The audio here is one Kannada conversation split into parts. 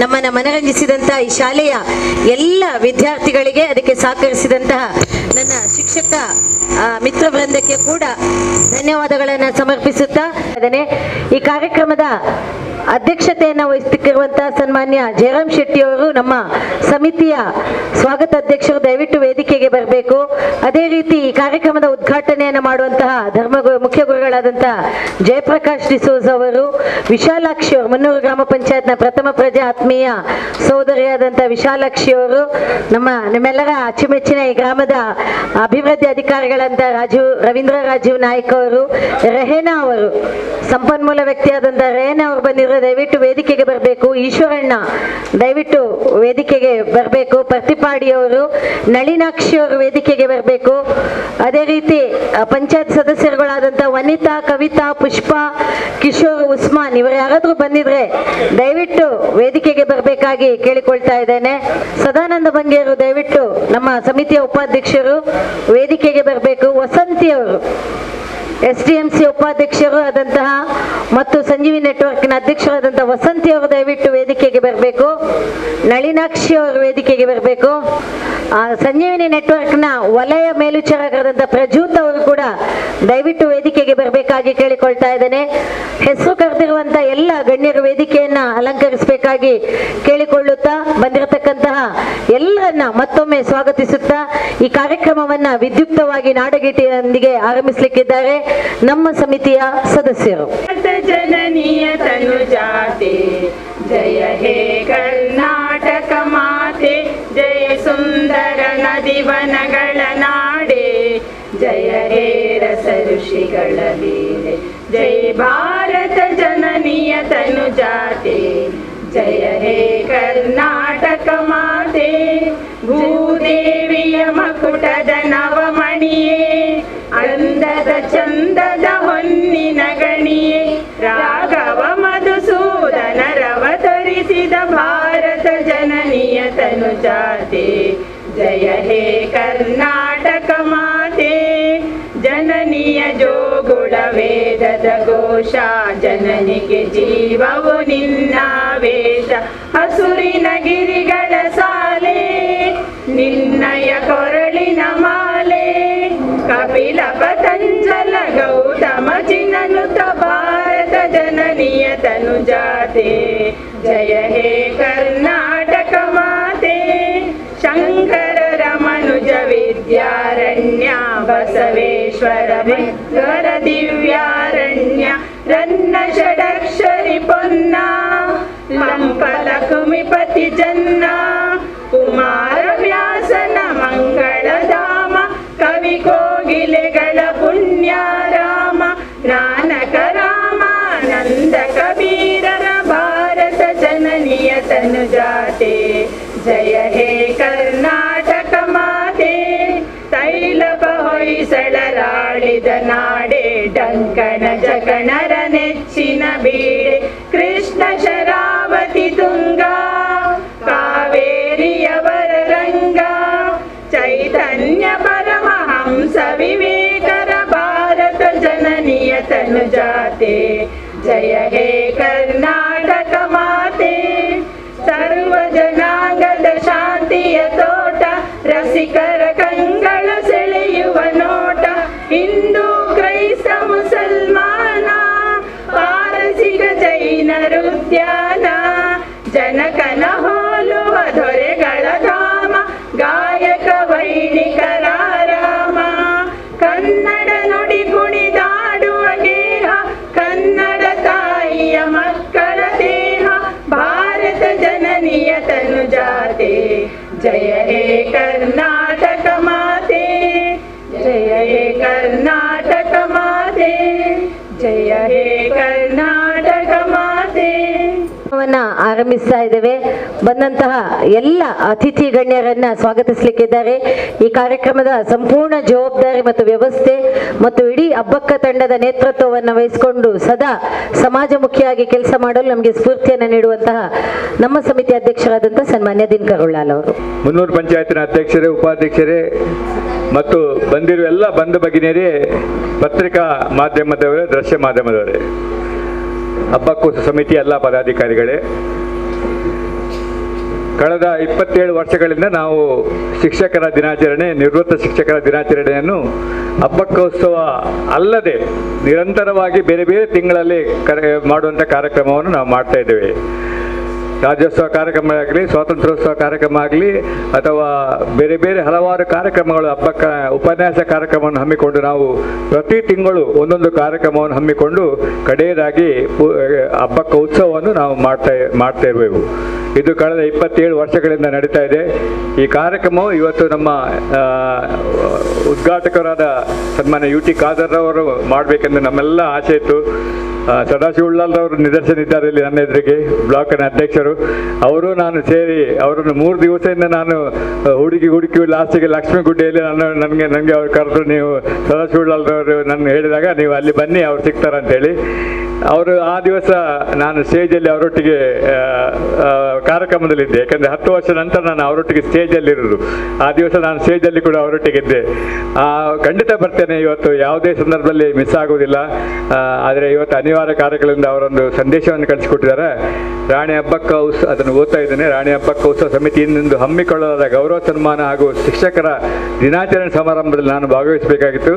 ನಮ್ಮನ್ನು ಮನರಂಜಿಸಿದಂತಹ ಈ ಶಾಲೆಯ ಎಲ್ಲ ವಿದ್ಯಾರ್ಥಿಗಳಿಗೆ, ಅದಕ್ಕೆ ಸಹಕರಿಸಿದಂತಹ ನನ್ನ ಶಿಕ್ಷಕ ಮಿತ್ರ ವೃಂದಕ್ಕೆ ಕೂಡ ಧನ್ಯವಾದಗಳನ್ನು ಸಮರ್ಪಿಸುತ್ತಾ ಇದ್ದೇನೆ. ಈ ಕಾರ್ಯಕ್ರಮದ ಅಧ್ಯಕ್ಷತೆಯನ್ನು ವಹಿಸುತ್ತಿರುವಂತಹ ಸನ್ಮಾನ್ಯ ಜಯರಾಮ್ ಶೆಟ್ಟಿ ಅವರು ನಮ್ಮ ಸಮಿತಿಯ ಸ್ವಾಗತ ಅಧ್ಯಕ್ಷರು, ದಯವಿಟ್ಟು ವೇದಿಕೆಗೆ ಬರಬೇಕು. ಅದೇ ರೀತಿ ಈ ಕಾರ್ಯಕ್ರಮದ ಉದ್ಘಾಟನೆಯನ್ನು ಮಾಡುವಂತಹ ಮುಖ್ಯ ಗುರುಗಳಾದಂತಹ ಜಯಪ್ರಕಾಶ್ ಡಿಸೋಜ್ ಅವರು, ವಿಶಾಲಾಕ್ಷಿ ಅವರು, ಮುನ್ನೂರು ಗ್ರಾಮ ಪಂಚಾಯತ್ನ ಪ್ರಥಮ ಪ್ರಜೆ ಆತ್ಮೀಯ ಸಹೋದರಿಯಾದಂತಹ ವಿಶಾಲಾಕ್ಷಿ ಅವರು, ನಿಮ್ಮೆಲ್ಲರ ಅಚ್ಚುಮೆಚ್ಚಿನ ಈ ಗ್ರಾಮದ ಅಭಿವೃದ್ಧಿ ಅಧಿಕಾರಿಗಳಂತ ರವೀಂದ್ರ ರಾಜೀವ್ ನಾಯ್ಕ ಅವರು, ರೆಹೇನಾ ಅವರು, ಸಂಪನ್ಮೂಲ ವ್ಯಕ್ತಿಯಾದಂತಹ ರೆಹೇನಾ ಅವರು ಬಂದಿರೋ, ದಯವಿಟ್ಟು ವೇದಿಕೆಗೆ ಬರಬೇಕು. ಈಶ್ವರಣ್ಣ ದಯವಿಟ್ಟು ವೇದಿಕೆಗೆ ಬರಬೇಕು. ಪ್ರತಿಪಾಡಿ ಅವರು, ನಳಿನಾಕ್ಷಿ ಅವರು ವೇದಿಕೆಗೆ ಬರಬೇಕು. ಅದೇ ರೀತಿ ಪಂಚಾಯತ್ ಸದಸ್ಯರುಗಳಾದಂತಹ ವನಿತಾ, ಕವಿತಾ, ಪುಷ್ಪ, ಕಿಶೋರ್, ಉಸ್ಮಾನ್ ಇವರು ಯಾರಾದ್ರೂ ಬಂದಿದ್ರೆ ದಯವಿಟ್ಟು ವೇದಿಕೆಗೆ ಬರಬೇಕಾಗಿ ಕೇಳಿಕೊಳ್ತಾ ಇದ್ದೇನೆ. ಸದಾನಂದ ಬಂಗೇರು ದಯವಿಟ್ಟು ನಮ್ಮ ಸಮಿತಿಯ ಉಪಾಧ್ಯಕ್ಷರು ವೇದಿಕೆಗೆ ಬರಬೇಕು. ವಸಂತಿ ಅವರು SDMC ಉಪಾಧ್ಯಕ್ಷರು ಆದಂತಹ ಮತ್ತು ಸಂಜೀವಿ ನೆಟ್ವರ್ಕ್ನ ಅಧ್ಯಕ್ಷರಾದಂತಹ ವಸಂತಿ ಅವರು ದಯವಿಟ್ಟು ವೇದಿಕೆಗೆ ಬರಬೇಕು. ನಳಿನಾಕ್ಷಿ ಅವರು ವೇದಿಕೆಗೆ ಬರಬೇಕು. ಸಂಜೀವಿನಿ ನೆಟ್ವರ್ಕ್ನ ವಲಯ ಮೇಲ್ವಿಚಾರಕರಾದಂತಹ ಪ್ರಜೂತ್ ಅವರು ಕೂಡ ದಯವಿಟ್ಟು ವೇದಿಕೆಗೆ ಬರಬೇಕಾಗಿ ಕೇಳಿಕೊಳ್ತಾ ಇದ್ದೇನೆ. ಹೆಸರು ಕರೆದಿರುವಂತಹ ಎಲ್ಲ ಗಣ್ಯರು ವೇದಿಕೆಯನ್ನ ಅಲಂಕರಿಸಬೇಕಾಗಿ ಕೇಳಿಕೊಳ್ಳುತ್ತಾ, ಬಂದಿರತಕ್ಕಂತಹ ಎಲ್ಲರನ್ನ ಮತ್ತೊಮ್ಮೆ ಸ್ವಾಗತಿಸುತ್ತಾ ಈ ಕಾರ್ಯಕ್ರಮವನ್ನ ವಿದ್ಯುಕ್ತವಾಗಿ ನಾಡಗೀತೆಯೊಂದಿಗೆ ಆರಂಭಿಸಲಿಕ್ಕಿದ್ದಾರೆ ನಮ್ಮ ಸಮಿತಿಯ ಸದಸ್ಯರು. ಜನನೀಯ ತನುಜಾತೆ ಜಯ ಹೇ ಕರ್ನಾಟಕ ಮಾತೆ, ಜಯ ಸುಂದರ ನದಿವನಗಳ ನಾಡೆ, ಜಯ ಹೇ ರಸ ಋಷಿಗಳ ವೀರೆ, ಜಯ ಭಾರತ ಜನನೀಯ ತನುಜಾತೆ, ಜಯ ಹೇ ಕರ್ನಾಟಕ ಮಾತೆ. ಭೂದೇವಿಯ ಮಕುಟದ ನವಮಣಿಯೇ, ಅಂದದ ಚಂದದ ಹೊನ್ನಿನ ಗಣಿಯೇ, ರಾಘವ ಮಧುಸೂದನರವತರಿಸಿದ ಭಾರತ ಜನನೀಯ ತನುಜಾತೆ, ಜಯ ಹೇ ಕರ್ನಾಟಕ ಮಾತೆ. ಜನನಿಯ ಜೋಗುಳ ವೇದದ ಘೋಷ, ಜನನಿಗೆ ಜೀವವು ನಿನ್ನ ವೇಷ, ಹಸುರಿನ ಗಿರಿಗಳ ಸಾಲೆ, ನಿನ್ನಯ ಕೊರಳಿನ ಮಾಲೆ, ಕಪಿಲ ಪತಂಜಲ ಗೌತಮ ಚಿನನುತ ಭಾರತ ಜನನೀಯ ತನುಜಾತೆ, ಜಯ ಹೇ ಕರ್ನಾಟಕ ಮಾತೆ. ಶಂಕರ ರಮನುಜ ವಿದ್ಯಾರಣ್ಯ, ಬಸವೇಶ್ವರ ವಿದ್ವರ ದಿವ್ಯಾರಣ್ಯ, ರನ್ನ ಷಡಕ್ಷರಿ ಪೊನ್ನ, ಲಂಪಲ ಕುಮಿಪತಿ ಜನ್ನ, ಕುಮಾರ ವ್ಯಾಸನ ಮಂಗಳಧಾಮ, ಕವಿ ಕೋಗಿಲೆಗಳ ಪುಣ್ಯಾರಾಮ, ನಾನಕ ರಾಮಾನಂದ ಕಬೀರರ ಭಾರತ ಜನನೀಯ ತನುಜಾತೆ, ಜಯ ಹೇ ಕರ್ನಾಟಕ ಮಾತೆ. ತೈಲಪ ಹೊಯ್ಸಳರಾಳಿದ ನಾಡೆ, ಡಂಕಣ ಜಗಣರ ನೆಚ್ಚಿನ ಬೀಡೆ, ಕೃಷ್ಣ ಶರಾವತಿ ತುಂಗ, ಕಾವೇರಿಯವರ ರಂಗ, ಚೈತನ್ಯ ಪರಮಹಂಸ ವಿವೇಕರ ಭಾರತ ಜನನೀಯ ತನುಜಾತೆ, ಜಯ ಹೇ ಕರ್ನಾಟಕ ಮಾತೆ. ಸರ್ವ ಜನಾಂಗದ ಶಾಂತಿಯ ತೋಟ, ರಸಿಕರ ಕಂಗಳ ಸೆಳೆಯುವ ನೋಟ, ಹಿಂದೂ ಕ್ರೈಸ್ತ ಮುಸಲ್ಮಾನ, ಪಾರಸಿಕ ಜೈನರು ಉದ್ಯಾನ, ಜನಕನ ಹೋಲುವ ದೊರೆಗಳ ಧಾಮ, ಗಾಯಕ ವೈಣಿಕರ ರಾಮ, ಕನ್ನಡ ನುಡಿ ಕುಣಿದಾಡುವ ಗೇಹ, ಕನ್ನಡ ತಾಯಿಯ ಮಕ್ಕಳ ದೇಹ, ಭಾರತ ಜನನೀಯ ತನುಜಾತೆ, ಜಯ ಹೇ ಕರ್ನಾಟಕ ಮಾತೆ, ಜಯ ಹೇ ಕರ್ನಾಟಕ ಮಾತೆ, ಜಯ ಹೇ ಕರ್ನಾಟಕ ಮಾತೆ. ಆರಂಭಿಸ್ತಾ ಇದ್ದೇವೆ. ಬಂದಂತಹ ಎಲ್ಲ ಅತಿಥಿ ಗಣ್ಯರನ್ನ ಸ್ವಾಗತಿಸಲಿಕ್ಕಿದ್ದಾರೆ. ಈ ಕಾರ್ಯಕ್ರಮದ ಸಂಪೂರ್ಣ ಜವಾಬ್ದಾರಿ ಮತ್ತು ವ್ಯವಸ್ಥೆ ಮತ್ತು ಇಡೀ ಅಬ್ಬಕ್ಕ ತಂಡದ ನೇತೃತ್ವವನ್ನು ವಹಿಸಿಕೊಂಡು ಸದಾ ಸಮಾಜಮುಖಿಯಾಗಿ ಕೆಲಸ ಮಾಡಲು ನಮಗೆ ಸ್ಫೂರ್ತಿಯನ್ನು ನೀಡುವಂತಹ ನಮ್ಮ ಸಮಿತಿ ಅಧ್ಯಕ್ಷರಾದಂತಹ ಸನ್ಮಾನ್ಯ ದಿನಕರ್ ಉಳ್ಳಾಲ್ ಅವರು, ಮುನ್ನೂರು ಪಂಚಾಯತ್ನ ಅಧ್ಯಕ್ಷರೇ, ಉಪಾಧ್ಯಕ್ಷರೇ ಮತ್ತು ಬಂದಿರುವ ಎಲ್ಲ ಬಂಧು ಭಗಿನಿಯರೇ, ಪತ್ರಿಕಾ ಮಾಧ್ಯಮದವರೇ, ದೃಶ್ಯ ಮಾಧ್ಯಮದವರೇ, ಹಬ್ಬಕ್ಕೂ ಸಮಿತಿ ಎಲ್ಲ ಪದಾಧಿಕಾರಿಗಳೇ, ಕಳೆದ 27 ವರ್ಷಗಳಿಂದ ನಾವು ಶಿಕ್ಷಕರ ದಿನಾಚರಣೆ, ನಿವೃತ್ತ ಶಿಕ್ಷಕರ ದಿನಾಚರಣೆಯನ್ನು ಹಬ್ಬಕ್ಕೋತ್ಸವ ಅಲ್ಲದೆ ನಿರಂತರವಾಗಿ ಬೇರೆ ಬೇರೆ ತಿಂಗಳಲ್ಲಿ ಮಾಡುವಂಥ ಕಾರ್ಯಕ್ರಮವನ್ನು ನಾವು ಮಾಡ್ತಾ ಇದ್ದೇವೆ. ರಾಜ್ಯೋತ್ಸವ ಕಾರ್ಯಕ್ರಮ ಆಗಲಿ, ಸ್ವಾತಂತ್ರ್ಯೋತ್ಸವ ಕಾರ್ಯಕ್ರಮ ಆಗಲಿ, ಅಥವಾ ಬೇರೆ ಬೇರೆ ಹಲವಾರು ಕಾರ್ಯಕ್ರಮಗಳು, ಉಪನ್ಯಾಸ ಕಾರ್ಯಕ್ರಮವನ್ನು ಹಮ್ಮಿಕೊಂಡು ನಾವು ಪ್ರತಿ ತಿಂಗಳು ಒಂದೊಂದು ಕಾರ್ಯಕ್ರಮವನ್ನು ಹಮ್ಮಿಕೊಂಡು ಕಡೆಯದಾಗಿ ಹಬ್ಬಕ್ಕ ಉತ್ಸವವನ್ನು ನಾವು ಮಾಡ್ತಾ ಇರಬೇಕು. ಇದು ಕಳೆದ 27 ವರ್ಷಗಳಿಂದ ನಡೀತಾ ಇದೆ. ಈ ಕಾರ್ಯಕ್ರಮವು ಇವತ್ತು ನಮ್ಮ ಉದ್ಘಾಟಕರಾದ ಸನ್ಮಾನ್ಯ UT ಖಾದರ್ ಅವರು ಮಾಡಬೇಕೆಂದು ನಮ್ಮೆಲ್ಲ ಆಸೆ ಇತ್ತು. ಸದಾಶಿವ ಉಳ್ಳಾಲ್ರವರು ನಿದರ್ಶನ ಇದ್ದಾರೆ ಇಲ್ಲಿ ನನ್ನ ಎದುರಿಗೆ, ಬ್ಲಾಕ್ನ ಅಧ್ಯಕ್ಷರು. ಅವರು ನಾನು ಸೇರಿ ಅವರನ್ನು 3 ದಿವಸದಿಂದ ನಾನು ಹುಡುಕಿ ಲಾಸ್ಟಿಗೆ ಲಕ್ಷ್ಮೀಗುಡ್ಡೆಯಲ್ಲಿ ನನಗೆ ಅವ್ರು ಕರೆದು, ನೀವು ಸದಾಶಿವ ಉಳ್ಳಾಲ್ರವರು ನನ್ನ ಹೇಳಿದಾಗ ನೀವು ಅಲ್ಲಿ ಬನ್ನಿ, ಅವ್ರು ಸಿಗ್ತಾರಂತೇಳಿ. ಅವರು ಆ ದಿವಸ ನಾನು ಸ್ಟೇಜಲ್ಲಿ ಅವರೊಟ್ಟಿಗೆ ಕಾರ್ಯಕ್ರಮದಲ್ಲಿದ್ದೆ. ಯಾಕಂದರೆ 10 ವರ್ಷ ನಂತರ ನಾನು ಅವರೊಟ್ಟಿಗೆ ಸ್ಟೇಜಲ್ಲಿರೋದು. ಆ ದಿವಸ ನಾನು ಸ್ಟೇಜಲ್ಲಿ ಕೂಡ ಅವರೊಟ್ಟಿಗಿದ್ದೆ. ಖಂಡಿತ ಬರ್ತೇನೆ ಇವತ್ತು, ಯಾವುದೇ ಸಂದರ್ಭದಲ್ಲಿ ಮಿಸ್ ಆಗುವುದಿಲ್ಲ. ಆದರೆ ಇವತ್ತು ಅನಿವಾರ್ಯ ಕಾರ್ಯಗಳಿಂದ ಅವರೊಂದು ಸಂದೇಶವನ್ನು ಕಳಿಸಿಕೊಟ್ಟಿದ್ದಾರೆ. ರಾಣಿ ಹಬ್ಬಕ್ಕ ಅದನ್ನು ಓದ್ತಾ ಇದ್ದೇನೆ. ರಾಣಿ ಹಬ್ಬಕ್ಕ ಉತ್ಸವ ಸಮಿತಿಯಿಂದ ಹಮ್ಮಿಕೊಳ್ಳಲಾದ ಗೌರವ ಸನ್ಮಾನ ಹಾಗೂ ಶಿಕ್ಷಕರ ದಿನಾಚರಣೆ ಸಮಾರಂಭದಲ್ಲಿ ನಾನು ಭಾಗವಹಿಸಬೇಕಾಗಿತ್ತು.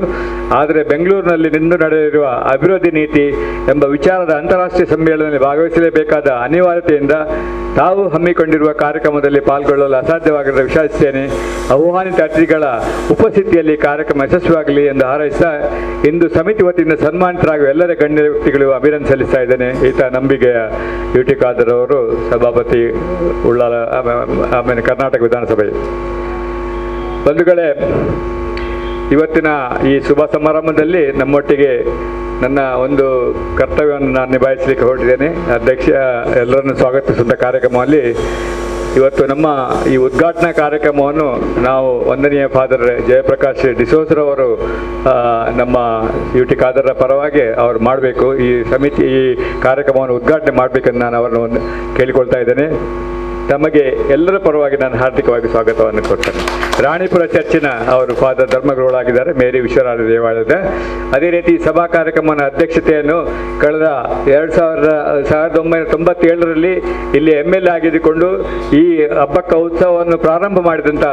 ಆದರೆ ಬೆಂಗಳೂರಿನಲ್ಲಿ ನಿಂದು ನಡೆದಿರುವ ಅಭಿವೃದ್ಧಿ ನೀತಿ ಎಂಬ ವಿಚಾರದ ಅಂತಾರಾಷ್ಟ್ರೀಯ ಸಮ್ಮೇಳನದಲ್ಲಿ ಭಾಗವಹಿಸಲೇಬೇಕಾದ ಅನಿವಾರ್ಯತೆಯಿಂದ ತಾವು ಹಮ್ಮಿಕೊಂಡಿರುವ ಕಾರ್ಯಕ್ರಮದಲ್ಲಿ ಪಾಲ್ಗೊಳ್ಳಲು ಅಸಾಧ್ಯವಾಗಿರುವ ವಿಷಾದಿಸುತ್ತೇನೆ. ಆಹ್ವಾನಿತ ಅತಿಥಿಗಳ ಉಪಸ್ಥಿತಿಯಲ್ಲಿ ಕಾರ್ಯಕ್ರಮ ಯಶಸ್ವಿಯಾಗಲಿ ಎಂದು ಹಾರೈಸ್ತಾ ಇಂದು ಸಮಿತಿ ವತಿಯಿಂದ ಸನ್ಮಾನಿತರಾಗುವ ಎಲ್ಲರ ಗಣ್ಯ ವ್ಯಕ್ತಿಗಳಿಗೂ ಅಭಿನಂದನೆ ಸಲ್ಲಿಸ್ತಾ ಇದ್ದೇನೆ. ಈತ ನಂಬಿಕೆಯ UT ಖಾದರ್ ಅವರು, ಸಭಾಪತಿ ಉಳ್ಳಾಲ, ಆಮೇಲೆ ಕರ್ನಾಟಕ ವಿಧಾನಸಭೆ. ಬಂಧುಗಳೇ, ಇವತ್ತಿನ ಈ ಶುಭ ಸಮಾರಂಭದಲ್ಲಿ ನಮ್ಮೊಟ್ಟಿಗೆ ನನ್ನ ಒಂದು ಕರ್ತವ್ಯವನ್ನು ನಾನು ನಿಭಾಯಿಸಲಿಕ್ಕೆ ಹೊರಟಿದ್ದೇನೆ. ಅಧ್ಯಕ್ಷ ಎಲ್ಲರನ್ನು ಸ್ವಾಗತಿಸುವಂಥ ಕಾರ್ಯಕ್ರಮದಲ್ಲಿ ಇವತ್ತು ನಮ್ಮ ಈ ಉದ್ಘಾಟನಾ ಕಾರ್ಯಕ್ರಮವನ್ನು ನಾವು ವಂದನೀಯ ಫಾದರ್ ಜಯಪ್ರಕಾಶ್ ಡಿಸೋಜ್ರವರು ನಮ್ಮ UT ಖಾದರ್ರ ಪರವಾಗಿ ಅವರು ಮಾಡಬೇಕು, ಈ ಸಮಿತಿ ಈ ಕಾರ್ಯಕ್ರಮವನ್ನು ಉದ್ಘಾಟನೆ ಮಾಡಬೇಕೆಂದು ನಾನು ಅವರನ್ನು ಕೇಳಿಕೊಳ್ತಾ ಇದ್ದೇನೆ. ತಮಗೆ ಎಲ್ಲರ ಪರವಾಗಿ ನಾನು ಹಾರ್ದಿಕವಾಗಿ ಸ್ವಾಗತವನ್ನು ಕೊಡ್ತೇನೆ. ರಾಣಿಪುರ ಚರ್ಚಿನ ಅವರು ಫಾದರ್ ಧರ್ಮಗುರುಗಳಾಗಿದ್ದಾರೆ, ಮೇರಿ ವಿಶ್ವರಾಜ ದೇವಾಲಯದ. ಅದೇ ರೀತಿ ಸಭಾ ಕಾರ್ಯಕ್ರಮದ ಅಧ್ಯಕ್ಷತೆಯನ್ನು ಕಳೆದ 1997ರಲ್ಲಿ ಇಲ್ಲಿ MLA ಆಗಿದ್ದುಕೊಂಡು ಈ ಹಬ್ಬಕ್ಕ ಉತ್ಸವವನ್ನು ಪ್ರಾರಂಭ ಮಾಡಿದಂಥ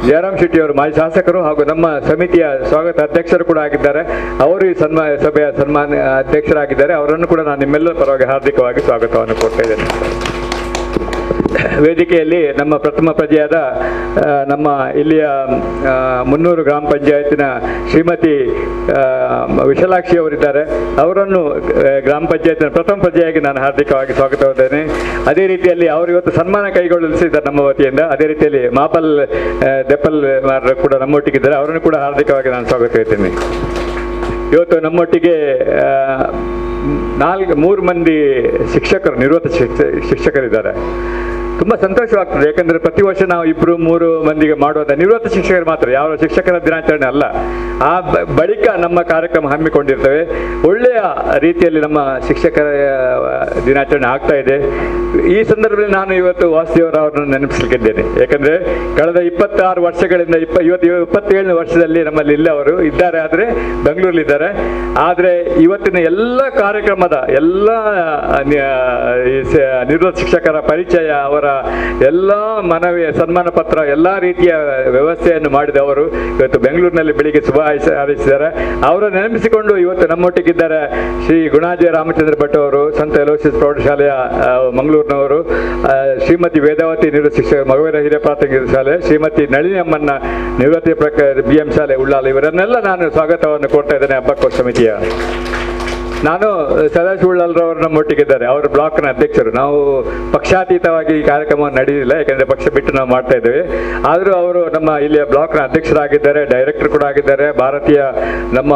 ಜಯರಾಮ್ ಶೆಟ್ಟಿ ಅವರು ಮಾಜಿ ಶಾಸಕರು ಹಾಗೂ ನಮ್ಮ ಸಮಿತಿಯ ಸ್ವಾಗತ ಅಧ್ಯಕ್ಷರು ಕೂಡ ಆಗಿದ್ದಾರೆ. ಅವರು ಈ ಸಭೆಯ ಸನ್ಮಾನ್ಯ ಅಧ್ಯಕ್ಷರಾಗಿದ್ದಾರೆ. ಅವರನ್ನು ಕೂಡ ನಾನು ನಿಮ್ಮೆಲ್ಲರ ಪರವಾಗಿ ಹಾರ್ದಿಕವಾಗಿ ಸ್ವಾಗತವನ್ನು ಕೊಡ್ತಾ ಇದ್ದೇನೆ. ವೇದಿಕೆಯಲ್ಲಿ ನಮ್ಮ ಪ್ರಥಮ ಪ್ರಜೆಯಾದ ನಮ್ಮ ಇಲ್ಲಿಯ 300 ಗ್ರಾಮ ಪಂಚಾಯತಿನ ಶ್ರೀಮತಿ ವಿಶಾಲಾಕ್ಷಿ ಅವರಿದ್ದಾರೆ. ಅವರನ್ನು ಗ್ರಾಮ ಪಂಚಾಯತಿನ ಪ್ರಥಮ ಪ್ರಜೆಯಾಗಿ ನಾನು ಹಾರ್ದಿಕವಾಗಿ ಸ್ವಾಗತವಿದ್ದೇನೆ. ಅದೇ ರೀತಿಯಲ್ಲಿ ಅವರು ಇವತ್ತು ಸನ್ಮಾನ ಕೈಗೊಳಿಸಿದ್ದಾರೆ ನಮ್ಮ ವತಿಯಿಂದ. ಅದೇ ರೀತಿಯಲ್ಲಿ ಮಾಪಲ್ ದೆಪ್ಪಲ್ ಕೂಡ ನಮ್ಮೊಟ್ಟಿಗಿದ್ದಾರೆ. ಅವರನ್ನು ಕೂಡ ಹಾರ್ದಿಕವಾಗಿ ನಾನು ಸ್ವಾಗತಿಸುತ್ತೇನೆ. ಇವತ್ತು ನಮ್ಮೊಟ್ಟಿಗೆ 3 ಮಂದಿ ಶಿಕ್ಷಕರು, ನಿವೃತ್ತ ಶಿಕ್ಷಕರಿದ್ದಾರೆ. ತುಂಬ ಸಂತೋಷವಾಗ್ತದೆ. ಯಾಕಂದರೆ ಪ್ರತಿ ವರ್ಷ ನಾವು 2-3 ಮಂದಿಗೆ ಮಾಡುವಂಥ ನಿವೃತ್ತ ಶಿಕ್ಷಕರು ಮಾತ್ರ, ಯಾವ ಶಿಕ್ಷಕರ ದಿನಾಚರಣೆ ಅಲ್ಲ. ಆ ಬಳಿಕ ನಮ್ಮ ಕಾರ್ಯಕ್ರಮ ಹಮ್ಮಿಕೊಂಡಿರ್ತೇವೆ. ಒಳ್ಳೆಯ ರೀತಿಯಲ್ಲಿ ನಮ್ಮ ಶಿಕ್ಷಕರ ದಿನಾಚರಣೆ ಆಗ್ತಾ ಇದೆ. ಈ ಸಂದರ್ಭದಲ್ಲಿ ನಾನು ಇವತ್ತು ವಾಸುದೇವರ ಅವರನ್ನು ನೆನಪಿಸಲಿಕ್ಕಿದ್ದೇನೆ. ಯಾಕಂದರೆ ಕಳೆದ 26 ವರ್ಷಗಳಿಂದ 27ನೇ ವರ್ಷದಲ್ಲಿ ನಮ್ಮಲ್ಲಿ ಇಲ್ಲ ಅವರು ಇದ್ದಾರೆ, ಆದರೆ ಬೆಂಗಳೂರಲ್ಲಿದ್ದಾರೆ. ಆದರೆ ಇವತ್ತಿನ ಎಲ್ಲ ಕಾರ್ಯಕ್ರಮದ ಎಲ್ಲ ನಿವೃತ್ತ ಶಿಕ್ಷಕರ ಪರಿಚಯ, ಅವರ ಎಲ್ಲ ಮನವಿ, ಸನ್ಮಾನ ಪತ್ರ, ಎಲ್ಲ ರೀತಿಯ ವ್ಯವಸ್ಥೆಯನ್ನು ಮಾಡಿದವರು ಇವತ್ತು ಬೆಂಗಳೂರಿನಲ್ಲಿ ಬೆಳಿಗ್ಗೆ ಶುಭ ಹಾರೈಸಿದ್ದಾರೆ. ಅವರನ್ನು ನೆನಪಿಸಿಕೊಂಡು ಇವತ್ತು ನಮ್ಮೊಟ್ಟಿಗಿದ್ದಾರೆ ಶ್ರೀ ಗುಣಾಜಯ ರಾಮಚಂದ್ರ ಭಟ್ ಅವರು, ಸಂತ ಎಲೋಸಿಸ್ ಪ್ರೌಢಶಾಲೆಯ ಮಂಗಳೂರಿನವರು, ಶ್ರೀಮತಿ ವೇದಾವತಿ ನಿವೃತ್ತ ಶಿಕ್ಷಕ ಮಗುವಿನ ಹಿರಿಯ ಪ್ರಾಥಮಿಕ ಶಾಲೆ, ಶ್ರೀಮತಿ ನಳಿನಿ ಅಮ್ಮನ್ನ ನಿವೃತ್ತಿ BM ಶಾಲೆ ಉಳ್ಳಾಲ. ಇವರನ್ನೆಲ್ಲ ನಾನು ಸ್ವಾಗತವನ್ನು ಕೊಡ್ತಾ ಇದ್ದೇನೆ ಹಬ್ಬಕ್ಕ ಸಮಿತಿಯ. ನಾನು ಸದಾಶಿವ ಉಳ್ಳಾಲ್ರವರು ನಮ್ಮೊಟ್ಟಿಗಿದ್ದಾರೆ. ಅವರು ಬ್ಲಾಕ್ನ ಅಧ್ಯಕ್ಷರು. ನಾವು ಪಕ್ಷಾತೀತವಾಗಿ ಈ ಕಾರ್ಯಕ್ರಮವನ್ನು ನಡೆದಿಲ್ಲ, ಯಾಕೆಂದರೆ ಪಕ್ಷ ಬಿಟ್ಟು ನಾವು ಮಾಡ್ತಾ ಇದ್ದೇವೆ. ಆದರೂ ಅವರು ನಮ್ಮ ಇಲ್ಲಿಯ ಬ್ಲಾಕ್ನ ಅಧ್ಯಕ್ಷರಾಗಿದ್ದಾರೆ, ಡೈರೆಕ್ಟರ್ ಕೂಡ ಆಗಿದ್ದಾರೆ, ಭಾರತೀಯ ನಮ್ಮ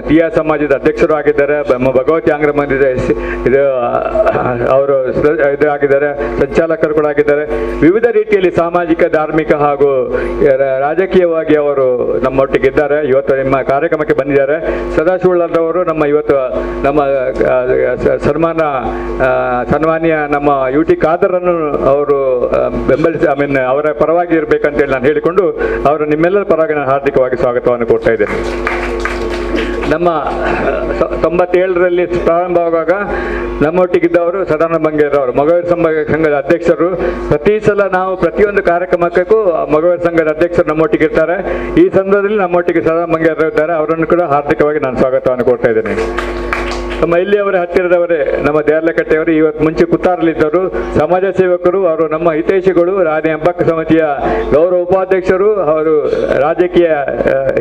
ತೀಯಾ ಸಮಾಜದ ಅಧ್ಯಕ್ಷರು ಆಗಿದ್ದಾರೆ, ನಮ್ಮ ಭಗವತಿ ಆಂಗ್ಲ ಮಂದಿರ ಇದು ಅವರು ಇದು ಆಗಿದ್ದಾರೆ, ಸಂಚಾಲಕರು ಕೂಡ ಆಗಿದ್ದಾರೆ. ವಿವಿಧ ರೀತಿಯಲ್ಲಿ ಸಾಮಾಜಿಕ, ಧಾರ್ಮಿಕ ಹಾಗೂ ರಾಜಕೀಯವಾಗಿ ಅವರು ನಮ್ಮೊಟ್ಟಿಗಿದ್ದಾರೆ. ಇವತ್ತು ನಿಮ್ಮ ಕಾರ್ಯಕ್ರಮಕ್ಕೆ ಬಂದಿದ್ದಾರೆ. ಸದಾಶಿವ ಉಳ್ಳಾಲ್ರವರು ನಮ್ಮ ಸನ್ಮಾನ್ಯ ನಮ್ಮ UT ಖಾದರನ್ನು ಅವರು ಬೆಂಬಲಿಸಿ ಅವರ ಪರವಾಗಿ ಇರಬೇಕಂತೇಳಿ ನಾನು ಹೇಳಿಕೊಂಡು ಅವರು ನಿಮ್ಮೆಲ್ಲರ ಪರವಾಗಿ ನಾನು ಹಾರ್ದಿಕವಾಗಿ ಸ್ವಾಗತವನ್ನು ಕೊಡ್ತಾ ಇದ್ದೇನೆ. ನಮ್ಮ 97ರಲ್ಲಿ ಪ್ರಾರಂಭವಾಗುವಾಗ ನಮ್ಮೊಟ್ಟಿಗಿದ್ದವರು ಸದಾನಂದ ಬಂಗೇರವರು ಮೊಗವೀರ ಸಂಘದ ಅಧ್ಯಕ್ಷರು. ಪ್ರತಿ ಸಲ ನಾವು ಪ್ರತಿಯೊಂದು ಕಾರ್ಯಕ್ರಮಕ್ಕೂ ಮೊಗವೀರ ಸಂಘದ ಅಧ್ಯಕ್ಷರು ನಮ್ಮೊಟ್ಟಿಗಿರ್ತಾರೆ. ಈ ಸಂದರ್ಭದಲ್ಲಿ ನಮ್ಮೊಟ್ಟಿಗೆ ಸದಾನಂದ ಬಂಗೇರವರು ಇದ್ದಾರೆ. ಅವರನ್ನು ಕೂಡ ಹಾರ್ದಿಕವಾಗಿ ನಾನು ಸ್ವಾಗತವನ್ನು ಕೊಡ್ತಾ ಇದ್ದೇನೆ. ನಮ್ಮ ಇಲ್ಲಿಯವರೇ ಹತ್ತಿರದವರೇ ನಮ್ಮ ದೇರ್ಲಕಟ್ಟೆಯವರು ಇವತ್ತು ಮುಂಚೆ ಕುತ್ತಾರಲ್ಲಿದ್ದರು, ಸಮಾಜ ಸೇವಕರು, ಅವರು ನಮ್ಮ ಹಿತೈಷಿಗಳು, ರಾಣಿ ಹಬ್ಬಕ್ಕ ಸಮಿತಿಯ ಗೌರವ ಉಪಾಧ್ಯಕ್ಷರು, ಅವರು ರಾಜಕೀಯ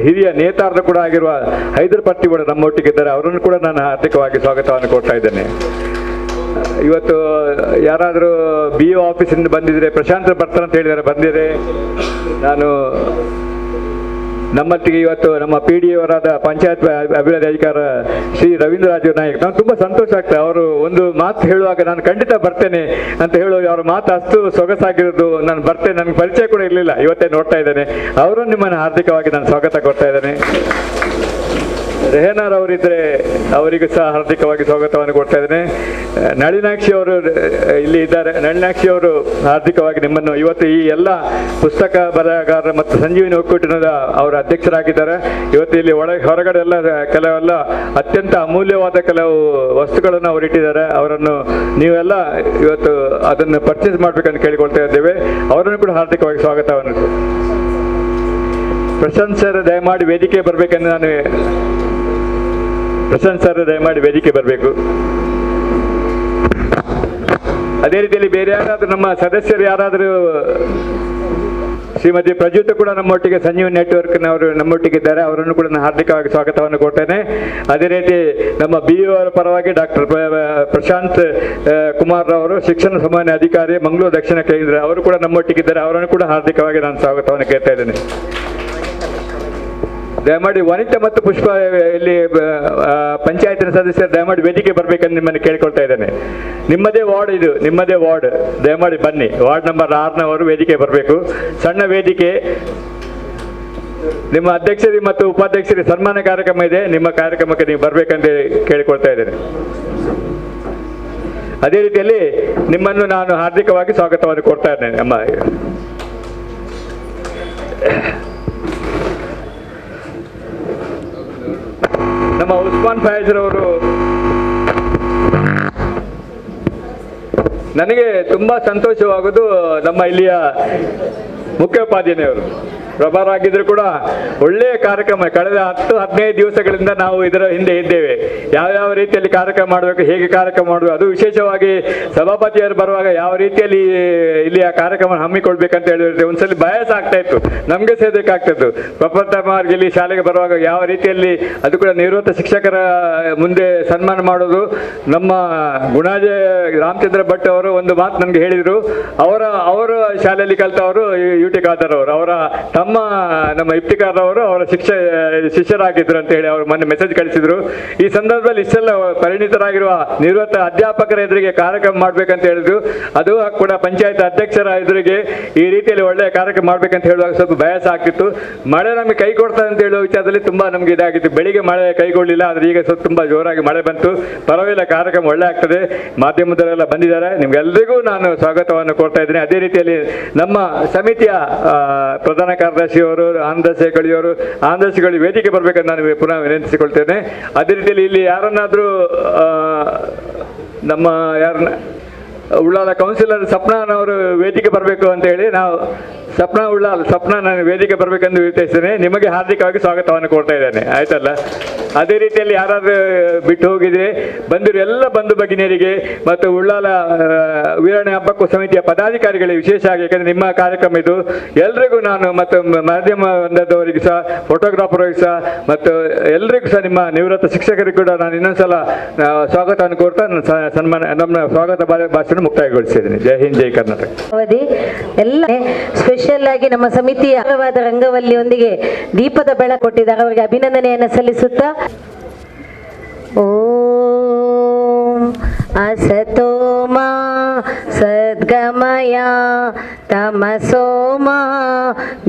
ಹಿರಿಯ ನೇತಾರರು ಕೂಡ ಆಗಿರುವ ಹೈದರ್ ಪಟ್ಟಿಗಳು ನಮ್ಮೊಟ್ಟಿಗಿದ್ದಾರೆ. ಅವರನ್ನು ಕೂಡ ನಾನು ಹಾರ್ದಿಕವಾಗಿ ಸ್ವಾಗತವನ್ನು ಕೊಡ್ತಾ ಇದ್ದೇನೆ. ಇವತ್ತು ಯಾರಾದರೂ BO ಆಫೀಸಿಂದ ಬಂದಿದ್ರೆ ಪ್ರಶಾಂತ್ ಬರ್ತಾರೆ ಅಂತ ಹೇಳಿದ್ದಾರೆ, ಬಂದಿದೆ. ನಾನು ನಮ್ಮೊಟ್ಟಿಗೆ ಇವತ್ತು ನಮ್ಮ PD ಅವರಾದ ಪಂಚಾಯತ್ ಅಭಿವೃದ್ಧಿ ಅಧಿಕಾರ ಶ್ರೀ ರವೀಂದ್ರ ರಾಜು ನಾಯಕ್, ನಾನು ತುಂಬ ಸಂತೋಷ ಆಗ್ತದೆ. ಅವರು ಒಂದು ಮಾತು ಹೇಳುವಾಗ ನಾನು ಖಂಡಿತ ಬರ್ತೇನೆ ಅಂತ ಹೇಳುವ ಅವರ ಮಾತು ಅಷ್ಟು ಸೊಗಸಾಗಿರೋದು. ನಾನು ಬರ್ತೇನೆ, ನನಗೆ ಪರಿಚಯ ಕೂಡ ಇರಲಿಲ್ಲ, ಇವತ್ತೇ ನೋಡ್ತಾ ಇದ್ದೇನೆ. ಅವರು ನಿಮ್ಮನ್ನು ಹಾರ್ದಿಕವಾಗಿ ನಾನು ಸ್ವಾಗತ ಕೊಡ್ತಾ ಇದ್ದೇನೆ. ರೆಹನಾರ್ ಅವರಿದ್ದರೆ ಅವರಿಗೂ ಸಹ ಹಾರ್ದಿಕವಾಗಿ ಸ್ವಾಗತವನ್ನು ಕೊಡ್ತಾ ಇದ್ದೇನೆ. ನಳಿನಾಕ್ಷಿ ಅವರು ಇಲ್ಲಿ ಇದ್ದಾರೆ. ನಳಿನಾಕ್ಷಿ ಅವರು ಹಾರ್ದಿಕವಾಗಿ ನಿಮ್ಮನ್ನು ಇವತ್ತು ಈ ಎಲ್ಲ ಪುಸ್ತಕ ಬರಹಗಾರರ ಮತ್ತು ಸಂಜೀವಿನಿ ಒಕ್ಕೂಟದ ಅವರ ಅಧ್ಯಕ್ಷರಾಗಿದ್ದಾರೆ. ಇವತ್ತು ಇಲ್ಲಿ ಹೊರಗಡೆ ಎಲ್ಲ ಕೆಲವೆಲ್ಲ ಅತ್ಯಂತ ಅಮೂಲ್ಯವಾದ ಕೆಲವು ವಸ್ತುಗಳನ್ನು ಅವರು ಇಟ್ಟಿದ್ದಾರೆ. ಅವರನ್ನು ನೀವೆಲ್ಲ ಇವತ್ತು ಅದನ್ನು ಪರ್ಚೇಸ್ ಮಾಡಬೇಕಂತ ಕೇಳಿಕೊಳ್ತಾ ಇದ್ದೇವೆ. ಅವರನ್ನು ಕೂಡ ಹಾರ್ದಿಕವಾಗಿ ಸ್ವಾಗತವನ್ನು. ಪ್ರಶಾಂತ್ ಸರ್ ದಯಮಾಡಿ ವೇದಿಕೆ ಬರಬೇಕೆಂದು ನಾನು ಪ್ರಶಾಂತ್ ಸರ್ ದಯಮಾಡಿ ವೇದಿಕೆ ಬರಬೇಕು. ಅದೇ ರೀತಿಯಲ್ಲಿ ಬೇರೆ ಯಾರಾದರೂ ನಮ್ಮ ಸದಸ್ಯರು ಯಾರಾದರೂ, ಶ್ರೀಮತಿ ಪ್ರಜ್ಯುತ್ ಕೂಡ ನಮ್ಮೊಟ್ಟಿಗೆ ಸಂಜೀವನಿ ನೆಟ್ವರ್ಕ್ನವರು ನಮ್ಮೊಟ್ಟಿಗಿದ್ದಾರೆ. ಅವರನ್ನು ಕೂಡ ನಾನು ಹಾರ್ದಿಕವಾಗಿ ಸ್ವಾಗತವನ್ನು ಕೊಡ್ತೇನೆ. ಅದೇ ರೀತಿ ನಮ್ಮ BO ಅವರ ಪರವಾಗಿ ಡಾಕ್ಟರ್ ಪ್ರಶಾಂತ್ ಕುಮಾರ್ ಅವರು ಶಿಕ್ಷಣ ಸಾಮಾನ್ಯ ಅಧಿಕಾರಿ ಮಂಗಳೂರು ದಕ್ಷಿಣ ಕೇಂದ್ರ, ಅವರು ಕೂಡ ನಮ್ಮೊಟ್ಟಿಗಿದ್ದಾರೆ. ಅವರನ್ನು ಕೂಡ ಹಾರ್ದಿಕವಾಗಿ ನಾನು ಸ್ವಾಗತವನ್ನು ಕೇಳ್ತಾ ಇದ್ದೇನೆ. ದಯಮಾಡಿ ವನಿತಾ ಮತ್ತು ಪುಷ್ಪ ಇಲ್ಲಿ ಪಂಚಾಯತಿನ ಸದಸ್ಯರು ದಯಮಾಡಿ ವೇದಿಕೆ ಬರಬೇಕಂತ ನಿಮ್ಮನ್ನು ಕೇಳ್ಕೊಳ್ತಾ ಇದ್ದೇನೆ. ನಿಮ್ಮದೇ ವಾರ್ಡ್ ಇದು, ನಿಮ್ಮದೇ ವಾರ್ಡ್, ದಯಮಾಡಿ ಬನ್ನಿ. ವಾರ್ಡ್ ನಂಬರ್ 6ನವರು ವೇದಿಕೆ ಬರಬೇಕು. ಸಣ್ಣ ವೇದಿಕೆ. ನಿಮ್ಮ ಅಧ್ಯಕ್ಷರಿಗೆ ಮತ್ತು ಉಪಾಧ್ಯಕ್ಷರಿಗೆ ಸನ್ಮಾನ ಕಾರ್ಯಕ್ರಮ ಇದೆ, ನಿಮ್ಮ ಕಾರ್ಯಕ್ರಮಕ್ಕೆ ನೀವು ಬರಬೇಕಂತ ಕೇಳಿಕೊಳ್ತಾ ಇದ್ದೇನೆ. ಅದೇ ರೀತಿಯಲ್ಲಿ ನಿಮ್ಮನ್ನು ನಾನು ಹಾರ್ದಿಕವಾಗಿ ಸ್ವಾಗತವನ್ನು ಕೊಡ್ತಾ ಇದ್ದೇನೆ. ನಮ್ಮ ಉಸ್ಮಾನ್ ಫಯಾಜ್ ಅವರು, ನನಗೆ ತುಂಬಾ ಸಂತೋಷವಾಗುವುದು ನಮ್ಮ ಇಲ್ಲಿಯ ಮುಖ್ಯೋಪಾಧ್ಯಾಯರು ಪ್ರಭಾರ ಆಗಿದ್ರು ಕೂಡ ಒಳ್ಳೆಯ ಕಾರ್ಯಕ್ರಮ. ಕಳೆದ 10-15 ದಿವಸಗಳಿಂದ ನಾವು ಇದರ ಹಿಂದೆ ಇದ್ದೇವೆ. ಯಾವ ರೀತಿಯಲ್ಲಿ ಕಾರ್ಯಕ್ರಮ ಮಾಡಬೇಕು, ಹೇಗೆ ಕಾರ್ಯಕ್ರಮ ಮಾಡಬೇಕು, ಅದು ವಿಶೇಷವಾಗಿ ಸಭಾಪತಿಯರು ಬರುವಾಗ ಯಾವ ರೀತಿಯಲ್ಲಿ ಇಲ್ಲಿಯ ಕಾರ್ಯಕ್ರಮ ಹಮ್ಮಿಕೊಳ್ಬೇಕಂತ ಹೇಳಿದ್ರೆ ಒಂದ್ಸಲಿ ಬಯಸ ಆಗ್ತಾ ಇತ್ತು, ನಮಗೆ ಸೇರ್ಬೇಕಾಗ್ತಿತ್ತು. ಪ್ರಪ್ರಥಮವಾಗಿ ಇಲ್ಲಿ ಶಾಲೆಗೆ ಬರುವಾಗ ಯಾವ ರೀತಿಯಲ್ಲಿ, ಅದು ಕೂಡ ನಿವೃತ್ತ ಶಿಕ್ಷಕರ ಮುಂದೆ ಸನ್ಮಾನ ಮಾಡೋದು. ನಮ್ಮ ಗುಣಾಜೆ ರಾಮಚಂದ್ರ ಭಟ್ ಅವರು ಒಂದು ಮಾತು ನನಗೆ ಹೇಳಿದರು. ಅವರ ಶಾಲೆಯಲ್ಲಿ ಕಲಿತವರು UT ಖಾದರ್ ಅವರು, ಅವರ ನಮ್ಮ ಇಫ್ತಿಕಾರ್ ಅವರು ಅವರ ಶಿಷ್ಯರಾಗಿದ್ರು ಅಂತ ಹೇಳಿ ಅವರು ಮೊನ್ನೆ ಮೆಸೇಜ್ ಕಳಿಸಿದ್ರು. ಈ ಸಂದರ್ಭದಲ್ಲಿ ಇಷ್ಟೆಲ್ಲ ಪರಿಣಿತರಾಗಿರುವ ನಿವೃತ್ತ ಅಧ್ಯಾಪಕರ ಎದುರಿಗೆ ಕಾರ್ಯಕ್ರಮ ಮಾಡ್ಬೇಕಂತ ಹೇಳಿದ್ರು. ಅದು ಕೂಡ ಪಂಚಾಯತ್ ಅಧ್ಯಕ್ಷರ ಎದುರಿಗೆ ಈ ರೀತಿಯಲ್ಲಿ ಒಳ್ಳೆಯ ಕಾರ್ಯಕ್ರಮ ಮಾಡ್ಬೇಕಂತ ಹೇಳುವಾಗ ಸ್ವಲ್ಪ ಬಯಸ ಆಗ್ತಿತ್ತು. ಮಳೆ ನಮಗೆ ಕೈ ಕೊಡ್ತದೆ ಅಂತ ಹೇಳುವ ವಿಚಾರದಲ್ಲಿ ತುಂಬಾ ನಮ್ಗೆ ಇದಾಗಿತ್ತು. ಬೆಳಿಗ್ಗೆ ಮಳೆ ಕೈಗೊಳ್ಳಿಲ್ಲ, ಆದ್ರೆ ಈಗ ಸ್ವಲ್ಪ ತುಂಬಾ ಜೋರಾಗಿ ಮಳೆ ಬಂತು. ಪರವಾಗಿಲ್ಲ, ಕಾರ್ಯಕ್ರಮ ಒಳ್ಳೆ ಆಗ್ತದೆ. ಮಾಧ್ಯಮದವರೆಲ್ಲ ಬಂದಿದ್ದಾರೆ, ನಿಮ್ಗೆಲ್ಲರಿಗೂ ನಾನು ಸ್ವಾಗತವನ್ನು ಕೊಡ್ತಾ ಇದ್ದೀನಿ. ಅದೇ ರೀತಿಯಲ್ಲಿ ನಮ್ಮ ಸಮಿತಿಯ ಪ್ರಧಾನ ಕಾರ್ಯದರ್ಶಿಯವರು, ಆನಂದಶೇಖಳಿಯವರು, ಆನಂದಶೇಖಳಿ ವೇದಿಕೆ ಬರಬೇಕಂತ ನಾನು ಪುನಃ ವಿನಂತಿಸಿಕೊಳ್ತೇನೆ. ಅದೇ ರೀತಿಯಲ್ಲಿ ಇಲ್ಲಿ ಯಾರನ್ನಾದರೂ ನಮ್ಮ ಉಳ್ಳಾಲ ಕೌನ್ಸಿಲರ್ ಸಪ್ನಾನವರು ವೇದಿಕೆ ಬರಬೇಕು ಅಂತ ಹೇಳಿ ನಾವು ಸಪ್ನಾ ನಾನು ವೇದಿಕೆ ಬರಬೇಕೆಂದು ವಿನಂತಿಸ್ತೇನೆ. ನಿಮಗೆ ಹಾರ್ದಿಕವಾಗಿ ಸ್ವಾಗತವನ್ನು ಕೊಡ್ತಾ ಇದ್ದೇನೆ, ಆಯ್ತಲ್ಲ. ಅದೇ ರೀತಿಯಲ್ಲಿ ಯಾರಾದರೂ ಬಿಟ್ಟು ಹೋಗಿದ್ರೆ ಬಂದಿರೋ ಎಲ್ಲ ಬಂಧು ಭಗಿನಿಯರಿಗೆ ಮತ್ತು ಉಳ್ಳಾಲ ವೀರಣ್ಣ ಹಬ್ಬಕ್ಕೂ ಸಮಿತಿಯ ಪದಾಧಿಕಾರಿಗಳಿಗೆ ವಿಶೇಷ ಆಗಿ, ಯಾಕಂದ್ರೆ ನಿಮ್ಮ ಕಾರ್ಯಕ್ರಮ ಇದು, ಎಲ್ರಿಗೂ ನಾನು ಮತ್ತು ಮಾಧ್ಯಮ ಬಂದವರಿಗೆ ಸಹ, ಫೋಟೋಗ್ರಾಫರ್ಗೆ ಸಹ ಮತ್ತು ಎಲ್ರಿಗೂ ಸಹ, ನಿಮ್ಮ ನಿವೃತ್ತ ಶಿಕ್ಷಕರಿಗೂ ಕೂಡ ನಾನು ಇನ್ನೊಂದ್ಸಲ ಸ್ವಾಗತವನ್ನು ಕೋರ್ತಾ ನಮ್ಮ ಸ್ವಾಗತ ಭಾಷಣ ಮುಕ್ತಾಯಗೊಳಿಸಿದ್ದೀನಿ. ಜೈ ಹಿಂದ್, ಜೈ ಕರ್ನಾಟಕ. ಅವಧಿ ಎಲ್ಲ ಸ್ಪೆಷಲ್ ಆಗಿ ನಮ್ಮ ಸಮಿತಿಯ ರಂಗವಲ್ಲಿಯೊಂದಿಗೆ ದೀಪದ ಬೆಳಕು ಕೊಟ್ಟಿದ್ದಾರೆ. ಅವರಿಗೆ ಅಭಿನಂದನೆಯನ್ನು ಸಲ್ಲಿಸುತ್ತಾ, ಓಂ असतो मा सद्गमय तमसो मा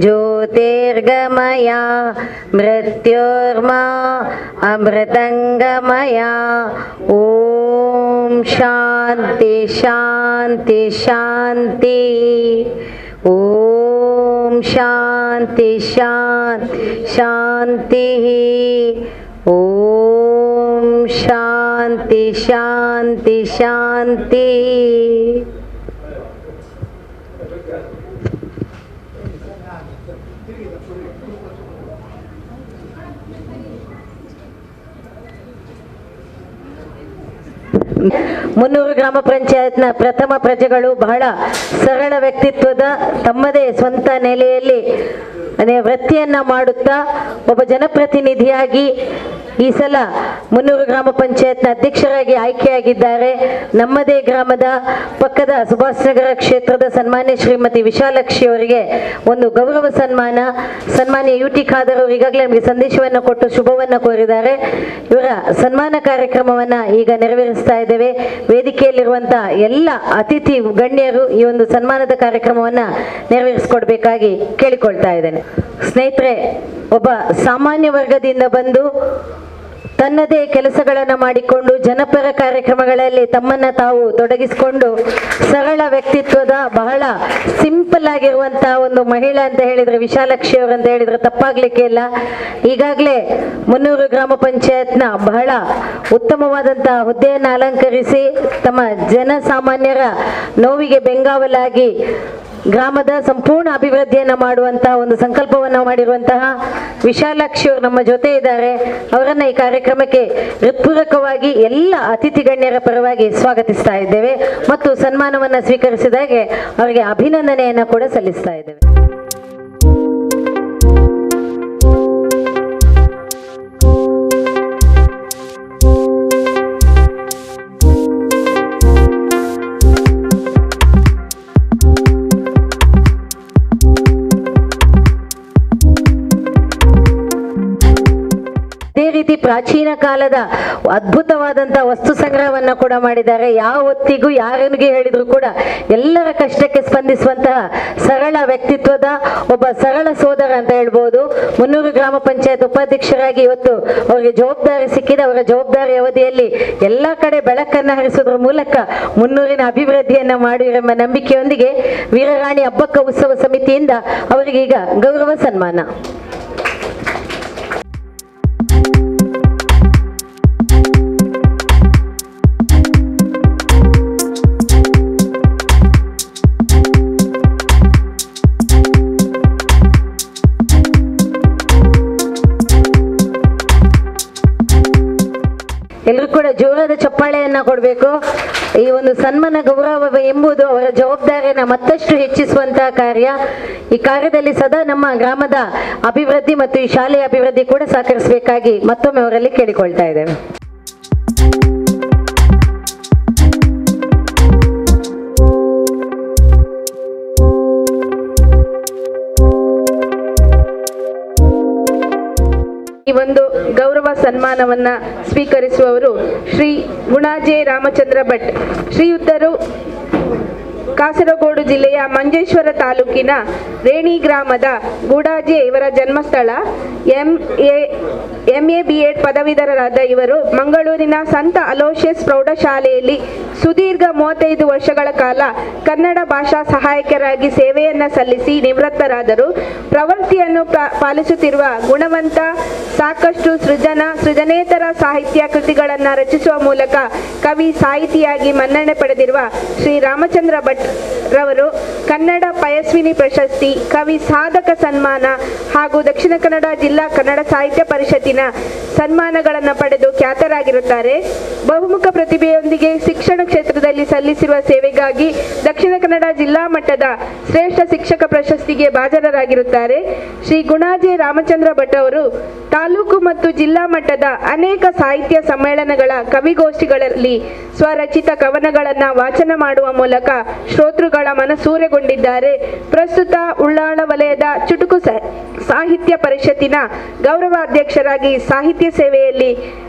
ज्योतिर्गमय मृत्योर्मा अमृतंगमय ओम शांति शांति शांति ओम शांति शांति शांति ಓಂ ಶಾಂತಿ ಶಾಂತಿ ಶಾಂತಿ. ಮುನ್ನೂರು ಗ್ರಾಮ ಪಂಚಾಯತ್ನ ಪ್ರಥಮ ಪ್ರಜೆಗಳು ಬಹಳ ಸರಳ ವ್ಯಕ್ತಿತ್ವದ, ತಮ್ಮದೇ ಸ್ವಂತ ನೆಲೆಯಲ್ಲಿ ವೃತ್ತಿಯನ್ನ ಮಾಡುತ್ತಾ ಒಬ್ಬ ಜನಪ್ರತಿನಿಧಿಯಾಗಿ ಈ ಸಲ ಮುನ್ನೂರು ಗ್ರಾಮ ಪಂಚಾಯತ್ನ ಅಧ್ಯಕ್ಷರಾಗಿ ಆಯ್ಕೆಯಾಗಿದ್ದಾರೆ. ನಮ್ಮದೇ ಗ್ರಾಮದ ಪಕ್ಕದ ಸುಭಾಷ್ ನಗರ ಕ್ಷೇತ್ರದ ಸನ್ಮಾನ್ಯ ಶ್ರೀಮತಿ ವಿಶಾಲಕ್ಷಿ ಅವರಿಗೆ ಒಂದು ಗೌರವ ಸನ್ಮಾನ್ಯ UT ಖಾದರ್ ಅವರು ಈಗಾಗಲೇ ನಮಗೆ ಸಂದೇಶವನ್ನು ಕೊಟ್ಟು ಶುಭವನ್ನು ಕೋರಿದ್ದಾರೆ. ಇವರ ಸನ್ಮಾನ ಕಾರ್ಯಕ್ರಮವನ್ನ ಈಗ ನೆರವೇರಿಸ್ತಾ ಇದ್ದೇವೆ. ವೇದಿಕೆಯಲ್ಲಿರುವಂತಹ ಎಲ್ಲ ಅತಿಥಿ ಗಣ್ಯರು ಈ ಒಂದು ಸನ್ಮಾನದ ಕಾರ್ಯಕ್ರಮವನ್ನ ನೆರವೇರಿಸಿಕೊಡ್ಬೇಕಾಗಿ ಕೇಳಿಕೊಳ್ತಾ ಇದ್ದೇನೆ. ಸ್ನೇಹಿತರೆ, ಒಬ್ಬ ಸಾಮಾನ್ಯ ವರ್ಗದಿಂದ ಬಂದು ತನ್ನದೇ ಕೆಲಸಗಳನ್ನು ಮಾಡಿಕೊಂಡು ಜನಪರ ಕಾರ್ಯಕ್ರಮಗಳಲ್ಲಿ ತಮ್ಮನ್ನ ತಾವು ತೊಡಗಿಸಿಕೊಂಡು ಸರಳ ವ್ಯಕ್ತಿತ್ವದ ಬಹಳ ಸಿಂಪಲ್ ಆಗಿರುವಂತಹ ಒಂದು ಮಹಿಳೆ ಅಂತ ಹೇಳಿದ್ರೆ ವಿಶಾಲಕ್ಷಿ ಅವರು ಅಂತ ಹೇಳಿದ್ರೆ ತಪ್ಪಾಗ್ಲಿಕ್ಕೆ ಇಲ್ಲ. ಈಗಾಗಲೇ ಮುನ್ನೂರು ಗ್ರಾಮ ಪಂಚಾಯತ್ನ ಬಹಳ ಉತ್ತಮವಾದಂತಹ ಹುದ್ದೆಯನ್ನು ಅಲಂಕರಿಸಿ ತಮ್ಮ ಜನಸಾಮಾನ್ಯರ ನೋವಿಗೆ ಬೆಂಗಾವಲಾಗಿ ಗ್ರಾಮದ ಸಂಪೂರ್ಣ ಅಭಿವೃದ್ಧಿಯನ್ನ ಮಾಡುವಂತಹ ಒಂದು ಸಂಕಲ್ಪವನ್ನು ಮಾಡಿರುವಂತಹ ವಿಶಾಲಾಕ್ಷಿ ಅವರು ನಮ್ಮ ಜೊತೆ ಇದ್ದಾರೆ. ಅವರನ್ನ ಈ ಕಾರ್ಯಕ್ರಮಕ್ಕೆ ಹೃತ್ಪೂರ್ವಕವಾಗಿ ಎಲ್ಲ ಅತಿಥಿ ಗಣ್ಯರ ಪರವಾಗಿ ಸ್ವಾಗತಿಸ್ತಾ ಇದ್ದೇವೆ ಮತ್ತು ಸನ್ಮಾನವನ್ನ ಸ್ವೀಕರಿಸಿದಾಗೆ ಅವರಿಗೆ ಅಭಿನಂದನೆಯನ್ನ ಕೂಡ ಸಲ್ಲಿಸ್ತಾ ಇದ್ದೇವೆ. ಅದೇ ರೀತಿ ಪ್ರಾಚೀನ ಕಾಲದ ಅದ್ಭುತವಾದಂತಹ ವಸ್ತು ಸಂಗ್ರಹವನ್ನ ಕೂಡ ಮಾಡಿದ್ದಾರೆ. ಯಾವ ಹೊತ್ತಿಗೂ ಯಾರನಿಗೆ ಹೇಳಿದ್ರು ಕೂಡ ಎಲ್ಲರ ಕಷ್ಟಕ್ಕೆ ಸ್ಪಂದಿಸುವಂತಹ ಸರಳ ವ್ಯಕ್ತಿತ್ವದ ಒಬ್ಬ ಸರಳ ಸೋದರ ಅಂತ ಹೇಳ್ಬೋದು. ಮುನ್ನೂರು ಗ್ರಾಮ ಪಂಚಾಯತ್ ಉಪಾಧ್ಯಕ್ಷರಾಗಿ ಇವತ್ತು ಅವರಿಗೆ ಜವಾಬ್ದಾರಿ ಸಿಕ್ಕಿದೆ. ಅವರ ಜವಾಬ್ದಾರಿ ಅವಧಿಯಲ್ಲಿ ಎಲ್ಲಾ ಕಡೆ ಬೆಳಕನ್ನ ಹರಿಸೋದ್ರ ಮೂಲಕ ಮುನ್ನೂರಿನ ಅಭಿವೃದ್ಧಿಯನ್ನ ಮಾಡಿರೆಂಬ ನಂಬಿಕೆಯೊಂದಿಗೆ ವೀರರಾಣಿ ಹಬ್ಬಕ್ಕ ಉತ್ಸವ ಸಮಿತಿಯಿಂದ ಅವರಿಗೆ ಈಗ ಗೌರವ ಸನ್ಮಾನ. ಎಲ್ಲರೂ ಕೂಡ ಜೋರಾದ ಚಪ್ಪಾಳೆಯನ್ನ ಕೊಡಬೇಕು. ಈ ಒಂದು ಸನ್ಮಾನ ಗೌರವ ಎಂಬುದು ಅವರ ಜವಾಬ್ದಾರಿಯನ್ನ ಮತ್ತಷ್ಟು ಹೆಚ್ಚಿಸುವಂತಹ ಕಾರ್ಯ. ಈ ಕಾರ್ಯದಲ್ಲಿ ಸದಾ ನಮ್ಮ ಗ್ರಾಮದ ಅಭಿವೃದ್ಧಿ ಮತ್ತು ಈ ಶಾಲೆಯ ಅಭಿವೃದ್ಧಿ ಕೂಡ ಸಹಕರಿಸಬೇಕಾಗಿ ಮತ್ತೊಮ್ಮೆ ಅವರಲ್ಲಿ ಕೇಳಿಕೊಳ್ತಾ ಇದ್ದೇವೆ. ಈ ಒಂದು ಗೌರವ ಸನ್ಮಾನವನ್ನ ಸ್ವೀಕರಿಸುವವರು ಶ್ರೀ ಗುಣಾಜೆ ರಾಮಚಂದ್ರ ಭಟ್. ಶ್ರೀಯುತರು ಕಾಸರಗೋಡು ಜಿಲ್ಲೆಯ ಮಂಜೇಶ್ವರ ತಾಲೂಕಿನ ರೇಣಿ ಗ್ರಾಮದ ಗೂಡಾಜೆ ಇವರ ಜನ್ಮಸ್ಥಳ. MA B.Ed ಪದವೀಧರರಾದ ಇವರು ಮಂಗಳೂರಿನ ಸಂತ ಅಲೋಷಿಯಸ್ ಪ್ರೌಢಶಾಲೆಯಲ್ಲಿ ಸುದೀರ್ಘ 35 ವರ್ಷಗಳ ಕಾಲ ಕನ್ನಡ ಭಾಷಾ ಸಹಾಯಕರಾಗಿ ಸೇವೆಯನ್ನ ಸಲ್ಲಿಸಿ ನಿವೃತ್ತರಾದರು. ಪ್ರವೃತ್ತಿಯನ್ನು ಪಾಲಿಸುತ್ತಿರುವ ಗುಣವಂತ, ಸಾಕಷ್ಟು ಸೃಜನೇತರ ಸಾಹಿತ್ಯ ಕೃತಿಗಳನ್ನು ರಚಿಸುವ ಮೂಲಕ ಕವಿ ಸಾಹಿತಿಯಾಗಿ ಮನ್ನಣೆ ಪಡೆದಿರುವ ಶ್ರೀ ರಾಮಚಂದ್ರ ಭಟ್ ರವರು ಕನ್ನಡ ಪಯಸ್ವಿನಿ ಪ್ರಶಸ್ತಿ, ಕವಿ ಸಾಧಕ ಸನ್ಮಾನ ಹಾಗೂ ದಕ್ಷಿಣ ಕನ್ನಡ ಜಿಲ್ಲಾ ಕನ್ನಡ ಸಾಹಿತ್ಯ ಪರಿಷತ್ತಿನ ಸನ್ಮಾನಗಳನ್ನು ಪಡೆದು ಖ್ಯಾತರಾಗಿರುತ್ತಾರೆ. ಬಹುಮುಖ ಪ್ರತಿಭೆಯೊಂದಿಗೆ ಶಿಕ್ಷಣ ಕ್ಷೇತ್ರದಲ್ಲಿ ಸಲ್ಲಿಸಿರುವ ಸೇವೆಗಾಗಿ ದಕ್ಷಿಣ ಕನ್ನಡ ಜಿಲ್ಲಾ ಮಟ್ಟದ ಶ್ರೇಷ್ಠ ಶಿಕ್ಷಕ ಪ್ರಶಸ್ತಿಗೆ ಭಾಜನರಾಗಿರುತ್ತಾರೆ. ಶ್ರೀ ಗುಣಾಜೆ ರಾಮಚಂದ್ರ ಭಟ್ ಅವರು ತಾಲೂಕು ಮತ್ತು ಜಿಲ್ಲಾ ಮಟ್ಟದ ಅನೇಕ ಸಾಹಿತ್ಯ ಸಮ್ಮೇಳನಗಳ ಕವಿಗೋಷ್ಠಿಗಳಲ್ಲಿ ಸ್ವರಚಿತ ಕವನಗಳನ್ನು ವಾಚನ ಮಾಡುವ ಮೂಲಕ ಶ್ರೋತೃಗಳ ಮನಸೂರೆಗೊಂಡಿದ್ದಾರೆ. ಪ್ರಸ್ತುತ ಉಳ್ಳಾಳ ವಲಯದ ಚುಟುಕು ಸಾಹಿತ್ಯ ಪರಿಷತ್ತಿನ ಗೌರವಾಧ್ಯಕ್ಷರಾಗಿ ಸಾಹಿತ್ಯ ಸೇವೆಯಲ್ಲಿ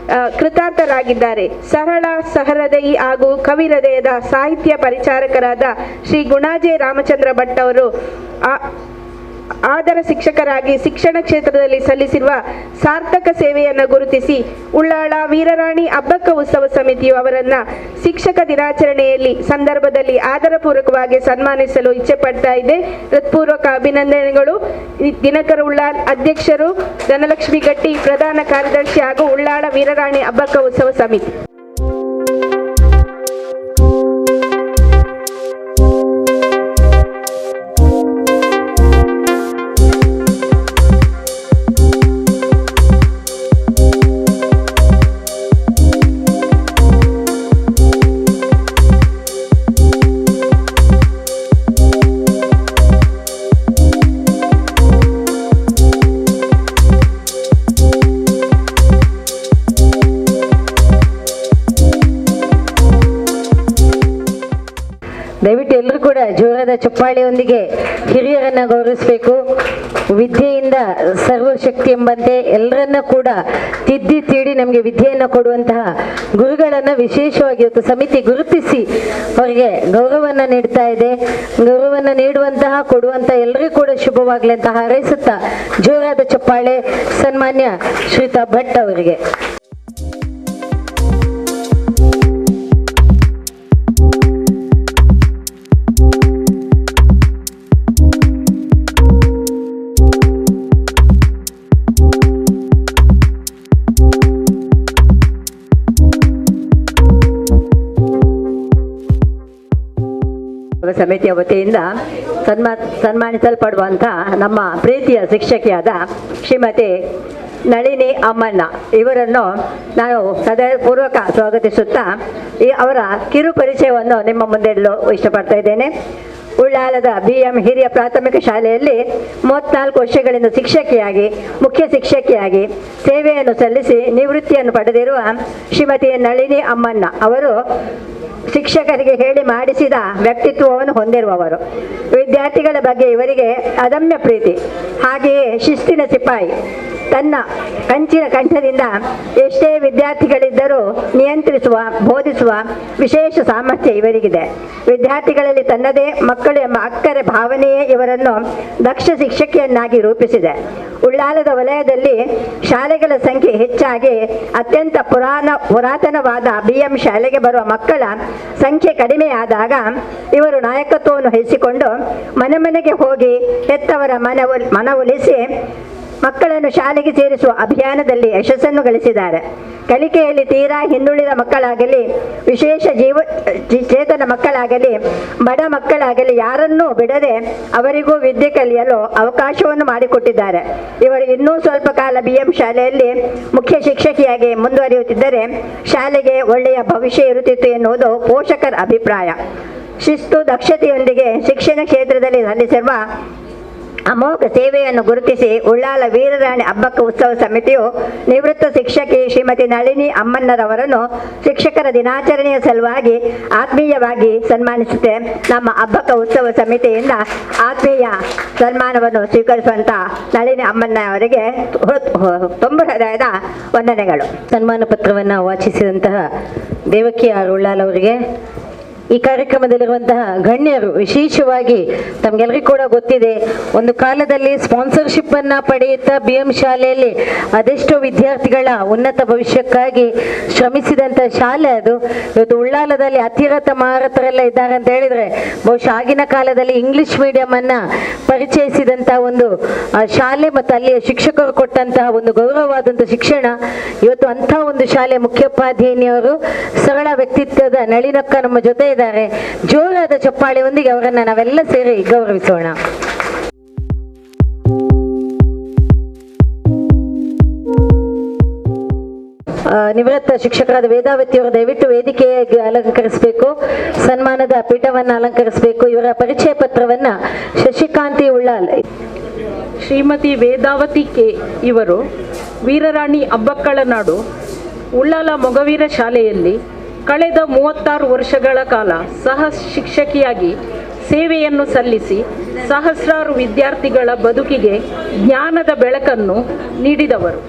ಕೃತಾರ್ಥರಾಗಿದ್ದಾರೆ. ಸರಳ ಸಹೃದಯಿ ಹಾಗೂ ಕವಿ ಹೃದಯದ ಸಾಹಿತ್ಯ ಪರಿಚಾರಕರಾದ ಶ್ರೀ ಗುಣಾಜೆ ರಾಮಚಂದ್ರ ಭಟ್ ಅವರು ಆದರ ಶಿಕ್ಷಕರಾಗಿ ಶಿಕ್ಷಣ ಕ್ಷೇತ್ರದಲ್ಲಿ ಸಲ್ಲಿಸಿರುವ ಸಾರ್ಥಕ ಸೇವೆಯನ್ನು ಗುರುತಿಸಿ ಉಳ್ಳಾಳ ವೀರರಾಣಿ ಅಬ್ಬಕ್ಕ ಉತ್ಸವ ಸಮಿತಿಯು ಅವರನ್ನ ಶಿಕ್ಷಕ ದಿನಾಚರಣೆಯಲ್ಲಿ ಸಂದರ್ಭದಲ್ಲಿ ಆದರಪೂರ್ವಕವಾಗಿ ಸನ್ಮಾನಿಸಲು ಇಚ್ಛೆ ಪಡ್ತಾ ಇದೆ. ಹೃತ್ಪೂರ್ವಕ ಅಭಿನಂದನೆಗಳು. ದಿನಕರ ಉಳ್ಳಾಳ್ ಅಧ್ಯಕ್ಷರು, ಧನಲಕ್ಷ್ಮಿ ಗಟ್ಟಿ ಪ್ರಧಾನ ಕಾರ್ಯದರ್ಶಿ ಹಾಗೂ ಉಳ್ಳಾಳ ವೀರರಾಣಿ ಅಬ್ಬಕ್ಕ ಉತ್ಸವ ಸಮಿತಿ. ದಯವಿಟ್ಟು ಎಲ್ಲರೂ ಕೂಡ ಜೋರಾದ ಚಪ್ಪಾಳೆಯೊಂದಿಗೆ ಹಿರಿಯರನ್ನ ಗೌರವಿಸಬೇಕು. ವಿದ್ಯೆಯಿಂದ ಸರ್ವಶಕ್ತಿ ಎಂಬಂತೆ ಎಲ್ಲರನ್ನ ಕೂಡ ತಿದ್ದಿ ತೀಡಿ ನಮಗೆ ವಿದ್ಯೆಯನ್ನು ಕೊಡುವಂತಹ ಗುರುಗಳನ್ನು ವಿಶೇಷವಾಗಿ ಇವತ್ತು ಸಮಿತಿ ಗುರುತಿಸಿ ಅವರಿಗೆ ಗೌರವವನ್ನು ನೀಡ್ತಾ ಇದೆ. ಗೌರವವನ್ನು ನೀಡುವಂತಹ ಕೊಡುವಂತಹ ಎಲ್ಲರಿಗೂ ಕೂಡ ಶುಭವಾಗಲಿ ಅಂತ ಹಾರೈಸುತ್ತಾ ಜೋರಾದ ಚಪ್ಪಾಳೆ ಸನ್ಮಾನ್ಯ ಶ್ರೀತಾ ಭಟ್ ಅವರಿಗೆ. ಸಮಿತಿಯ ವತಿಯಿಂದ ಸನ್ಮಾನಿಸಲ್ಪಡುವಂಥ ನಮ್ಮ ಪ್ರೀತಿಯ ಶಿಕ್ಷಕಿಯಾದ ಶ್ರೀಮತಿ ನಳಿನಿ ಅಮ್ಮಣ್ಣ ಇವರನ್ನು ನಾನು ಸದಯಪೂರ್ವಕ ಸ್ವಾಗತಿಸುತ್ತಾ ಅವರ ಕಿರು ಪರಿಚಯವನ್ನು ನಿಮ್ಮ ಮುಂದೆ ಇಡಲು ಇಷ್ಟಪಡ್ತಾ ಇದ್ದೇನೆ. ಉಳ್ಳಾಲದ BM ಹಿರಿಯ ಪ್ರಾಥಮಿಕ ಶಾಲೆಯಲ್ಲಿ 34 ವರ್ಷಗಳಿಂದ ಶಿಕ್ಷಕಿಯಾಗಿ ಮುಖ್ಯ ಶಿಕ್ಷಕಿಯಾಗಿ ಸೇವೆಯನ್ನು ಸಲ್ಲಿಸಿ ನಿವೃತ್ತಿಯನ್ನು ಪಡೆದಿರುವ ಶ್ರೀಮತಿ ನಳಿನಿ ಅಮ್ಮಣ್ಣ ಅವರು ಶಿಕ್ಷಕರಿಗೆ ಹೇಳಿ ಮಾಡಿಸಿದ ವ್ಯಕ್ತಿತ್ವವನ್ನು ಹೊಂದಿರುವವರು. ವಿದ್ಯಾರ್ಥಿಗಳ ಬಗ್ಗೆ ಇವರಿಗೆ ಅದಮ್ಯ ಪ್ರೀತಿ, ಹಾಗೆಯೇ ಶಿಸ್ತಿನ ಸಿಪಾಯಿ. ತನ್ನ ಕಂಚಿನ ಕಂಠದಿಂದ ಎಷ್ಟೇ ವಿದ್ಯಾರ್ಥಿಗಳಿದ್ದರೂ ನಿಯಂತ್ರಿಸುವ ಬೋಧಿಸುವ ವಿಶೇಷ ಸಾಮರ್ಥ್ಯ ಇವರಿಗಿದೆ. ವಿದ್ಯಾರ್ಥಿಗಳಲ್ಲಿ ತನ್ನದೇ ಮಕ್ಕಳು ಎಂಬ ಅಕ್ಕರೆ ಭಾವನೆಯೇ ಇವರನ್ನು ದಕ್ಷ ಶಿಕ್ಷಕಿಯನ್ನಾಗಿ ರೂಪಿಸಿದೆ. ಉಳ್ಳಾಲದ ವಲಯದಲ್ಲಿ ಶಾಲೆಗಳ ಸಂಖ್ಯೆ ಹೆಚ್ಚಾಗಿ ಅತ್ಯಂತ ಪುರಾತನವಾದ BM ಶಾಲೆಗೆ ಬರುವ ಮಕ್ಕಳ ಸಂಖ್ಯೆ ಕಡಿಮೆಯಾದಾಗ ಇವರು ನಾಯಕತ್ವವನ್ನು ವಹಿಸಿಕೊಂಡು ಮನೆ ಮನೆಗೆ ಹೋಗಿ ಹೆತ್ತವರ ಮನವೊಲಿಸಿ ಮಕ್ಕಳನ್ನು ಶಾಲೆಗೆ ಸೇರಿಸುವ ಅಭಿಯಾನದಲ್ಲಿ ಯಶಸ್ಸನ್ನು ಗಳಿಸಿದ್ದಾರೆ. ಕಲಿಕೆಯಲ್ಲಿ ತೀರಾ ಹಿಂದುಳಿದ ಮಕ್ಕಳಾಗಲಿ, ವಿಶೇಷ ಚೇತನ ಮಕ್ಕಳಾಗಲಿ, ಬಡ ಮಕ್ಕಳಾಗಲಿ ಯಾರನ್ನೂ ಬಿಡದೆ ಅವರಿಗೂ ವಿದ್ಯೆ ಕಲಿಯಲು ಅವಕಾಶವನ್ನು ಮಾಡಿಕೊಟ್ಟಿದ್ದಾರೆ. ಇವರು ಇನ್ನೂ ಸ್ವಲ್ಪ ಕಾಲ BM ಶಾಲೆಯಲ್ಲಿ ಮುಖ್ಯ ಶಿಕ್ಷಕಿಯಾಗಿ ಮುಂದುವರಿಯುತ್ತಿದ್ದರೆ ಶಾಲೆಗೆ ಒಳ್ಳೆಯ ಭವಿಷ್ಯ ಇರುತ್ತಿತ್ತು ಎನ್ನುವುದು ಪೋಷಕರ ಅಭಿಪ್ರಾಯ. ಶಿಸ್ತು ದಕ್ಷತೆಯೊಂದಿಗೆ ಶಿಕ್ಷಣ ಕ್ಷೇತ್ರದಲ್ಲಿ ಸಲ್ಲಿಸಿರುವ ಅಮೋಘ ಸೇವೆಯನ್ನು ಗುರುತಿಸಿ ಉಳ್ಳಾಲ ವೀರರಾಣಿ ಅಬ್ಬಕ್ಕ ಉತ್ಸವ ಸಮಿತಿಯು ನಿವೃತ್ತ ಶಿಕ್ಷಕಿ ಶ್ರೀಮತಿ ನಳಿನಿ ಅಮ್ಮಣ್ಣರವರನ್ನು ಶಿಕ್ಷಕರ ದಿನಾಚರಣೆಯ ಸಲುವಾಗಿ ಆತ್ಮೀಯವಾಗಿ ಸನ್ಮಾನಿಸುತ್ತೆ. ನಮ್ಮ ಅಬ್ಬಕ್ಕ ಉತ್ಸವ ಸಮಿತಿಯಿಂದ ಆತ್ಮೀಯ ಸನ್ಮಾನವನ್ನು ಸ್ವೀಕರಿಸುವಂತ ನಳಿನಿ ಅಮ್ಮಣ್ಣ ಅವರಿಗೆ ತುಂಬ ಹೃದಯದ ವಂದನೆಗಳು. ಸನ್ಮಾನ ಪತ್ರವನ್ನು ವಾಚಿಸಿದಂತಹ ದೇವಕಿ ಆರ್ ಉಳ್ಳಾಲ್ ಅವರಿಗೆ, ಈ ಕಾರ್ಯಕ್ರಮದಲ್ಲಿರುವಂತಹ ಗಣ್ಯರು, ವಿಶೇಷವಾಗಿ ತಮಗೆಲ್ಲರಿಗೂ ಕೂಡ ಗೊತ್ತಿದೆ, ಒಂದು ಕಾಲದಲ್ಲಿ ಸ್ಪಾನ್ಸರ್ಶಿಪ್ ಅನ್ನ ಪಡೆಯುತ್ತಾ BM ಶಾಲೆಯಲ್ಲಿ ಅದೆಷ್ಟೋ ವಿದ್ಯಾರ್ಥಿಗಳ ಉನ್ನತ ಭವಿಷ್ಯಕ್ಕಾಗಿ ಶ್ರಮಿಸಿದಂಥ ಶಾಲೆ ಅದು. ಇವತ್ತು ಉಳ್ಳಾಲದಲ್ಲಿ ಅತಿರಥ ಮಹಾರಥರೆಲ್ಲ ಇದ್ದಾರೆ ಅಂತ ಹೇಳಿದ್ರೆ ಬಹುಶಃ ಆಗಿನ ಕಾಲದಲ್ಲಿ ಇಂಗ್ಲಿಷ್ ಮೀಡಿಯಂ ಅನ್ನ ಪರಿಚಯಿಸಿದಂತಹ ಒಂದು ಶಾಲೆ ಮತ್ತು ಅಲ್ಲಿಯ ಶಿಕ್ಷಕರು ಕೊಟ್ಟಂತಹ ಒಂದು ಗೌರವವಾದಂಥ ಶಿಕ್ಷಣ. ಇವತ್ತು ಅಂಥ ಒಂದು ಶಾಲೆ ಮುಖ್ಯೋಪಾಧ್ಯಾಯಿನಿಯವರು ಸರಳ ವ್ಯಕ್ತಿತ್ವದ ನಳಿನಕ್ಕ ನಮ್ಮ ಜೊತೆ ಇದ್ದಾರೆ. ಜೋರಾದ ಚಪ್ಪಾಳೆಯೊಂದಿಗೆ ಅವರನ್ನ ನಾವೆಲ್ಲ ಸೇರಿ ಗೌರವಿಸೋಣ. ನಿವೃತ್ತ ಶಿಕ್ಷಕರಾದ ವೇದಾವತಿಯವರು ದಯವಿಟ್ಟು ವೇದಿಕೆಗೆ ಅಲಂಕರಿಸಬೇಕು, ಸನ್ಮಾನದ ಪೀಠವನ್ನು ಅಲಂಕರಿಸಬೇಕು. ಇವರ ಪರಿಚಯ ಪತ್ರವನ್ನ ಶಶಿಕಾಂತಿ ಉಳ್ಳಾಲ್. ಶ್ರೀಮತಿ ವೇದಾವತಿ ಕೆ ಇವರು ವೀರರಾಣಿ ಅಬ್ಬಕ್ಕಳ ನಾಡು ಉಳ್ಳಾಲ ಮೊಗವೀರ ಶಾಲೆಯಲ್ಲಿ ಕಳೆದ 36 ವರ್ಷಗಳ ಕಾಲ ಸಹ ಶಿಕ್ಷಕಿಯಾಗಿ ಸೇವೆಯನ್ನು ಸಲ್ಲಿಸಿ ಸಹಸ್ರಾರು ವಿದ್ಯಾರ್ಥಿಗಳ ಬದುಕಿಗೆ ಜ್ಞಾನದ ಬೆಳಕನ್ನು ನೀಡಿದವರು.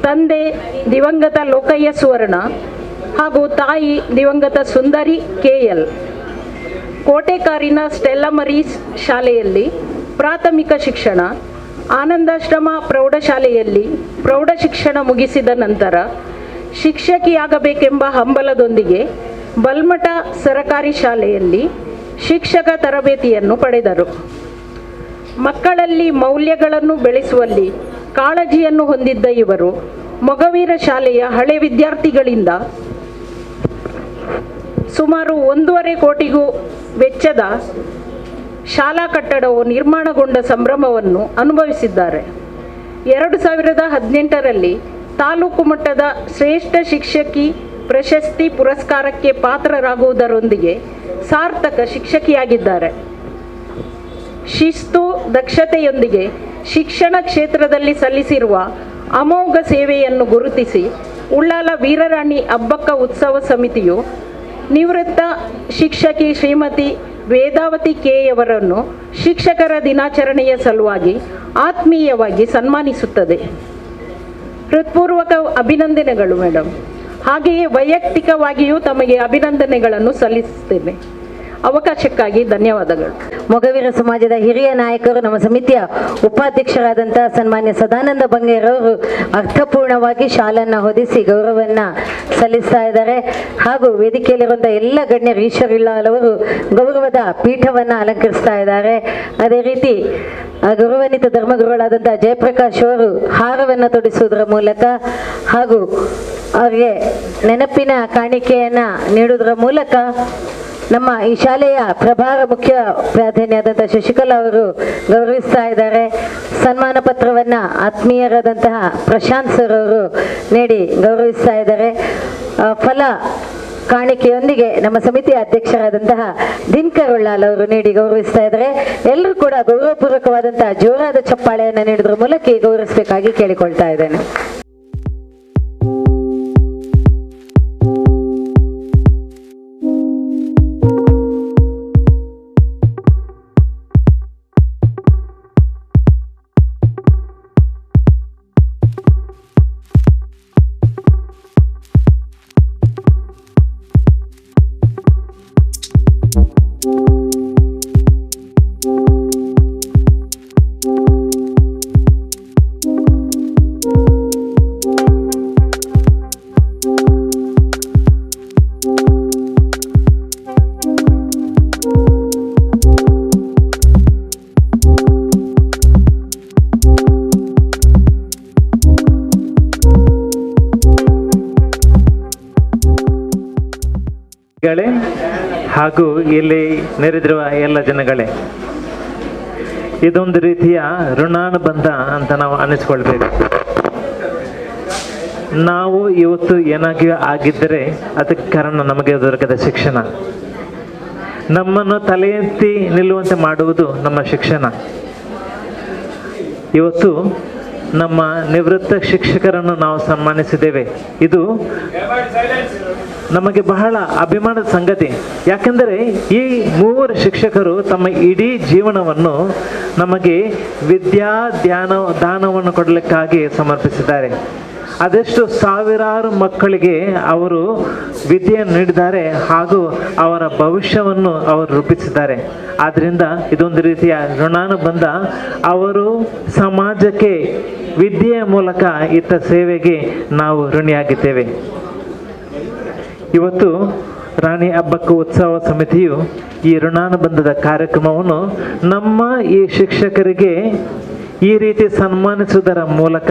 ತಂದೆ ದಿವಂಗತ ಲೋಕಯ್ಯ ಸುವರ್ಣ ಹಾಗೂ ತಾಯಿ ದಿವಂಗತ ಸುಂದರಿ KL. ಕೋಟೆಕಾರಿನ ಸ್ಟೆಲ್ಲಾ ಮರೀಸ್ ಶಾಲೆಯಲ್ಲಿ ಪ್ರಾಥಮಿಕ ಶಿಕ್ಷಣ ಆನಂದಾಶ್ರಮ ಪ್ರೌಢಶಾಲೆಯಲ್ಲಿ ಪ್ರೌಢ ಶಿಕ್ಷಣ ಮುಗಿಸಿದ ನಂತರ ಶಿಕ್ಷಕಿಯಾಗಬೇಕೆಂಬ ಹಂಬಲದೊಂದಿಗೆ ಬಲ್ಮಠ ಸರಕಾರಿ ಶಾಲೆಯಲ್ಲಿ ಶಿಕ್ಷಕ ತರಬೇತಿಯನ್ನು ಪಡೆದರು. ಮಕ್ಕಳಲ್ಲಿ ಮೌಲ್ಯಗಳನ್ನು ಬೆಳೆಸುವಲ್ಲಿ ಕಾಳಜಿಯನ್ನು ಹೊಂದಿದ್ದ ಇವರು ಮೊಗವೀರ ಶಾಲೆಯ ಹಳೆ ವಿದ್ಯಾರ್ಥಿಗಳಿಂದ ಸುಮಾರು 1.5 ಕೋಟಿಗೂ ವೆಚ್ಚದ ಶಾಲಾ ಕಟ್ಟಡವು ನಿರ್ಮಾಣಗೊಂಡ ಸಂಭ್ರಮವನ್ನು ಅನುಭವಿಸಿದ್ದಾರೆ. 2018ರಲ್ಲಿ ತಾಲೂಕು ಮಟ್ಟದ ಶ್ರೇಷ್ಠ ಶಿಕ್ಷಕಿ ಪ್ರಶಸ್ತಿ ಪುರಸ್ಕಾರಕ್ಕೆ ಪಾತ್ರರಾಗುವುದರೊಂದಿಗೆ ಸಾರ್ಥಕ ಶಿಕ್ಷಕಿಯಾಗಿದ್ದಾರೆ. ಶಿಸ್ತು ದಕ್ಷತೆಯೊಂದಿಗೆ ಶಿಕ್ಷಣ ಕ್ಷೇತ್ರದಲ್ಲಿ ಸಲ್ಲಿಸಿರುವ ಅಮೋಘ ಸೇವೆಯನ್ನು ಗುರುತಿಸಿ ಉಳ್ಳಾಲ ವೀರರಾಣಿ ಅಬ್ಬಕ್ಕ ಉತ್ಸವ ಸಮಿತಿಯು ನಿವೃತ್ತ ಶಿಕ್ಷಕಿ ಶ್ರೀಮತಿ ವೇದಾವತಿ ಕೆ.ಯವರನ್ನು ಶಿಕ್ಷಕರ ದಿನಾಚರಣೆಯ ಸಲುವಾಗಿ ಆತ್ಮೀಯವಾಗಿ ಸನ್ಮಾನಿಸುತ್ತದೆ. ಹೃತ್ಪೂರ್ವಕ ಅಭಿನಂದನೆಗಳು ಮೇಡಮ್. ಹಾಗೆಯೇ ವೈಯಕ್ತಿಕವಾಗಿಯೂ ತಮಗೆ ಅಭಿನಂದನೆಗಳನ್ನು ಸಲ್ಲಿಸುತ್ತೇನೆ. ಅವಕಾಶಕ್ಕಾಗಿ ಧನ್ಯವಾದಗಳು. ಮೊಗವೀರ ಸಮಾಜದ ಹಿರಿಯ ನಾಯಕರು, ನಮ್ಮ ಸಮಿತಿಯ ಉಪಾಧ್ಯಕ್ಷರಾದಂತಹ ಸನ್ಮಾನ್ಯ ಸದಾನಂದ ಬಂಗೇರವರು ಅರ್ಥಪೂರ್ಣವಾಗಿ ಶಾಲನ್ನು ಹೊದಿಸಿ ಗೌರವವನ್ನು ಸಲ್ಲಿಸ್ತಾ ಇದ್ದಾರೆ. ಹಾಗೂ ವೇದಿಕೆಯಲ್ಲಿರುವಂತಹ ಎಲ್ಲ ಗಣ್ಯರು, ಈಶ್ವರಿಲ್ಲಾಲ್ ಗೌರವದ ಪೀಠವನ್ನು ಅಲಂಕರಿಸ್ತಾ ಇದ್ದಾರೆ. ಅದೇ ರೀತಿ ಗೌರವಾನ್ವಿತ ಧರ್ಮಗುರುಗಳಾದಂತಹ ಜಯಪ್ರಕಾಶ್ ಅವರು ಹಾರವನ್ನು ತೊಡಿಸುವುದರ ಮೂಲಕ ಹಾಗೂ ಅವರಿಗೆ ನೆನಪಿನ ಕಾಣಿಕೆಯನ್ನು ನೀಡುವುದರ ಮೂಲಕ ನಮ್ಮ ಈ ಶಾಲೆಯ ಪ್ರಭಾರ ಮುಖ್ಯ ಪ್ರಾಧಾನ್ಯರಾದಂತಹ ಶಶಿಕಲಾ ಅವರು ಗೌರವಿಸ್ತಾ ಇದ್ದಾರೆ. ಸನ್ಮಾನ ಪತ್ರವನ್ನು ಆತ್ಮೀಯರಾದಂತಹ ಪ್ರಶಾಂತ್ ಸರ್ ಅವರು ನೀಡಿ ಗೌರವಿಸ್ತಾ ಇದ್ದಾರೆ. ಫಲ ಕಾಣಿಕೆಯೊಂದಿಗೆ ನಮ್ಮ ಸಮಿತಿಯ ಅಧ್ಯಕ್ಷರಾದಂತಹ ದಿನಕರ್ ಉಳ್ಳಾಲ್ ಅವರು ನೀಡಿ ಗೌರವಿಸ್ತಾ ಇದ್ದಾರೆ. ಎಲ್ಲರೂ ಕೂಡ ಗೌರವಪೂರ್ವಕವಾದಂತಹ ಜೋರಾದ ಚಪ್ಪಾಳೆಯನ್ನು ನೀಡುವುದರ ಮೂಲಕ ಗೌರವಿಸಬೇಕಾಗಿ ಕೇಳಿಕೊಳ್ತಾ ಇದ್ದೇನೆ. ಹಾಗೂ ಇಲ್ಲಿ ನೆರೆದಿರುವ ಎಲ್ಲ ಜನಗಳೇ, ಇದೊಂದು ರೀತಿಯ ಋಣಾನುಬಂಧ ಅಂತ ನಾವು ಅನ್ನಿಸ್ಕೊಳ್ಬೇಕು. ನಾವು ಇವತ್ತು ಏನಾಗಿ ಆಗಿದ್ದರೆ ಅದಕ್ಕೆ ಕಾರಣ ನಮಗೆ ದೊರಕದ ಶಿಕ್ಷಣ. ನಮ್ಮನ್ನು ತಲೆ ಎತ್ತಿ ನಿಲ್ಲುವಂತೆ ಮಾಡುವುದು ನಮ್ಮ ಶಿಕ್ಷಣ. ಇವತ್ತು ನಮ್ಮ ನಿವೃತ್ತ ಶಿಕ್ಷಕರನ್ನು ನಾವು ಸನ್ಮಾನಿಸಿದ್ದೇವೆ. ಇದು ನಮಗೆ ಬಹಳ ಅಭಿಮಾನದ ಸಂಗತಿ. ಯಾಕೆಂದರೆ ಈ 3 ಶಿಕ್ಷಕರು ತಮ್ಮ ಇಡೀ ಜೀವನವನ್ನು ನಮಗೆ ದಾನವನ್ನು ಕೊಡಲಿಕ್ಕಾಗಿ ಸಮರ್ಪಿಸಿದ್ದಾರೆ. ಅದೆಷ್ಟು ಸಾವಿರಾರು ಮಕ್ಕಳಿಗೆ ಅವರು ವಿದ್ಯೆಯನ್ನು ನೀಡಿದ್ದಾರೆ ಹಾಗೂ ಅವರ ಭವಿಷ್ಯವನ್ನು ಅವರು ರೂಪಿಸಿದ್ದಾರೆ. ಆದ್ದರಿಂದ ಇದೊಂದು ರೀತಿಯ ಋಣಾನುಬಂಧ. ಅವರು ಸಮಾಜಕ್ಕೆ ವಿದ್ಯೆಯ ಮೂಲಕ ಇತ್ತ ಸೇವೆಗೆ ನಾವು ಋಣಿಯಾಗಿದ್ದೇವೆ. ಇವತ್ತು ರಾಣಿ ಅಬ್ಬಕ್ಕ ಉತ್ಸವ ಸಮಿತಿಯು ಈ ಋಣಾನುಬಂಧದ ಕಾರ್ಯಕ್ರಮವನ್ನು ನಮ್ಮ ಈ ಶಿಕ್ಷಕರಿಗೆ ಈ ರೀತಿ ಸನ್ಮಾನಿಸುವುದರ ಮೂಲಕ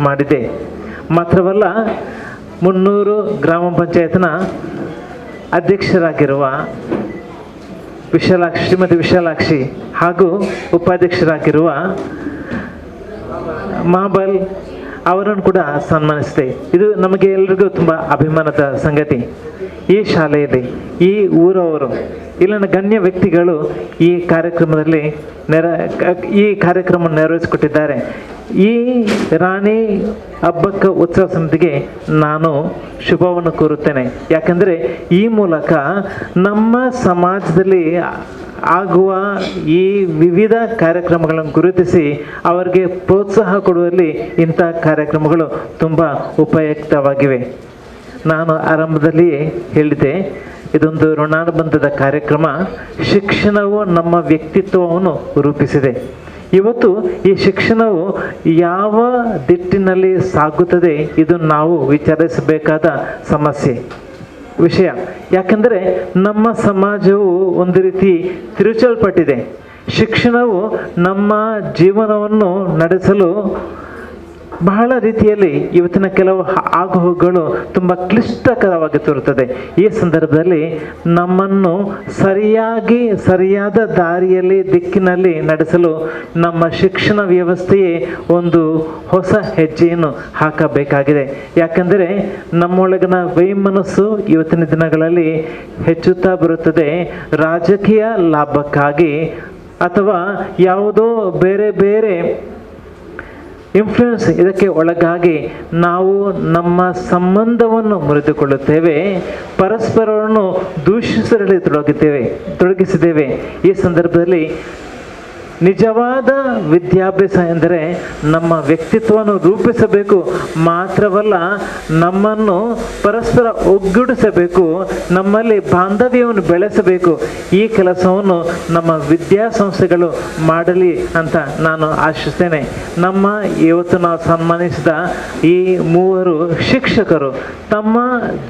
ಮಾಡಿದೆ. ಮಾತ್ರವಲ್ಲ, 300 ಗ್ರಾಮ ಪಂಚಾಯತ್ನ ಅಧ್ಯಕ್ಷರಾಗಿರುವ ಶ್ರೀಮತಿ ವಿಶಾಲಾಕ್ಷಿ ಹಾಗೂ ಉಪಾಧ್ಯಕ್ಷರಾಗಿರುವ ಮಹಾಬಲ್ ಅವರನ್ನು ಕೂಡ ಸನ್ಮಾನಿಸಿದೆ. ಇದು ನಮಗೆ ಎಲ್ರಿಗೂ ತುಂಬ ಅಭಿಮಾನದ ಸಂಗತಿ. ಈ ಶಾಲೆಯಲ್ಲಿ ಈ ಊರವರು, ಇಲ್ಲಿನ ಗಣ್ಯ ವ್ಯಕ್ತಿಗಳು ಈ ಕಾರ್ಯಕ್ರಮದಲ್ಲಿ ಈ ಕಾರ್ಯಕ್ರಮ ನೆರವೇರಿಸಿಕೊಟ್ಟಿದ್ದಾರೆ. ಈ ರಾಣಿ ಅಬ್ಬಕ್ಕ ಉತ್ಸವ ಸಮಿತಿಗೆ ನಾನು ಶುಭವನ್ನು ಕೋರುತ್ತೇನೆ. ಯಾಕಂದರೆ ಈ ಮೂಲಕ ನಮ್ಮ ಸಮಾಜದಲ್ಲಿ ಆಗುವ ಈ ವಿವಿಧ ಕಾರ್ಯಕ್ರಮಗಳನ್ನು ಗುರುತಿಸಿ ಅವರಿಗೆ ಪ್ರೋತ್ಸಾಹ ಕೊಡುವಲ್ಲಿ ಇಂಥ ಕಾರ್ಯಕ್ರಮಗಳು ತುಂಬ ಉಪಯುಕ್ತವಾಗಿವೆ. ನಾನು ಆರಂಭದಲ್ಲಿಯೇ ಹೇಳಿದೆ, ಇದೊಂದು ಋಣಾನುಬಂಧದ ಕಾರ್ಯಕ್ರಮ. ಶಿಕ್ಷಣವು ನಮ್ಮ ವ್ಯಕ್ತಿತ್ವವನ್ನು ರೂಪಿಸಿದೆ. ಇವತ್ತು ಈ ಶಿಕ್ಷಣವು ಯಾವ ದಿಟ್ಟಿನಲ್ಲಿ ಸಾಗುತ್ತದೆ ಇದು ನಾವು ವಿಚಾರಿಸಬೇಕಾದ ವಿಷಯ. ಯಾಕೆಂದರೆ ನಮ್ಮ ಸಮಾಜವು ಒಂದು ರೀತಿ ತಿರುಚಲ್ಪಟ್ಟಿದೆ. ಶಿಕ್ಷಣವು ನಮ್ಮ ಜೀವನವನ್ನು ನಡೆಸಲು ಬಹಳ ರೀತಿಯಲ್ಲಿ ಇವತ್ತಿನ ಕೆಲವು ಆಗುಹೋಗುಗಳು ತುಂಬ ಕ್ಲಿಷ್ಟಕರವಾಗಿ ತೋರುತ್ತದೆ. ಈ ಸಂದರ್ಭದಲ್ಲಿ ನಮ್ಮನ್ನು ಸರಿಯಾದ ದಾರಿಯಲ್ಲಿ ದಿಕ್ಕಿನಲ್ಲಿ ನಡೆಸಲು ನಮ್ಮ ಶಿಕ್ಷಣ ವ್ಯವಸ್ಥೆಯೇ ಒಂದು ಹೊಸ ಹೆಜ್ಜೆಯನ್ನು ಹಾಕಬೇಕಾಗಿದೆ. ಯಾಕೆಂದರೆ ನಮ್ಮೊಳಗಿನ ವೈಮನಸ್ಸು ಇವತ್ತಿನ ದಿನಗಳಲ್ಲಿ ಹೆಚ್ಚುತ್ತಾ ಬರುತ್ತದೆ. ರಾಜಕೀಯ ಲಾಭಕ್ಕಾಗಿ ಅಥವಾ ಯಾವುದೋ ಬೇರೆ ಇನ್ಫ್ಲೂಯೆನ್ಸ್ ಇದಕ್ಕೆ ಒಳಗಾಗಿ ನಾವು ನಮ್ಮ ಸಂಬಂಧವನ್ನು ಮುರಿದುಕೊಳ್ಳುತ್ತೇವೆ, ಪರಸ್ಪರವನ್ನು ದೂಷಿಸಲು ತೊಡಗಿಸಿದ್ದೇವೆ. ಈ ಸಂದರ್ಭದಲ್ಲಿ ನಿಜವಾದ ವಿದ್ಯಾಭ್ಯಾಸ ಎಂದರೆ ನಮ್ಮ ವ್ಯಕ್ತಿತ್ವವನ್ನು ರೂಪಿಸಬೇಕು ಮಾತ್ರವಲ್ಲ, ನಮ್ಮನ್ನು ಪರಸ್ಪರ ಒಗ್ಗೂಡಿಸಬೇಕು, ನಮ್ಮಲ್ಲಿ ಬಾಂಧವ್ಯವನ್ನು ಬೆಳೆಸಬೇಕು. ಈ ಕೆಲಸವನ್ನು ನಮ್ಮ ವಿದ್ಯಾಸಂಸ್ಥೆಗಳು ಮಾಡಲಿ ಅಂತ ನಾನು ಆಶಿಸ್ತೇನೆ. ನಮ್ಮ ಇವತ್ತು ನಾವು ಸನ್ಮಾನಿಸಿದ ಈ 3 ಶಿಕ್ಷಕರು ತಮ್ಮ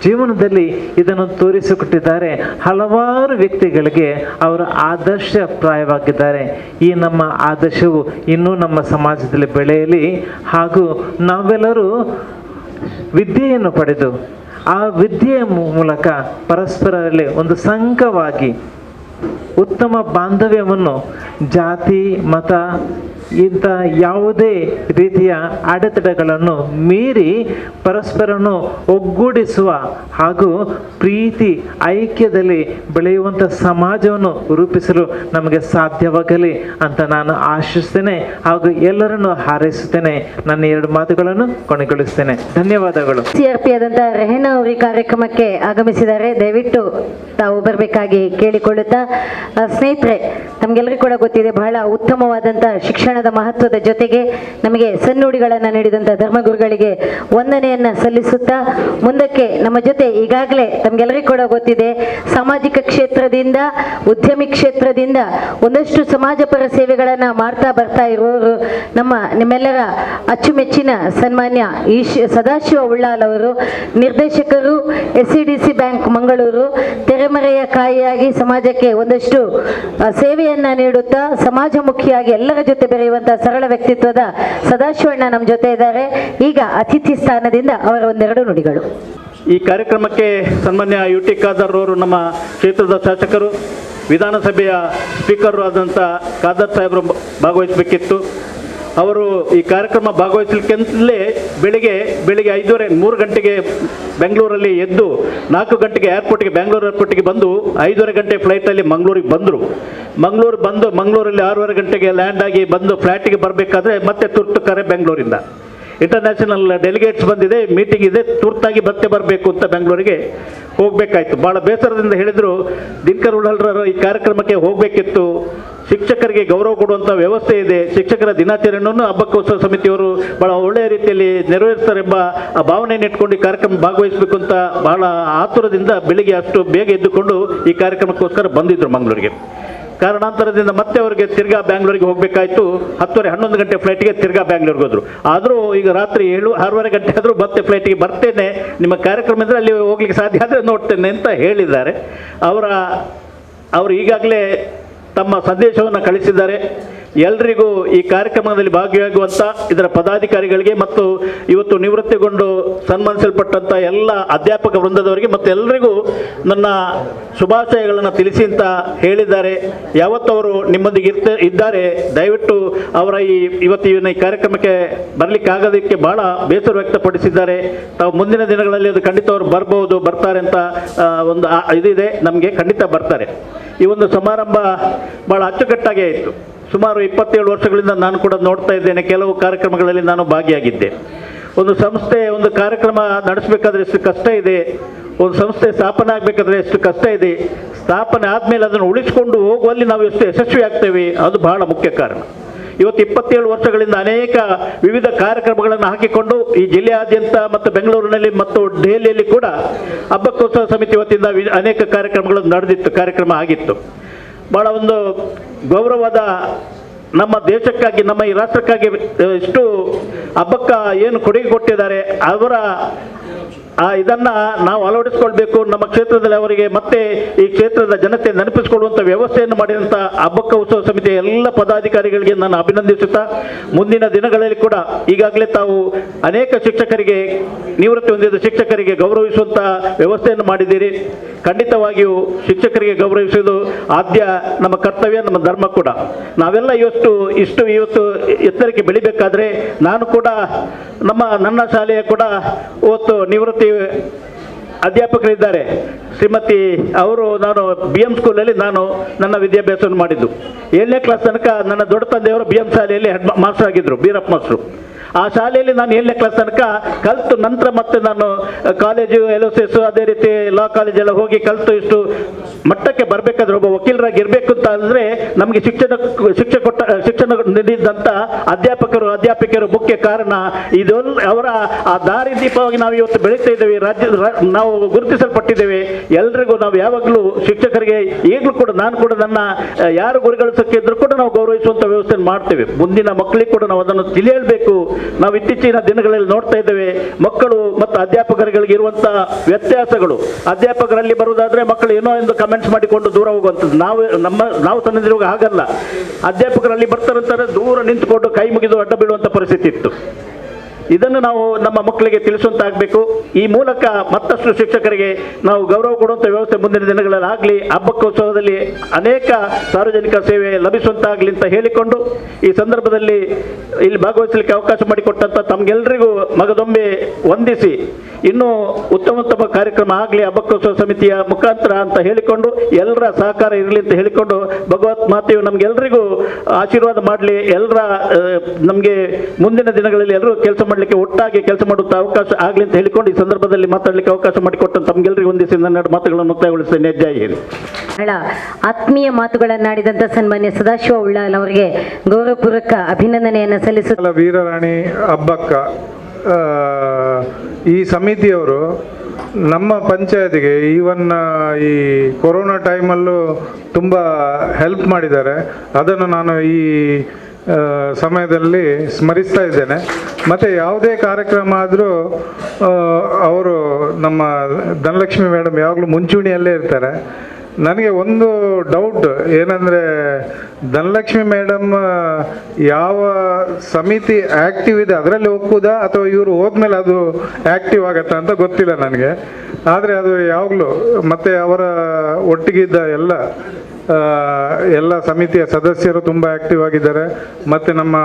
ಜೀವನದಲ್ಲಿ ಇದನ್ನು ತೋರಿಸಿಕೊಟ್ಟಿದ್ದಾರೆ. ಹಲವಾರು ವ್ಯಕ್ತಿಗಳಿಗೆ ಅವರು ಆದರ್ಶಪ್ರಾಯವಾಗಿದ್ದಾರೆ. ಈ ನಮ್ಮ ಆದರ್ಶವು ಇನ್ನೂ ನಮ್ಮ ಸಮಾಜದಲ್ಲಿ ಬೆಳೆಯಲಿ ಹಾಗೂ ನಾವೆಲ್ಲರೂ ವಿದ್ಯೆಯನ್ನು ಪಡೆದು ಆ ವಿದ್ಯೆಯ ಮೂಲಕ ಪರಸ್ಪರರಲ್ಲಿ ಒಂದು ಸಂಘವಾಗಿ ಉತ್ತಮ ಬಾಂಧವ್ಯವನ್ನು ಜಾತಿ ಮತ ಇಂಥ ಯಾವುದೇ ರೀತಿಯ ಅಡೆತಡೆಗಳನ್ನು ಮೀರಿ ಪರಸ್ಪರನ್ನು ಒಗ್ಗೂಡಿಸುವ ಹಾಗೂ ಪ್ರೀತಿ ಐಕ್ಯದಲ್ಲಿ ಬೆಳೆಯುವಂಥ ಸಮಾಜವನ್ನು ರೂಪಿಸಲು ನಮಗೆ ಸಾಧ್ಯವಾಗಲಿ ಅಂತ ನಾನು ಆಶಿಸ್ತೇನೆ ಹಾಗೂ ಎಲ್ಲರನ್ನು ಹಾರೈಸುತ್ತೇನೆ. ನನ್ನ 2 ಮಾತುಗಳನ್ನು ಕೊನೆಗೊಳಿಸ್ತೇನೆ. ಧನ್ಯವಾದಗಳು. CRP ಆದಂತಹ ರೆಹನಾ ಅವರು ಈ ಕಾರ್ಯಕ್ರಮಕ್ಕೆ ಆಗಮಿಸಿದ್ದಾರೆ. ದಯವಿಟ್ಟು ತಾವು ಬರಬೇಕಾಗಿ ಕೇಳಿಕೊಳ್ಳುತ್ತಾ, ಸ್ನೇಹಿತರೆ ನಮಗೆಲ್ಲರಿಗೂ ಕೂಡ ಗೊತ್ತಿದೆ, ಬಹಳ ಉತ್ತಮವಾದಂತಹ ಶಿಕ್ಷಣದ ಮಹತ್ವದ ಜೊತೆಗೆ ನಮಗೆ ಸನ್ನುಡಿಗಳನ್ನು ನೀಡಿದಂಥ ಧರ್ಮಗುರುಗಳಿಗೆ ವಂದನೆಯನ್ನು ಸಲ್ಲಿಸುತ್ತಾ ಮುಂದಕ್ಕೆ ನಮ್ಮ ಜೊತೆ ಈಗಾಗಲೇ ತಮಗೆಲ್ಲರಿಗೂ ಕೂಡ ಗೊತ್ತಿದೆ, ಸಾಮಾಜಿಕ ಕ್ಷೇತ್ರದಿಂದ ಉದ್ಯಮಿ ಕ್ಷೇತ್ರದಿಂದ ಒಂದಷ್ಟು ಸಮಾಜಪರ ಸೇವೆಗಳನ್ನು ಬರ್ತಾ ಇರುವವರು ನಿಮ್ಮೆಲ್ಲರ ಅಚ್ಚುಮೆಚ್ಚಿನ ಸನ್ಮಾನ್ಯ ಸದಾಶಿವ ಉಳ್ಳಾಲ್ ಅವರು, ನಿರ್ದೇಶಕರು SCDC ಬ್ಯಾಂಕ್ ಮಂಗಳೂರು, ತೆರೆಮರೆಯ ಕಾಯಿಯಾಗಿ ಸಮಾಜಕ್ಕೆ ಒಂದಷ್ಟು ಸೇವೆಯನ್ನ ನೀಡುತ್ತಾ ಸಮಾಜಮುಖಿಯಾಗಿ ಎಲ್ಲರ ಜೊತೆ ಬೆರೆಯುವಂತಹ ಸರಳ ವ್ಯಕ್ತಿತ್ವದ ಸದಾಶಿವಣ್ಣ ನಮ್ಮ ಜೊತೆ ಇದ್ದಾರೆ. ಈಗ ಅತಿಥಿ ಸ್ಥಾನದಿಂದ ಅವರ 2 ನುಡಿಗಳು. ಈ ಕಾರ್ಯಕ್ರಮಕ್ಕೆ ಸನ್ಮಾನ್ಯ UT ಖಾದರ್ ಅವರು ನಮ್ಮ ಕ್ಷೇತ್ರದ ಶಾಸಕರು, ವಿಧಾನಸಭೆಯ ಸ್ಪೀಕರ್ ಆದಂಥ ಖಾದರ್ ಸಾಹೇಬರು ಭಾಗವಹಿಸಬೇಕಿತ್ತು. ಅವರು ಈ ಕಾರ್ಯಕ್ರಮ ಭಾಗವಹಿಸಲಿಕ್ಕೆಂತಲೇ ಬೆಳಿಗ್ಗೆ 3 ಗಂಟೆಗೆ ಬೆಂಗಳೂರಲ್ಲಿ ಎದ್ದು 4 ಗಂಟೆಗೆ ಬೆಂಗಳೂರು ಏರ್ಪೋರ್ಟಿಗೆ ಬಂದು 5:30 ಗಂಟೆ ಫ್ಲೈಟಲ್ಲಿ ಮಂಗಳೂರಿಗೆ ಬಂದರು. ಮಂಗಳೂರಲ್ಲಿ 6:30 ಗಂಟೆಗೆ ಲ್ಯಾಂಡ್ ಆಗಿ ಬಂದು ಫ್ಲೈಟಿಗೆ ಬರಬೇಕಾದ್ರೆ ಮತ್ತೆ ತುರ್ತು ಕರೆ ಬೆಂಗಳೂರಿಂದ ಇಂಟರ್ನ್ಯಾಷನಲ್ ಡೆಲಿಗೇಟ್ಸ್ ಬಂದಿದೆ, ಮೀಟಿಂಗ್ ಇದೆ, ತುರ್ತಾಗಿ ಮತ್ತೆ ಬರಬೇಕು ಅಂತ ಬೆಂಗಳೂರಿಗೆ ಹೋಗಬೇಕಾಯ್ತು. ಭಾಳ ಬೇಸರದಿಂದ ಹೇಳಿದರು, ದಿನಕರ್ ಉಳ್ಳಾಲ್ರವರು ಈ ಕಾರ್ಯಕ್ರಮಕ್ಕೆ ಹೋಗಬೇಕಿತ್ತು, ಶಿಕ್ಷಕರಿಗೆ ಗೌರವ ಕೊಡುವಂಥ ವ್ಯವಸ್ಥೆ ಇದೆ, ಶಿಕ್ಷಕರ ದಿನಾಚರಣೆಯನ್ನು ಹಬ್ಬಕ್ಕೋತ್ಸವ ಸಮಿತಿಯವರು ಬಹಳ ಒಳ್ಳೆಯ ರೀತಿಯಲ್ಲಿ ನೆರವೇರಿಸ್ತಾರೆಂಬ ಆ ಭಾವನೆಯನ್ನು ಇಟ್ಕೊಂಡು ಈ ಕಾರ್ಯಕ್ರಮ ಭಾಗವಹಿಸಬೇಕು ಅಂತ ಬಹಳ ಆತುರದಿಂದ ಬೆಳಿಗ್ಗೆ ಅಷ್ಟು ಬೇಗ ಎದ್ದುಕೊಂಡು ಈ ಕಾರ್ಯಕ್ರಮಕ್ಕೋಸ್ಕರ ಬಂದಿದ್ದರು ಮಂಗಳೂರಿಗೆ. ಕಾರಣಾಂತರದಿಂದ ಮತ್ತೆ ಅವರಿಗೆ ತಿರ್ಗಾ ಬ್ಯಾಂಗ್ಳೂರಿಗೆ ಹೋಗಬೇಕಾಯ್ತು. 10:30-11 ಗಂಟೆ ಫ್ಲೈಟಿಗೆ ತಿರ್ಗಾ ಬ್ಯಾಂಗ್ಳೂರಿಗೆ ಹೋದರು. ಆದರೂ ಈಗ ರಾತ್ರಿ 6:30 ಗಂಟೆ ಆದರೂ ಮತ್ತೆ ಫ್ಲೈಟಿಗೆ ಬರ್ತೇನೆ, ನಿಮ್ಮ ಕಾರ್ಯಕ್ರಮ ಇದ್ದರೆ ಅಲ್ಲಿ ಹೋಗ್ಲಿಕ್ಕೆ ಸಾಧ್ಯ ಆದರೆ ನೋಡ್ತೇನೆ ಅಂತ ಹೇಳಿದ್ದಾರೆ. ಅವರು ಈಗಾಗಲೇ ತಮ್ಮ ಸಂದೇಶವನ್ನು ಕಳಿಸಿದ್ದಾರೆ. ಎಲ್ರಿಗೂ ಈ ಕಾರ್ಯಕ್ರಮದಲ್ಲಿ ಭಾಗಿಯಾಗುವಂಥ ಇದರ ಪದಾಧಿಕಾರಿಗಳಿಗೆ ಮತ್ತು ಇವತ್ತು ನಿವೃತ್ತಿಗೊಂಡು ಸನ್ಮಾನಿಸಲ್ಪಟ್ಟಂಥ ಎಲ್ಲ ಅಧ್ಯಾಪಕ ವೃಂದದವರಿಗೆ ಮತ್ತು ಎಲ್ಲರಿಗೂ ನನ್ನ ಶುಭಾಶಯಗಳನ್ನು ತಿಳಿಸಿ ಅಂತ ಹೇಳಿದ್ದಾರೆ. ಯಾವತ್ತವರು ನಿಮ್ಮೊಂದಿಗೆ ಇದ್ದಾರೆ, ದಯವಿಟ್ಟು ಅವರ ಇವತ್ತಿನ ಈ ಕಾರ್ಯಕ್ರಮಕ್ಕೆ ಬರಲಿಕ್ಕಾಗೋದಕ್ಕೆ ಭಾಳ ಬೇಸರ ವ್ಯಕ್ತಪಡಿಸಿದ್ದಾರೆ. ತಾವು ಮುಂದಿನ ದಿನಗಳಲ್ಲಿ ಅದು ಖಂಡಿತ ಅವರು ಬರ್ತಾರೆ ಅಂತ ಒಂದು ಇದಿದೆ, ನಮಗೆ ಖಂಡಿತ ಬರ್ತಾರೆ. ಈ ಒಂದು ಸಮಾರಂಭ ಭಾಳ ಅಚ್ಚುಕಟ್ಟಾಗೇ ಇತ್ತು. ಸುಮಾರು 27 ವರ್ಷಗಳಿಂದ ನಾನು ಕೂಡ ನೋಡ್ತಾ ಇದ್ದೇನೆ, ಕೆಲವು ಕಾರ್ಯಕ್ರಮಗಳಲ್ಲಿ ನಾನು ಭಾಗಿಯಾಗಿದ್ದೆ. ಒಂದು ಸಂಸ್ಥೆ ಒಂದು ಕಾರ್ಯಕ್ರಮ ನಡೆಸಬೇಕಾದ್ರೆ ಎಷ್ಟು ಕಷ್ಟ ಇದೆ, ಒಂದು ಸಂಸ್ಥೆ ಸ್ಥಾಪನೆ ಆಗಬೇಕಾದ್ರೆ ಎಷ್ಟು ಕಷ್ಟ ಇದೆ, ಸ್ಥಾಪನೆ ಆದಮೇಲೆ ಅದನ್ನು ಉಳಿಸಿಕೊಂಡು ಹೋಗುವಲ್ಲಿ ನಾವು ಎಷ್ಟು ಯಶಸ್ವಿ ಆಗ್ತೇವೆ, ಅದು ಬಹಳ ಮುಖ್ಯ ಕಾರಣ. ಇವತ್ತು 27 ವರ್ಷಗಳಿಂದ ಅನೇಕ ವಿವಿಧ ಕಾರ್ಯಕ್ರಮಗಳನ್ನು ಹಾಕಿಕೊಂಡು ಈ ಜಿಲ್ಲೆಯಾದ್ಯಂತ ಮತ್ತು ಬೆಂಗಳೂರಿನಲ್ಲಿ ಮತ್ತು ದೆಹಲಿಯಲ್ಲಿ ಕೂಡ ಹಬ್ಬಕ್ಕೋತ್ಸವ ಸಮಿತಿ ವತಿಯಿಂದ ಅನೇಕ ಕಾರ್ಯಕ್ರಮಗಳು ಕಾರ್ಯಕ್ರಮ ಆಗಿತ್ತು. ಭಾಳ ಒಂದು ಗೌರವದ ನಮ್ಮ ದೇಶಕ್ಕಾಗಿ ನಮ್ಮ ಈ ರಾಷ್ಟ್ರಕ್ಕಾಗಿ ಇಷ್ಟು ಹಬ್ಬಕ್ಕ ಏನು ಕೊಡುಗೆ ಕೊಟ್ಟಿದ್ದಾರೆ ಅವರ ಇದನ್ನು ನಾವು ಅಳವಡಿಸ್ಕೊಳ್ಬೇಕು. ನಮ್ಮ ಕ್ಷೇತ್ರದಲ್ಲಿ ಅವರಿಗೆ ಮತ್ತೆ ಈ ಕ್ಷೇತ್ರದ ಜನತೆ ನೆನಪಿಸಿಕೊಳ್ಳುವಂಥ ವ್ಯವಸ್ಥೆಯನ್ನು ಮಾಡಿದಂಥ ಹಬ್ಬಕ್ಕ ಉತ್ಸವ ಸಮಿತಿಯ ಎಲ್ಲ ಪದಾಧಿಕಾರಿಗಳಿಗೆ ನಾನು ಅಭಿನಂದಿಸುತ್ತಾ, ಮುಂದಿನ ದಿನಗಳಲ್ಲಿ ಕೂಡ ಈಗಾಗಲೇ ತಾವು ಅನೇಕ ಶಿಕ್ಷಕರಿಗೆ, ನಿವೃತ್ತಿ ಹೊಂದಿದ ಶಿಕ್ಷಕರಿಗೆ ಗೌರವಿಸುವಂಥ ವ್ಯವಸ್ಥೆಯನ್ನು ಮಾಡಿದ್ದೀರಿ. ಖಂಡಿತವಾಗಿಯೂ ಶಿಕ್ಷಕರಿಗೆ ಗೌರವಿಸುವುದು ಆದ್ಯ ನಮ್ಮ ಕರ್ತವ್ಯ, ನಮ್ಮ ಧರ್ಮ ಕೂಡ. ನಾವೆಲ್ಲ ಇಷ್ಟು ಇವತ್ತು ಎತ್ತರಕ್ಕೆ ಬೆಳಿಬೇಕಾದ್ರೆ ನಾನು ಕೂಡ ನನ್ನ ಶಾಲೆಯ ಕೂಡ ಇವತ್ತು ನಿವೃತ್ತಿ ಅಧ್ಯಾಪಕರಿದ್ದಾರೆ ಶ್ರೀಮತಿ ಅವರು. ನಾನು BM ಸ್ಕೂಲಲ್ಲಿ ನನ್ನ ವಿದ್ಯಾಭ್ಯಾಸವನ್ನು ಮಾಡಿದ್ದು. 7ನೇ ಕ್ಲಾಸ್ ತನಕ ನನ್ನ ದೊಡ್ಡ ತಂದೆಯವರು BM ಶಾಲೆಯಲ್ಲಿ ಹೆಡ್ ಮಾಸ್ಟರ್ ಆಗಿದ್ದರು, ಬೀರಪ್ಪ ಮಾಸ್ಟ್ರು. ಆ ಶಾಲೆಯಲ್ಲಿ ನಾನು 7ನೇ ಕ್ಲಾಸ್ ತನಕ ಕಲಿತು ನಂತರ ಮತ್ತೆ ನಾನು ಕಾಲೇಜು LOCS ಅದೇ ರೀತಿ ಲಾ ಕಾಲೇಜೆಲ್ಲ ಹೋಗಿ ಕಲಿತು ಇಷ್ಟು ಮಟ್ಟಕ್ಕೆ ಬರಬೇಕಾದ್ರೆ ಒಬ್ಬ ವಕೀಲರಾಗಿ ಇರಬೇಕು ಅಂತ ಅಂದರೆ ನಮಗೆ ಶಿಕ್ಷಣ ನೀಡಿದಂಥ ಅಧ್ಯಾಪಕರು ಮುಖ್ಯ ಕಾರಣ. ಇದೆಲ್ಲ ಅವರ ಆ ದಾರಿ ದೀಪವಾಗಿ ನಾವು ಇವತ್ತು ಬೆಳೀತಾ ಇದ್ದೇವೆ, ನಾವು ಗುರುತಿಸಲ್ಪಟ್ಟಿದ್ದೇವೆ. ಎಲ್ರಿಗೂ ನಾವು ಯಾವಾಗಲೂ ಶಿಕ್ಷಕರಿಗೆ ಈಗಲೂ ಕೂಡ ನಾನು ಕೂಡ ನನ್ನ ಯಾರು ಗುರುಗಳು ಸಿಕ್ಕಿದ್ರು ಕೂಡ ನಾವು ಗೌರವಿಸುವಂಥ ವ್ಯವಸ್ಥೆಯನ್ನು ಮಾಡ್ತೇವೆ. ಮುಂದಿನ ಮಕ್ಕಳಿಗೆ ಕೂಡ ನಾವು ಅದನ್ನು ತಿಳಿಯಬೇಕು. ನಾವು ಇತ್ತೀಚಿನ ದಿನಗಳಲ್ಲಿ ನೋಡ್ತಾ ಇದ್ದೇವೆ, ಮಕ್ಕಳು ಮತ್ತು ಅಧ್ಯಾಪಕರುಗಳಿಗೆ ಇರುವಂಥ ವ್ಯತ್ಯಾಸಗಳು. ಅಧ್ಯಾಪಕರಲ್ಲಿ ಬರುವುದಾದ್ರೆ ಮಕ್ಕಳು ಏನೋ ಎಂದು ಕಮೆಂಟ್ಸ್ ಮಾಡಿಕೊಂಡು ದೂರ ಹೋಗುವಂಥದ್ದು. ನಾವು ಸಣ್ಣದಿರುವಾಗ ಹಾಗಲ್ಲ. ಅಧ್ಯಾಪಕರಲ್ಲಿ ಬರ್ತಾರಂತಾರೆ ದೂರ ನಿಂತುಕೊಂಡು ಕೈ ಮುಗಿದು ಅಡ್ಡ ಬೀಳುವಂಥ ಪರಿಸ್ಥಿತಿ ಇತ್ತು. ಇದನ್ನು ನಾವು ನಮ್ಮ ಮಕ್ಕಳಿಗೆ ತಿಳಿಸುವಂತಾಗಬೇಕು. ಈ ಮೂಲಕ ಮತ್ತಷ್ಟು ಶಿಕ್ಷಕರಿಗೆ ನಾವು ಗೌರವ ಕೊಡುವಂಥ ವ್ಯವಸ್ಥೆ ಮುಂದಿನ ದಿನಗಳಲ್ಲಿ ಆಗಲಿ, ಹಬ್ಬಕ್ಕೋತ್ಸವದಲ್ಲಿ ಅನೇಕ ಸಾರ್ವಜನಿಕ ಸೇವೆ ಲಭಿಸುವಂತಾಗಲಿ ಅಂತ ಹೇಳಿಕೊಂಡು ಈ ಸಂದರ್ಭದಲ್ಲಿ ಇಲ್ಲಿ ಭಾಗವಹಿಸಲಿಕ್ಕೆ ಅವಕಾಶ ಮಾಡಿಕೊಟ್ಟಂಥ ತಮಗೆಲ್ಲರಿಗೂ ಮಗದೊಮ್ಮೆ ವಂದಿಸಿ ಇನ್ನೂ ಉತ್ತಮ ಕಾರ್ಯಕ್ರಮ ಆಗಲಿ ಹಬ್ಬಕ್ಕೋತ್ಸವ ಸಮಿತಿಯ ಮುಖಾಂತರ ಅಂತ ಹೇಳಿಕೊಂಡು ಎಲ್ಲರ ಸಹಕಾರ ಇರಲಿ ಅಂತ ಹೇಳಿಕೊಂಡು ಭಗವತ್ ಮಾತೆಯು ನಮಗೆಲ್ಲರಿಗೂ ಆಶೀರ್ವಾದ ಮಾಡಲಿ. ನಮಗೆ ಮುಂದಿನ ದಿನಗಳಲ್ಲಿ ಎಲ್ಲರೂ ಕೆಲಸ ಮಾಡಲಿಕ್ಕೆ ಒಟ್ಟಾಗಿ ಕೆಲಸ ಮಾಡುವಂಥ ಅವಕಾಶ ಆಗಲಿ ಅಂತ ಹೇಳಿಕೊಂಡು ಈ ಸಂದರ್ಭದಲ್ಲಿ ಮಾತಾಡಲಿಕ್ಕೆ ಅವಕಾಶ ಮಾಡಿಕೊಟ್ಟಂತ ತಮಗೆಲ್ಲರಿಗೂ ಒಂದಿಸಿ ನನ್ನ ಮಾತುಗಳನ್ನು ಮುಕ್ತಾಯಗೊಳಿಸ್ತೇನೆ. ಜೈ ಹಿಂದ್. ಬಹಳ ಆತ್ಮೀಯ ಮಾತುಗಳನ್ನಾಡಿದಂಥ ಸನ್ಮಾನ್ಯ ಸದಾಶಿವ ಉಳ್ಳಾಲ್ ಅವರಿಗೆ ಗೌರವಪೂರ್ವಕ ಅಭಿನಂದನೆಯನ್ನು ಸಲ್ಲಿಸುತ್ತಾ, ವೀರರಾಣಿ ಅಬ್ಬಕ್ಕ ಈ ಸಮಿತಿಯವರು ನಮ್ಮ ಪಂಚಾಯತಿಗೆ ಈವನ್ ಈ ಕೊರೋನಾ ಟೈಮಲ್ಲೂ ತುಂಬ ಹೆಲ್ಪ್ ಮಾಡಿದ್ದಾರೆ. ಅದನ್ನು ನಾನು ಈ ಸಮಯದಲ್ಲಿ ಸ್ಮರಿಸ್ತಾ ಇದ್ದೇನೆ. ಮತ್ತು ಯಾವುದೇ ಕಾರ್ಯಕ್ರಮ ಆದರೂ ಅವರು ನಮ್ಮ ಧನಲಕ್ಷ್ಮಿ ಮೇಡಮ್ ಯಾವಾಗಲೂ ಮುಂಚೂಣಿಯಲ್ಲೇ ಇರ್ತಾರೆ. ನನಗೆ ಒಂದು ಡೌಟ್ ಏನಂದರೆ, ಧನಲಕ್ಷ್ಮಿ ಮೇಡಮ್ ಯಾವ ಸಮಿತಿ ಆ್ಯಕ್ಟಿವ್ ಇದೆ ಅದರಲ್ಲಿ ಹೋಗ್ಬೋದಾ ಅಥವಾ ಇವರು ಹೋದ್ಮೇಲೆ ಅದು ಆ್ಯಕ್ಟಿವ್ ಆಗತ್ತಾ ಅಂತ ಗೊತ್ತಿಲ್ಲ ನನಗೆ. ಆದರೆ ಅದು ಯಾವಾಗಲೂ ಮತ್ತು ಅವರ ಒಟ್ಟಿಗಿದ್ದ ಎಲ್ಲ ಸಮಿತಿಯ ಸದಸ್ಯರು ತುಂಬ ಆ್ಯಕ್ಟಿವ್ ಆಗಿದ್ದಾರೆ. ಮತ್ತು ನಮ್ಮ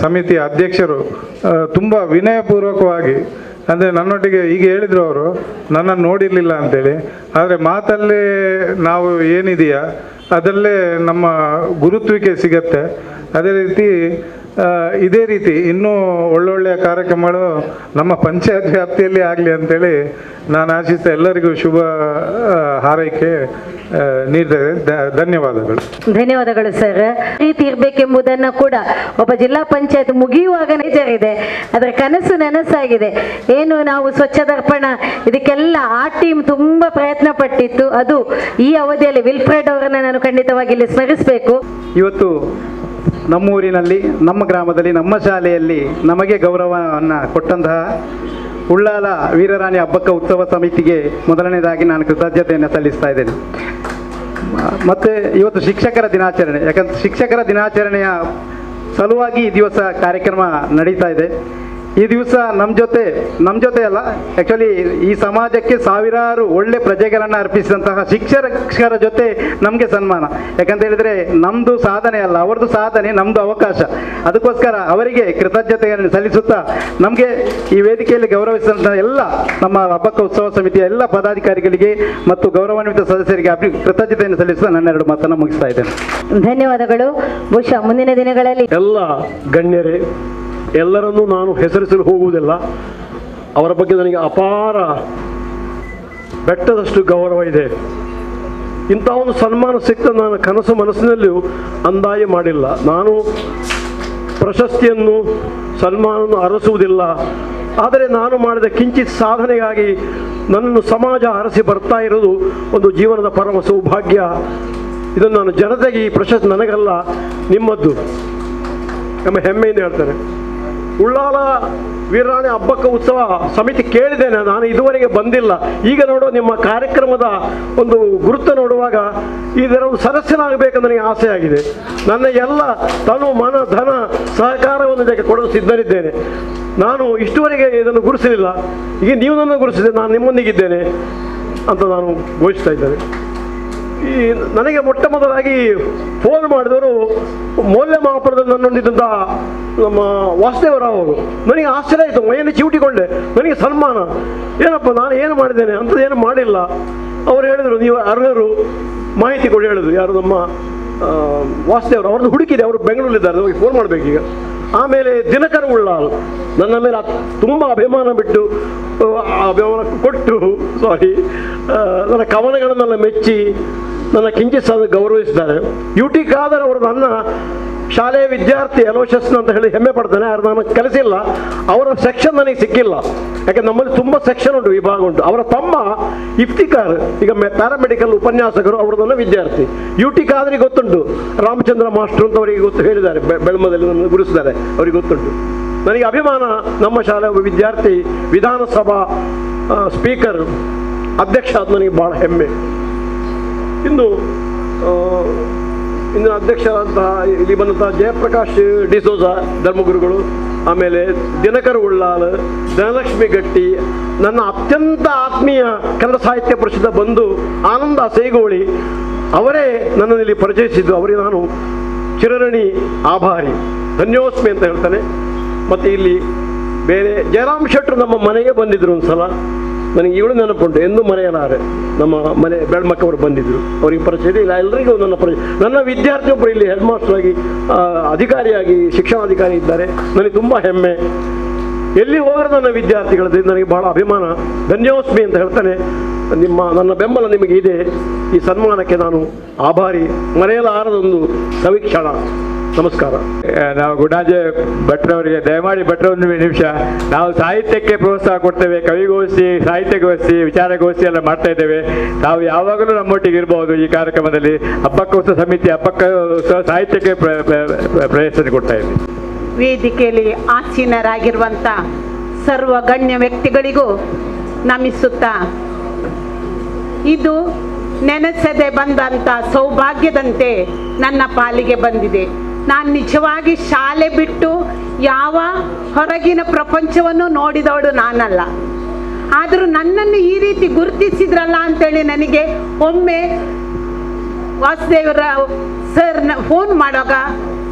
ಸಮಿತಿಯ ಅಧ್ಯಕ್ಷರು ತುಂಬ ವಿನಯಪೂರ್ವಕವಾಗಿ, ಅಂದರೆ ನನ್ನೊಟ್ಟಿಗೆ ಈಗ ಹೇಳಿದರು ಅವರು ನನ್ನನ್ನು ನೋಡಿರಲಿಲ್ಲ ಅಂತೇಳಿ, ಆದರೆ ಮಾತಲ್ಲೇ ನಾವು ಏನಿದೆಯಾ ಅದರಲ್ಲೇ ನಮ್ಮ ಗುರುತ್ವಿಕೆ ಸಿಗತ್ತೆ. ಅದೇ ರೀತಿ ಇದೇ ರೀತಿ ಇನ್ನೂ ಒಳ್ಳೊಳ್ಳೆಯ ಕಾರ್ಯಕ್ರಮಗಳು ನಮ್ಮ ಪಂಚಾಯತ್ ವ್ಯಾಪ್ತಿಯಲ್ಲಿ ಆಗಲಿ ಅಂತೇಳಿ ನಾನು ಆಶಿಸ್ತಾ ಎಲ್ಲರಿಗೂ ಶುಭ ಹಾರೈಕೆ ನೀಡ್ತೇವೆ. ಧನ್ಯವಾದಗಳು. ಧನ್ಯವಾದಗಳು ಸರ್. ರೀತಿ ಇರಬೇಕೆಂಬುದನ್ನು ಕೂಡ ಒಬ್ಬ ಜಿಲ್ಲಾ ಪಂಚಾಯತ್ ಮುಗಿಯುವಾಗ ಇದೆ, ಅದರ ಕನಸು ನನಸಾಗಿದೆ. ಏನು ನಾವು ಸ್ವಚ್ಛ ದರ್ಪಣ ಇದಕ್ಕೆಲ್ಲ ಆ ಟೀಮ್ ತುಂಬ ಪ್ರಯತ್ನ ಪಟ್ಟಿತ್ತು. ಅದು ಈ ಅವಧಿಯಲ್ಲಿ ವಿಲ್ಫ್ರೆಡ್ ಅವರನ್ನು ನಾನು ಖಂಡಿತವಾಗಿ ಇಲ್ಲಿ ಸ್ಮರಿಸಬೇಕು. ಇವತ್ತು ನಮ್ಮೂರಿನಲ್ಲಿ, ನಮ್ಮ ಗ್ರಾಮದಲ್ಲಿ, ನಮ್ಮ ಶಾಲೆಯಲ್ಲಿ ನಮಗೆ ಗೌರವವನ್ನು ಕೊಟ್ಟಂತಹ ಉಳ್ಳಾಲ ವೀರರಾಣಿ ಅಬ್ಬಕ್ಕ ಉತ್ಸವ ಸಮಿತಿಗೆ ಮೊದಲನೇದಾಗಿ ನಾನು ಕೃತಜ್ಞತೆಯನ್ನು ಸಲ್ಲಿಸ್ತಾ ಇದ್ದೇನೆ. ಮತ್ತು ಇವತ್ತು ಶಿಕ್ಷಕರ ದಿನಾಚರಣೆ, ಯಾಕಂದರೆ ಶಿಕ್ಷಕರ ದಿನಾಚರಣೆಯ ಸಲುವಾಗಿ ಈ ದಿವಸ ಕಾರ್ಯಕ್ರಮ ನಡೀತಾ ಇದೆ. ಈ ದಿವಸ ನಮ್ಮ ಜೊತೆ ಅಲ್ಲ, ಆ್ಯಕ್ಚುಲಿ ಈ ಸಮಾಜಕ್ಕೆ ಸಾವಿರಾರು ಒಳ್ಳೆ ಪ್ರಜೆಗಳನ್ನು ಅರ್ಪಿಸಿದಂತಹ ಶಿಕ್ಷಕರ ಜೊತೆ ನಮಗೆ ಸನ್ಮಾನ. ಯಾಕಂತ ಹೇಳಿದರೆ ನಮ್ಮದು ಸಾಧನೆ ಅಲ್ಲ, ಅವರದ್ದು ಸಾಧನೆ, ನಮ್ಮದು ಅವಕಾಶ. ಅದಕ್ಕೋಸ್ಕರ ಅವರಿಗೆ ಕೃತಜ್ಞತೆಯನ್ನು ಸಲ್ಲಿಸುತ್ತಾ ನಮಗೆ ಈ ವೇದಿಕೆಯಲ್ಲಿ ಗೌರವಿಸಿದಂಥ ಎಲ್ಲ ನಮ್ಮ ಹಬ್ಬಕ್ಕ ಉತ್ಸವ ಸಮಿತಿಯ ಎಲ್ಲ ಪದಾಧಿಕಾರಿಗಳಿಗೆ ಮತ್ತು ಗೌರವಾನ್ವಿತ ಸದಸ್ಯರಿಗೆ ಕೃತಜ್ಞತೆಯನ್ನು ಸಲ್ಲಿಸುತ್ತಾ ನನ್ನೆರಡು ಮಾತನ್ನು ಮುಗಿಸ್ತಾ ಇದ್ದೇನೆ. ಧನ್ಯವಾದಗಳು. ಬಹುಶಃ ಮುಂದಿನ ದಿನಗಳಲ್ಲಿ ಎಲ್ಲ ಗಣ್ಯರೇ, ಎಲ್ಲರನ್ನೂ ನಾನು ಹೆಸರಿಸಲು ಹೋಗುವುದಿಲ್ಲ. ಅವರ ಬಗ್ಗೆ ನನಗೆ ಅಪಾರ ಬೆಟ್ಟದಷ್ಟು ಗೌರವ ಇದೆ. ಇಂಥ ಒಂದು ಸನ್ಮಾನ ಸಿಕ್ತ ನಾನು ಕನಸು ಮನಸ್ಸಿನಲ್ಲಿಯೂ ಅಂದಾಯ ಮಾಡಿಲ್ಲ. ನಾನು ಪ್ರಶಸ್ತಿಯನ್ನು ಸನ್ಮಾನವನ್ನು ಅರಸುವುದಿಲ್ಲ. ಆದರೆ ನಾನು ಮಾಡಿದ ಕಿಂಚಿತ್ ಸಾಧನೆಗಾಗಿ ನನ್ನನ್ನು ಸಮಾಜ ಹರಸಿ ಬರ್ತಾ ಇರೋದು ಒಂದು ಜೀವನದ ಪರಮ ಸೌಭಾಗ್ಯ. ಇದನ್ನು ನಾನು ಜನತೆಗೆ ಈ ಪ್ರಶಸ್ತಿ ನನಗಲ್ಲ, ನಿಮ್ಮದ್ದು ನಮ್ಮ ಹೆಮ್ಮೆಯಿಂದ ಹೇಳ್ತಾರೆ. ಉಳ್ಳಾಲ ವೀರರಾಣಿ ಹಬ್ಬಕ್ಕ ಉತ್ಸವ ಸಮಿತಿ ಕೇಳಿದ್ದೇನೆ, ನಾನು ಇದುವರೆಗೆ ಬಂದಿಲ್ಲ. ಈಗ ನೋಡೋ ನಿಮ್ಮ ಕಾರ್ಯಕ್ರಮದ ಒಂದು ಗುರುತು ನೋಡುವಾಗ ಇದರ ಒಂದು ಸದಸ್ಯನಾಗಬೇಕಂತ ನನಗೆ ಆಸೆ ಆಗಿದೆ. ನನ್ನ ಎಲ್ಲ ತನು ಮನ ಧನ ಸಹಕಾರವನ್ನು ಇದಕ್ಕೆ ಕೊಡಲು ಸಿದ್ಧರಿದ್ದೇನೆ. ನಾನು ಇಷ್ಟುವರೆಗೆ ಇದನ್ನು ಗುರುಸಲಿಲ್ಲ, ಈಗ ನೀವು ನನ್ನ ಗುರುಸಿದೆ, ನಾನು ನಿಮ್ಮೊಂದಿಗಿದ್ದೇನೆ ಅಂತ ನಾನು ಘೋಷಿಸ್ತಾ ಇದ್ದೇನೆ. ಈ ನನಗೆ ಮೊಟ್ಟ ಮೊದಲಾಗಿ ಫೋನ್ ಮಾಡಿದವರು ಮೌಲ್ಯಮಾಪನದಲ್ಲಿ ನನ್ನೊಂದಿದ್ದಂಥ ನಮ್ಮ ವಾಸುದೇವರಾವ್ ಅವರು. ನನಗೆ ಆಶ್ಚರ್ಯ ಆಯಿತು, ಮೈಯಲ್ಲಿ ಚಿವುಟಿಕೊಂಡೆ. ನನಗೆ ಸನ್ಮಾನ ಏನಪ್ಪ, ನಾನು ಏನು ಮಾಡಿದ್ದೇನೆ ಅಂಥದ್ದೇನು ಮಾಡಿಲ್ಲ. ಅವರು ಹೇಳಿದರು, ನೀವು ಅರ್ಹರು, ಮಾಹಿತಿ ಕೊಡಿ ಹೇಳಿದ್ರು. ಯಾರು ನಮ್ಮ ವಾಸುದೇವರು, ಅವ್ರದ್ದು ಹುಡುಕಿದೆ, ಅವರು ಬೆಂಗಳೂರಲ್ಲಿದ್ದಾರೆ, ಅವ್ರಿಗೆ ಫೋನ್ ಮಾಡಬೇಕೀಗ. ಆಮೇಲೆ ದಿನಕರ ಉಳ್ಳಾಲ್ ನನ್ನ ಮೇಲೆ ತುಂಬ ಅಭಿಮಾನ ಬಿಟ್ಟು ಅಭಿಮಾನ ಕೊಟ್ಟು ನನ್ನ ಕವನಗಳನ್ನೆಲ್ಲ ಮೆಚ್ಚಿ ನನ್ನ ಕಿಂಚಿತ್ ಗೌರವಿಸಿದ್ದಾರೆ. UT ಖಾದರ್ ಅವರು ನನ್ನ ಶಾಲೆಯ ವಿದ್ಯಾರ್ಥಿ ಅಲೋಷಸ್ನ ಅಂತ ಹೇಳಿ ಹೆಮ್ಮೆ ಪಡ್ತಾನೆ. ಆದ್ರೆ ನಾನು ಕಲಿಸಿಲ್ಲ, ಅವರ ಸೆಕ್ಷನ್ ನನಗೆ ಸಿಕ್ಕಿಲ್ಲ. ಯಾಕೆ ನಮ್ಮಲ್ಲಿ ತುಂಬ ಸೆಕ್ಷನ್ ಉಂಟು, ವಿಭಾಗ ಉಂಟು. ಅವರ ತಮ್ಮ ಇಫ್ತಿಕಾರ್ ಈಗ ಪ್ಯಾರಾಮೆಡಿಕಲ್ ಉಪನ್ಯಾಸಕರು, ಅವರು ನನ್ನ ವಿದ್ಯಾರ್ಥಿ. UT ಖಾದರಿಗೆ ಗೊತ್ತುಂಟು, ರಾಮಚಂದ್ರ ಮಾಸ್ಟರ್ ಅಂತ ಅವರಿಗೆ ಗೊತ್ತು, ಹೇಳಿದ್ದಾರೆ, ಬೆಳಮದಲ್ಲಿ ನನ್ನ ಗುರುಸಿದ್ದಾರೆ, ಅವರಿಗೆ ಗೊತ್ತುಂಟು. ನನಗೆ ಅಭಿಮಾನ, ನಮ್ಮ ಶಾಲೆಯ ವಿದ್ಯಾರ್ಥಿ ವಿಧಾನಸಭಾ ಸ್ಪೀಕರ್ ಅಧ್ಯಕ್ಷ ಆದ ನನಗೆ ಭಾಳ ಹೆಮ್ಮೆ. ಇನ್ನು ಅಧ್ಯಕ್ಷರಾದಂತಹ ಇಲ್ಲಿ ಬಂದಂತಹ ಜಯಪ್ರಕಾಶ್ ಡಿಸೋಜ ಧರ್ಮಗುರುಗಳು, ಆಮೇಲೆ ದಿನಕರ ಉಳ್ಳಾಲ್, ಧನಲಕ್ಷ್ಮಿ ಗಟ್ಟಿ, ನನ್ನ ಅತ್ಯಂತ ಆತ್ಮೀಯ ಕನ್ನಡ ಸಾಹಿತ್ಯ ಪರಿಷದ ಬಂಧು ಆನಂದ ಸೇಗೋಳಿ ಅವರೇ ನನ್ನನ್ನು ಇಲ್ಲಿ ಪರಿಚಯಿಸಿದ್ದು. ಅವರಿಗೆ ನಾನು ಚಿರಋಣಿ ಆಭಾರಿ, ಧನ್ಯೋಸ್ಮಿ ಅಂತ ಹೇಳ್ತಾನೆ. ಮತ್ತು ಇಲ್ಲಿ ಬೇರೆ ಜಯರಾಮ್ ಶೆಟ್ಟರು ನಮ್ಮ ಮನೆಗೆ ಬಂದಿದ್ದರು ಒಂದು ಸಲ, ನನಗೆ ಇವಳು ನೆನಪುಂಟು, ಎಂದೂ ಮರೆಯಲಾರೆ. ನಮ್ಮ ಮನೆ ಬೆಳ್ಮಕ್ಕವರು ಬಂದಿದ್ದರು, ಅವರಿಗೆ ಪರಿಚಯ ಇಲ್ಲ, ಎಲ್ಲರಿಗೂ ನನ್ನ ಪರಿಚಯ. ನನ್ನ ವಿದ್ಯಾರ್ಥಿಯೊಬ್ಬರು ಇಲ್ಲಿ ಹೆಡ್ ಮಾಸ್ಟರ್ ಆಗಿ ಅಧಿಕಾರಿಯಾಗಿ ಶಿಕ್ಷಣಾಧಿಕಾರಿ ಇದ್ದಾರೆ. ನನಗೆ ತುಂಬ ಹೆಮ್ಮೆ. ಎಲ್ಲಿ ಹೋದರೆ ನನ್ನ ವಿದ್ಯಾರ್ಥಿಗಳದ್ದು ನನಗೆ ಬಹಳ ಅಭಿಮಾನ. ಧನ್ಯೋಸ್ಮಿ ಅಂತ ಹೇಳ್ತಾನೆ. ನನ್ನ ಬೆಂಬಲ ನಿಮಗೆ ಇದೆ. ಈ ಸನ್ಮಾನಕ್ಕೆ ನಾನು ಆಭಾರಿ, ಮರೆಯಲಾರದೊಂದು ಸವೀಕ್ಷಣ. ನಮಸ್ಕಾರ. ನಾವು ಗುಣಾಜೆ ಭಟ್ರವರಿಗೆ ದಯಮಾಡಿ ಒಂದು ನಿಮಿಷ, ನಾವು ಸಾಹಿತ್ಯಕ್ಕೆ ಪ್ರೋತ್ಸಾಹ ಕೊಡ್ತೇವೆ, ಕವಿಗೋಷ್ಠಿ, ಸಾಹಿತ್ಯಗೋಷ್ಠಿ, ವಿಚಾರಗೋಷ್ಠಿ ಎಲ್ಲ ಮಾಡ್ತಾ ಇದ್ದೇವೆ. ನಾವು ಯಾವಾಗಲೂ ನಮ್ಮೊಟ್ಟಿಗೆ ಇರಬಹುದು. ಈ ಕಾರ್ಯಕ್ರಮದಲ್ಲಿ ಹಬ್ಬಕ್ಕೋತ್ಸವ ಸಮಿತಿ ಹಬ್ಬಕ್ಕೋತ್ಸವ ಸಾಹಿತ್ಯಕ್ಕೆ ಪ್ರಯತ್ನ ಕೊಡ್ತಾ ಇದ್ದೀವಿ. ವೇದಿಕೆಯಲ್ಲಿ ಆಸೀನರಾಗಿರುವಂಥ ಸರ್ವ ಗಣ್ಯ ವ್ಯಕ್ತಿಗಳಿಗೂ ನಮಿಸುತ್ತಾ, ಇದು ನೆನೆಸದೆ ಬಂದಂಥ ಸೌಭಾಗ್ಯದಂತೆ ನನ್ನ ಪಾಲಿಗೆ ಬಂದಿದೆ. ನಾನು ನಿಜವಾಗಿ ಶಾಲೆ ಬಿಟ್ಟು ಯಾವ ಹೊರಗಿನ ಪ್ರಪಂಚವನ್ನು ನೋಡಿದವಳು ನಾನಲ್ಲ. ಆದರೂ ನನ್ನನ್ನು ಈ ರೀತಿ ಗುರುತಿಸಿದ್ರಲ್ಲ ಅಂತೇಳಿ ನನಗೆ ಒಮ್ಮೆ ವಾಸುದೇವರಾವ್ ಸರ್ ಫೋನ್ ಮಾಡುವಾಗ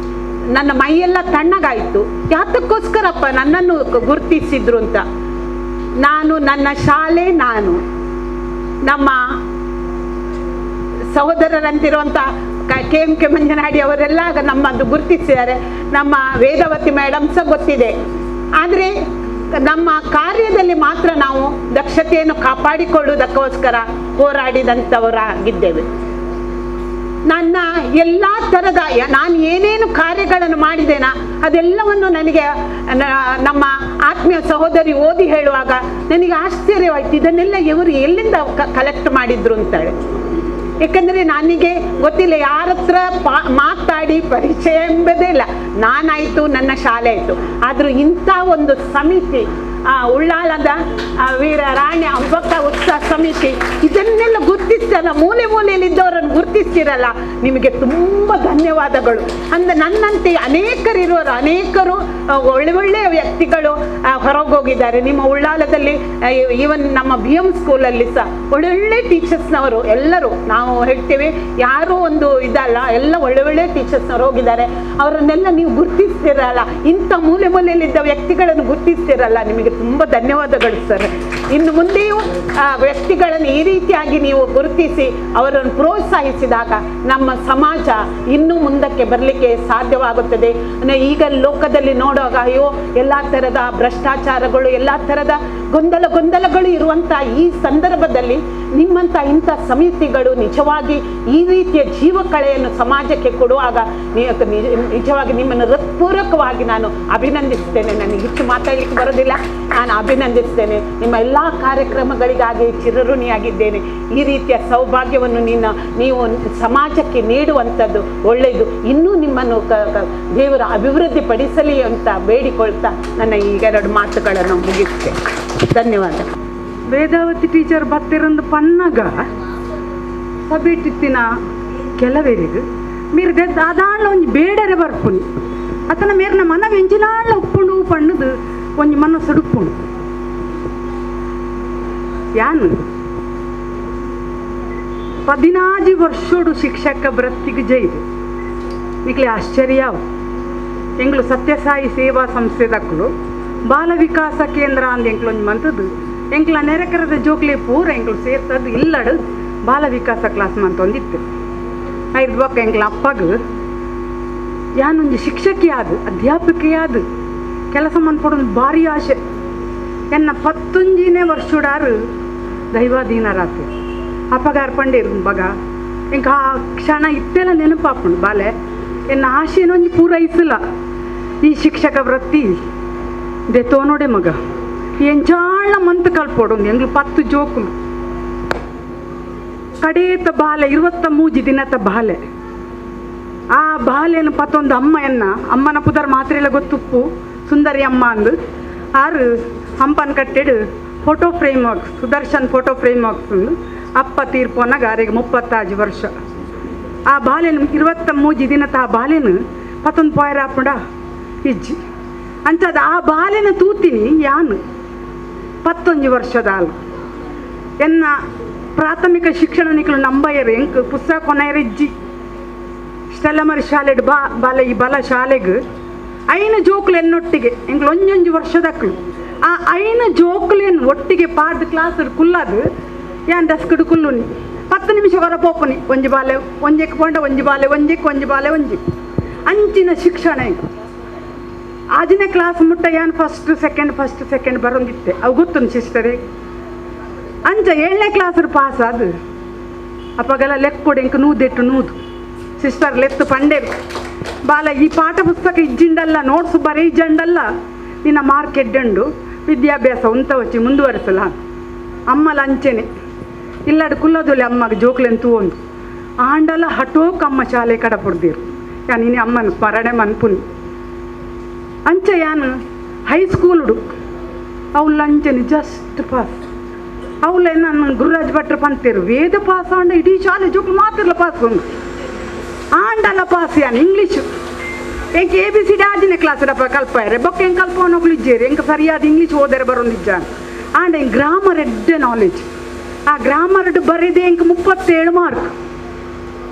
ನನ್ನ ಮೈಯೆಲ್ಲ ತಣ್ಣಗಾಯಿತು. ಯಾತಕ್ಕೋಸ್ಕರಪ್ಪ ನನ್ನನ್ನು ಗುರುತಿಸಿದ್ರು ಅಂತ. ನಾನು, ನನ್ನ ಶಾಲೆ, ನಾನು, ನಮ್ಮ ಸಹೋದರರಂತಿರುವಂಥ KMK ಮಂಜನಾಡಿ ಅವರೆಲ್ಲ ನಮ್ಮದು ಗುರುತಿಸಿದ್ದಾರೆ. ನಮ್ಮ ವೇದವತಿ ಮೇಡಮ್ ಸಹ ಗೊತ್ತಿದೆ. ಆದರೆ ನಮ್ಮ ಕಾರ್ಯದಲ್ಲಿ ಮಾತ್ರ ನಾವು ದಕ್ಷತೆಯನ್ನು ಕಾಪಾಡಿಕೊಳ್ಳುವುದಕ್ಕೋಸ್ಕರ ಹೋರಾಡಿದಂಥವರಾಗಿದ್ದೇವೆ. ನನ್ನ ಎಲ್ಲ ಥರದ ನಾನು ಏನೇನು ಕಾರ್ಯಗಳನ್ನು ಮಾಡಿದ್ದೇನ ಅದೆಲ್ಲವನ್ನು ನನಗೆ ನಮ್ಮ ಆತ್ಮೀಯ ಸಹೋದರಿ ಓದಿ ಹೇಳುವಾಗ ನನಗೆ ಆಶ್ಚರ್ಯವಾಯಿತು, ಇದನ್ನೆಲ್ಲ ಇವರು ಎಲ್ಲಿಂದ ಕಲೆಕ್ಟ್ ಮಾಡಿದ್ರು ಅಂತೇಳಿ. ಏಕೆಂದರೆ ನನಗೆ ಗೊತ್ತಿಲ್ಲ, ಯಾರ ಹತ್ರ ಮಾತಾಡಿ ಪರಿಚಯ ಎಂಬುದೇ ಇಲ್ಲ. ನಾನಾಯಿತು, ನನ್ನ ಶಾಲೆ ಆಯಿತು. ಆದರೂ ಇಂಥ ಒಂದು ಸಮಿತಿ, ಉಳ್ಳಾಲದ ವೀರರಾಣಿ ಹಬ್ಬಕ್ಕ ಉತ್ಸವ ಸಮಿತಿ, ಇದನ್ನೆಲ್ಲ ಗುರುತಿಸ್ತಾರಲ್ಲ, ಮೂಲೆ ಮೂಲೆಯಲ್ಲಿದ್ದವರನ್ನು ಗುರುತಿಸ್ತಿರಲ್ಲ, ನಿಮಗೆ ತುಂಬ ಧನ್ಯವಾದಗಳು. ಅಂದರೆ ನನ್ನಂತೆ ಅನೇಕರಿರುವರು, ಅನೇಕರು ಒಳ್ಳೆಯ ವ್ಯಕ್ತಿಗಳು ಹೊರಗೋಗಿದ್ದಾರೆ. ನಿಮ್ಮ ಉಳ್ಳಾಲದಲ್ಲಿ ಈವನ್ ನಮ್ಮ BM ಸ್ಕೂಲಲ್ಲಿ ಸಹ ಒಳ್ಳೊಳ್ಳೆ ಟೀಚರ್ಸ್ನವರು ಎಲ್ಲರೂ, ನಾವು ಹೇಳ್ತೇವೆ ಯಾರೂ ಒಂದು ಇದಲ್ಲ, ಎಲ್ಲ ಒಳ್ಳೆ ಟೀಚರ್ಸ್ನವರು ಹೋಗಿದ್ದಾರೆ. ಅವರನ್ನೆಲ್ಲ ನೀವು ಗುರುತಿಸ್ತಿರಲ್ಲ, ಇಂಥ ಮೂಲೆ ಮೂಲೆಯಲ್ಲಿದ್ದ ವ್ಯಕ್ತಿಗಳನ್ನು ಗುರುತಿಸ್ತಿರಲ್ಲ, ನಿಮಗೆ ತುಂಬ ಧನ್ಯವಾದಗಳು ಸರ್. ಇನ್ನು ಮುಂದೆಯೂ ವ್ಯಕ್ತಿಗಳನ್ನು ಈ ರೀತಿಯಾಗಿ ನೀವು ಗುರುತಿಸಿ ಅವರನ್ನು ಪ್ರೋತ್ಸಾಹಿಸಿದಾಗ ನಮ್ಮ ಸಮಾಜ ಇನ್ನೂ ಮುಂದಕ್ಕೆ ಬರಲಿಕ್ಕೆ ಸಾಧ್ಯವಾಗುತ್ತದೆ. ಈಗ ಲೋಕದಲ್ಲಿ ನೋಡುವಾಗ ಅಯ್ಯೋ ಎಲ್ಲ ಥರದ ಭ್ರಷ್ಟಾಚಾರಗಳು, ಎಲ್ಲ ಥರದ ಗೊಂದಲಗಳು ಇರುವಂಥ ಈ ಸಂದರ್ಭದಲ್ಲಿ ನಿಮ್ಮಂಥ ಇಂಥ ಸಮಿತಿಗಳು ನಿಜವಾಗಿ ಈ ರೀತಿಯ ಜೀವಕಳೆಯನ್ನು ಸಮಾಜಕ್ಕೆ ಕೊಡುವಾಗ ನಿಜವಾಗಿ ನಿಮ್ಮನ್ನು ಹೃತ್ಪೂರ್ವಕವಾಗಿ ನಾನು ಅಭಿನಂದಿಸ್ತೇನೆ. ನನಗೆ ಹೆಚ್ಚು ಮಾತಾಡಲಿಕ್ಕೆ ಬರೋದಿಲ್ಲ, ನಾನು ಅಭಿನಂದಿಸ್ತೇನೆ. ನಿಮ್ಮ ಎಲ್ಲ ಕಾರ್ಯಕ್ರಮಗಳಿಗಾಗಿ ಚಿರಋಣಿಯಾಗಿದ್ದೇನೆ. ಈ ರೀತಿಯ ಸೌಭಾಗ್ಯವನ್ನು ನೀವು ಸಮಾಜಕ್ಕೆ ನೀಡುವಂಥದ್ದು ಒಳ್ಳೆಯದು. ಇನ್ನೂ ನಿಮ್ಮನ್ನು ದೇವರ ಅಭಿವೃದ್ಧಿ ಪಡಿಸಲಿ ಅಂತ ಬೇಡಿಕೊಳ್ತಾ ನನ್ನ ಈ 2 ಮಾತುಗಳನ್ನು ಮುಗಿಸ್ತೇನೆ. ಧನ್ಯವಾದ. ವೇದಾವತಿ ಟೀಚರ್ ಬತ್ತಿರಂದು ಪನ್ನಗ ಸಭೆಟ್ಟಿತ್ತಿನ ಕೆಲವೇರಿಗೆ మీరు దాదాలో ಬೇಡರೆ ಬರ್ಪುನಿ ಅತನ ಮೇರ್ನ ಮನ ವೆಂಚಿನಾಳ ಉಪ್ಪುಂಡು ಪಣ್ಣದು ಒಂಜಿ ಮನಸ್ಸು ಡುಪ್ಪುಂಡು ಯಾನು 14 ವರ್ಷೋಡು ಶಿಕ್ಷಕ ವೃತ್ತಿಗೆ ಜೈದೆ ನಿಕ್ಲೆ ಆಶ್ಚರ್ಯವು ಎಂಗ್ಲು ಸತ್ಯಸಾಯಿ ಸೇವಾ ಸಂಸ್ಥೆದಕ್ಕಲು ಬಾಲ ವಿಕಾಸ ಕೇಂದ್ರ ಅಂದ ಎಂಕ್ಲು ಒಂಜಿ ಮಂತದ್ದು ಎಂಕ್ಲ ನೆರೆಕರದ ಜೋಕ್ಲೆ ಪೂರ ಎಂಕ್ಲು ಸೇರ್ತದ್ದು ಇಲ್ಲಡು ಬಾಲ ವಿಕಾಸ ಕ್ಲಾಸ್ ಮಂತೊಂದಿತ್ತು. ಐದು ಬಕ್ಕ ಎಂಕ್ಲ ಅಪ್ಪಗ ಯಾನೊಂದು ಶಿಕ್ಷಕಿಯಾದ ಅಧ್ಯಾಪಕಿಯಾದ ಕೆಲಸ ಮನ್ಪಡೊಂದು ಭಾರಿ ಆಸೆ. ಎನ್ನ 11ನೇ ವರ್ಷಡಾರು ದೈವಾಧೀನರಾತೆ ಅಪ್ಪಗಾರ ಪಂಡೇರು ಬಗ ಎಂಕ ಆ ಕ್ಷಣ ಇತ್ತೆಲ್ಲ ನೆನಪಾಪುಂಡು ಬಾಲೆ ಎನ್ನ ಆಶೆನೊಂದು ಪೂರೈಸಲ ಈ ಶಿಕ್ಷಕ ವೃತ್ತಿ ದೆತ್ತೋನೋಡೆ ಮಗ ಎಂಚಾಳ ಮಂತ್ ಕಲ್ಪೋಡೊಂದು ಎಂಗ್ಲು 10 ಜೋಕುಲು ಕಡೇತ ಬಾಲೆ 23 ದಿನದ ಬಾಲೆ ಆ ಬಾಲೆನ ಪತ್ತೊಂದು ಅಮ್ಮನ ಪುದರ್ ಮಾತ್ರೆಲ್ಲ ಗೊತ್ತುಪ್ಪು ಸುಂದರಿ ಅಮ್ಮ ಅಂದು ಆರು ಹಂಪನ್ ಕಟ್ಟೆಡು photo frame works Sudarshan photo frame works ಅಪ್ಪ ತೀರ್ಪೋನಾಗ ಆರೆಗೆ 36 ವರ್ಷ. ಆ ಬಾಲೆನು 23 ದಿನದ ಆ ಬಾಲೆನು ಪತ್ತೊಂದು ಪಾಯರ ಹಾಪುಂಡ ಇಜ್ಜಿ ಅಂಚದ ಆ ಬಾಲೆನ ತೂತೀನಿ ಯಾನು 11 ವರ್ಷದ ಅಲ್ಲ ಎನ್ನ ಪ್ರಾಥಮಿಕ ಶಿಕ್ಷಣ ನಿಕ್ಲು ನಂಬಯ್ಯರು ಎಂಕ್ ಪುಸ್ತಕ ಕೊನೆಯರು ಇಜ್ಜಿ ಸ್ಟೆಲ್ಲಮರಿ ಶಾಲೆಡ್ ಬಾಲ ಈ ಬಲ ಶಾಲೆಗೆ 5 ಜೋಕ್ಲು ಎನ್ನೊಟ್ಟಿಗೆ ಎಂಕ್ಲು 1 ವರ್ಷದಕ್ಲು ಆ 5 ಜೋಕ್ಲೇನು ಒಟ್ಟಿಗೆ ಪಾಡ್ದು ಕ್ಲಾಸ್ ಕುಲ್ಲದು ಯಾನ್ ದಸ್ಕಡು ಕುಲ್ಲುನಿ 10 ನಿಮಿಷ ಹೊರಪೋಪುನಿ ಒಂಜಿ ಬಾಲೆ ಒಂಜೆಕ್ ಪೋಂಡ ಒಂಜಿ ಬಾಲೆ ಒಂಜಿ ಬಾಲೆ ಅಂಚಿನ ಶಿಕ್ಷಣ ಆಜನೇ ಕ್ಲಾಸ್ ಮುಟ್ಟ ಯಾನ್ ಫಸ್ಟ್ ಸೆಕೆಂಡ್ ಬರೋಂದಿತ್ತೆ ಅವು ಗೊತ್ತು ಸಿಸ್ಟರೇ ಅಂಚ 7ನೇ ಕ್ಲಾಸ್ ಪಾಸ್ ಅದು ಅಪ್ಪಗೆಲ್ಲ ಲೆಕ್ಕ ಕೊಡಿ ಎಂಕ ನೂದು ಸಿಸ್ಟರ್ ಲೆತ್ತು ಪಂಡೇರು ಬಾಲ ಈ ಪಾಠ ಪುಸ್ತಕ ಇಜ್ಜಿಂಡಲ್ಲ ನೋಟ್ಸು ಬರೀಜಂಡಲ್ಲ ನಿನ್ನ ಮಾರ್ಕ್ ಎಡ್ಡಂಡು ವಿದ್ಯಾಭ್ಯಾಸ ಉಂತ ವಚ್ಚಿ ಮುಂದುವರಿಸಲ ಅಮ್ಮಲ ಅಂಚೆನೆ ಇಲ್ಲಡು ಕುಲ್ಲದೊಲೆ ಅಮ್ಮಗೆ ಜೋಕ್ಲೆಂತೂ ಒಂದು ಆಂಡಲ ಹಟೋಕ್ ಅಮ್ಮ ಶಾಲೆ ಕಡಪುಡ್ದಿರು ಯಾನ್ ಇನಿ ಅಮ್ಮನ ಸ್ಮರಣೆ ಮನ್ಪುನಿ ಅಂಚೆ ಯಾನು ಹೈಸ್ಕೂಲ್ಡು ಅವಳು ಅಂಚೆನೆ ಜಸ್ಟ್ ಪಾಸ್ ಅವಳೆ ನಾನು ಗುರುರಾಜ್ ಭಟ್ರು ಪಂತೇರು ವೇದ ಪಾಸ್ ಆಂಡ ಇಡೀ ಶಾಲೆ ಜೋಕ್ಲು ಮಾತಿರ್ಲ ಪಾಸ್ ಒಂದು ಆಂಡಲ ಪಾಸ್ ಯಾನು ಇಂಗ್ಲೀಷು ಎಂಕ ABCD 6ನೇ ಕ್ಲಾಸ್ ಕಲ್ಪಾಯರೆ ಬೊಕ್ಕ ಹೆಂಗೆ ಕಲ್ಪವನೋಗ್ಲು ಇಜ್ಜೇರಿ ಎಂಕ ಸರಿಯಾದ ಇಂಗ್ಲೀಷ್ ಓದರೆ ಬರೋಂದಿಜ್ಜ ಆಂಡ ಹೆಂಗೆ ಗ್ರಾಮರ್ ಎಡ್ಡೆ ನಾಲೆಜ್ ಆ ಗ್ರಾಮರ್ ಬರೀದೆ ಎಂಕ 37 ಮಾರ್ಕ್